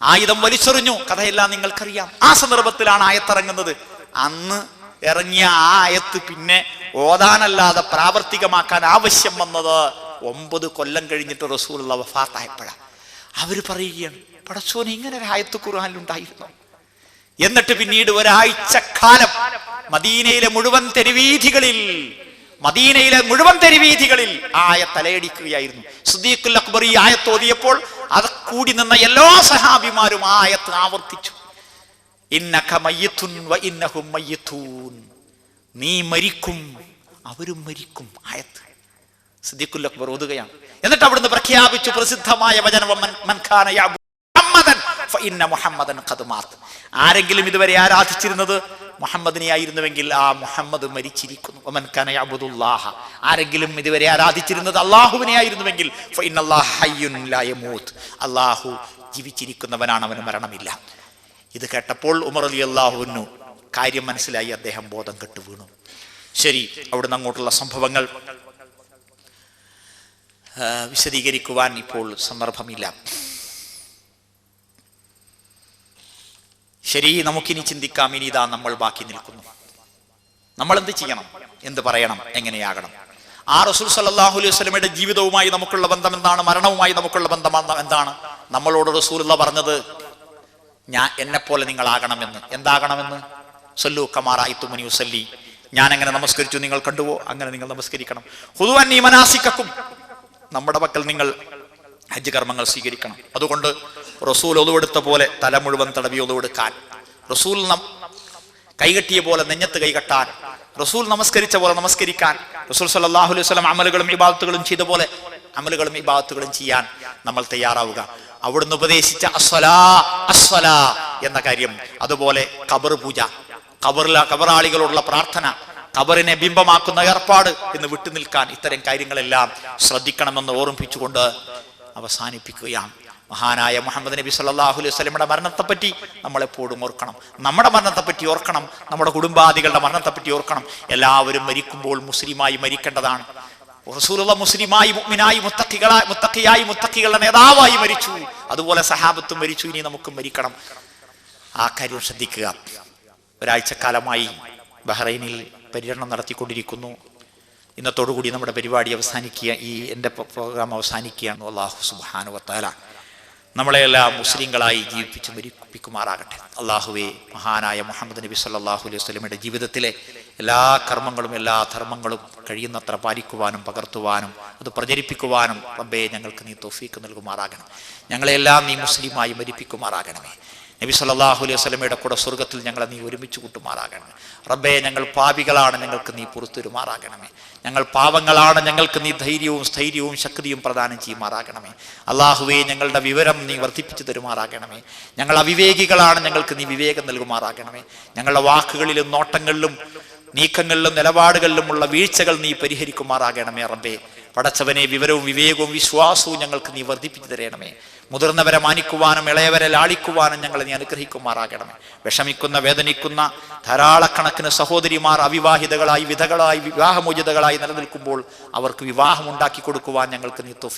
ആയുധം വലിച്ചെറിഞ്ഞു. കഥയെല്ലാം നിങ്ങൾക്കറിയാം. ആ സന്ദർഭത്തിലാണ് ആയത്തിറങ്ങുന്നത്. അന്ന് ഇറങ്ങിയ ആ ആയത്ത് പിന്നെ ഓതാനല്ലാതെ പ്രാവർത്തികമാക്കാൻ ആവശ്യം വന്നത് 9 കൊല്ലം കഴിഞ്ഞിട്ട് റസൂലുള്ള വഫാത്തായപ്പോഴാണ്. അവര് പറയുകയാണ്, പടച്ചോനെ ഇങ്ങനെ ഒരു ആയത്ത് ഖുർആനിൽ ഉണ്ടായിരുന്നു. എന്നിട്ട് പിന്നീട് ഒരാഴ്ച കാലം മദീനയിലെ മുഴുവൻ തെരുവീഥികളിൽ ആയത്ത് തലയടിക്കുകയായിരുന്നു. സിദ്ദീഖുൽ അക്ബർ ഈ ആയത്ത് ഓതിയപ്പോൾ അത് കൂടി നിന്ന എല്ലാ സഹാബിമാരും ആ ആയത്ത് ആവർത്തിച്ചു. ഇന്നക മയ്യിത്തുൻ വ ഇന്നഹും മയ്യിത്തൂൻ, നീ മരിക്കും അവരും മരിക്കും. ആയത്ത് സിദ്ദീഖുൽ അക്ബർ ഓതുകയാണ്. എന്നിട്ട് അവിടുന്ന് പ്രഖ്യാപിച്ചു പ്രസിദ്ധമായ വചനം, മൻ ഖാന യഅബുദു മുഹമ്മദൻ ഫഇന്ന മുഹമ്മദൻ ഖദ് മാത്. ആരെങ്കിലും ഇതുവരെ ആരാധിച്ചിരുന്നത് മുഹമ്മദിനെ ആയിരുന്നുവെങ്കിൽ ആ മുഹമ്മദ് മരിച്ചിരിക്കുന്നു. വമൻ ഖാന യഅബുദുല്ലാഹ, ആരെങ്കിലും ഇതുവരെ ആരാധിച്ചിരുന്നത് അല്ലാഹുവിനെ ആയിരുന്നുവെങ്കിൽ ഫഇന്നല്ലാഹ ഹയ്യുൻ ലാ യമൂത്, അല്ലാഹു ജീവിച്ചിരിക്കുന്നവനാണ്, അവന് മരണമില്ല. ഇത് കേട്ടപ്പോൾ ഉമർ റളിയല്ലാഹു അൻഹു കാര്യം മനസ്സിലായി. അദ്ദേഹം ബോധം കെട്ടു വീണു. ശരി, അവിടുന്ന് അങ്ങോട്ടുള്ള സംഭവങ്ങൾ വിശദീകരിക്കുവാൻ ഇപ്പോൾ സന്ദർഭമില്ല. ശരി, നമുക്കിനി ചിന്തിക്കാം. ഇനി ഇതാ നമ്മൾ ബാക്കി നിൽക്കുന്നു. നമ്മൾ എന്ത് ചെയ്യണം, എന്ത് പറയണം, എങ്ങനെയാകണം? ആ റസൂൽ സല്ലല്ലാഹു അലൈഹി വസല്ലമയുടെ ജീവിതവുമായി നമുക്കുള്ള ബന്ധം എന്താണ്? മരണവുമായി നമുക്കുള്ള ബന്ധം എന്താണ്? നമ്മളോട് റസൂലുള്ള പറഞ്ഞത് എന്നെപ്പോലെ നിങ്ങളാകണമെന്ന്. എന്താകണമെന്ന്? സല്ലു കമാ റഅയ്തുമുനി ഉസല്ലി, ഞാൻ എങ്ങനെ നമസ്കരിച്ചു നിങ്ങൾ കണ്ടുവോ അങ്ങനെ നിങ്ങൾ നമസ്കരിക്കണം. ഖുദൂ അന്നീ മനാസിക്കക്കും, നമ്മുടെ പക്കൽ നിങ്ങൾ ഹജ്ജ് കർമ്മങ്ങൾ സ്വീകരിക്കണം. അതുകൊണ്ട് റസൂൽ ഒതുവെടുത്ത പോലെ തല മുഴുവൻ തടവി ഒതുവെടുക്കാൻ, റസൂൽ കൈകെട്ടിയ പോലെ നെഞ്ഞത്ത് കൈകെട്ടാൻ, റസൂൽ നമസ്കരിച്ച പോലെ നമസ്കരിക്കാൻ, റസൂൽ സല്ലല്ലാഹു അലൈഹി വസല്ലം അമലുകളും ഇബാദത്തുകളും ചെയ്ത പോലെ അമലുകളും ഇബാദത്തുകളും ചെയ്യാൻ നമ്മൾ തയ്യാറാവുക. അവിടുന്ന് ഉപദേശിച്ച അസ്സലാ എന്ന കാര്യം, അതുപോലെ ഖബർ പൂജ, ഖബറാളികളോടുള്ള പ്രാർത്ഥന, ഖബറിനെ ബിംബമാക്കുന്ന ഏർപ്പാട് എന്ന് വിട്ടുനിൽക്കാൻ, ഇത്തരം കാര്യങ്ങളെല്ലാം ശ്രദ്ധിക്കണമെന്ന് ഓർമ്മിപ്പിച്ചുകൊണ്ട് അവസാനിപ്പിക്കുകയാണ്. മഹാനായ മുഹമ്മദ് നബി സല്ലല്ലാഹു അലൈഹി വസല്ലമയുടെ മരണത്തെപ്പറ്റി നമ്മളെപ്പോഴും ഓർക്കണം. നമ്മുടെ മരണത്തെപ്പറ്റി ഓർക്കണം, നമ്മുടെ കുടുംബാദികളുടെ മരണത്തെപ്പറ്റി ഓർക്കണം. എല്ലാവരും മരിക്കുമ്പോൾ മുസ്ലിമായി മരിക്കേണ്ടതാണ്. റസൂലുള്ള മുസ്ലിമായി, മുഅ്മിനായി, മുത്തഖികളുടെ നേതാവായി മരിച്ചു. അതുപോലെ സഹാബത്തും മരിച്ചു. ഇനി നമുക്കും മരിക്കണം. ആ കാര്യം ശ്രദ്ധിക്കുക. ഒരാഴ്ചക്കാലമായി ബഹ്റൈനിൽ പര്യടനം നടത്തിക്കൊണ്ടിരിക്കുന്നു. ഇന്നത്തോടുകൂടി നമ്മുടെ പരിപാടി അവസാനിക്കുക, ഈ എൻ്റെ പ്രോഗ്രാം അവസാനിക്കുകയാണ്. അല്ലാഹു സുബ്ഹാനഹു വ തആല നമ്മളെല്ലാം മുസ്ലിങ്ങളായി ജീവിപ്പിച്ച് മരിപ്പിക്കുമാറാകട്ടെ. അള്ളാഹുവേ, മഹാനായ മുഹമ്മദ് നബി സല്ലല്ലാഹു അലൈഹി വസല്ലമയുടെ ജീവിതത്തിലെ എല്ലാ കർമ്മങ്ങളും എല്ലാ ധർമ്മങ്ങളും കഴിയുന്നത്ര പാലിക്കുവാനും പകർത്തുവാനും അത് പ്രചരിപ്പിക്കുവാനും റബ്ബേ ഞങ്ങൾക്ക് നീ തൗഫീക്ക് നൽകുമാറാകണം. ഞങ്ങളെല്ലാം നീ മുസ്ലിമായി മരിപ്പിക്കുമാറാകണമേ. നബി സല്ലല്ലാഹു അലൈഹി വസല്ലമയുടെ കൂടെ സ്വർഗത്തിൽ ഞങ്ങളെ നീ ഒരുമിച്ച് കൂട്ടുമാറാകണമേ. റബ്ബേ, ഞങ്ങൾ പാപികളാണ്, ഞങ്ങൾക്ക് നീ പുറത്തുവരുമാറാകണമേ. ഞങ്ങൾ പാവങ്ങളാണ്, ഞങ്ങൾക്ക് നീ ധൈര്യവും സ്ഥൈര്യവും ശക്തിയും പ്രദാനം ചെയ്യുമാറാകണമേ. അള്ളാഹുവേ, ഞങ്ങളുടെ വിവരം നീ വർദ്ധിപ്പിച്ചു തരുമാറാകണമേ. ഞങ്ങൾ അവിവേകികളാണ്, ഞങ്ങൾക്ക് നീ വിവേകം നൽകുമാറാകണമേ. ഞങ്ങളുടെ വാക്കുകളിലും നോട്ടങ്ങളിലും നീക്കങ്ങളിലും നിലപാടുകളിലുമുള്ള വീഴ്ചകൾ നീ പരിഹരിക്കുമാറാകണമേ. റബ്ബേ, പടച്ചവനെ, വിവരവും വിവേകവും വിശ്വാസവും ഞങ്ങൾക്ക് നീ വർദ്ധിപ്പിച്ചു തരണമേ. മുതിർന്നവരെ മാനിക്കുവാനും ഇളയവരെ ലാളിക്കുവാനും ഞങ്ങളെ നീ അനുഗ്രഹിക്കുമാറാകണമേ. വിഷമിക്കുന്ന വേദനിക്കുന്ന ധാരാളക്കണക്കിന് സഹോദരിമാർ അവിവാഹിതകളായി വിധകളായി വിവാഹമോചിതകളായി നിലനിൽക്കുമ്പോൾ അവർക്ക് വിവാഹം ഉണ്ടാക്കി കൊടുക്കുവാൻ ഞങ്ങൾക്ക് നീ തൗഫീഖ്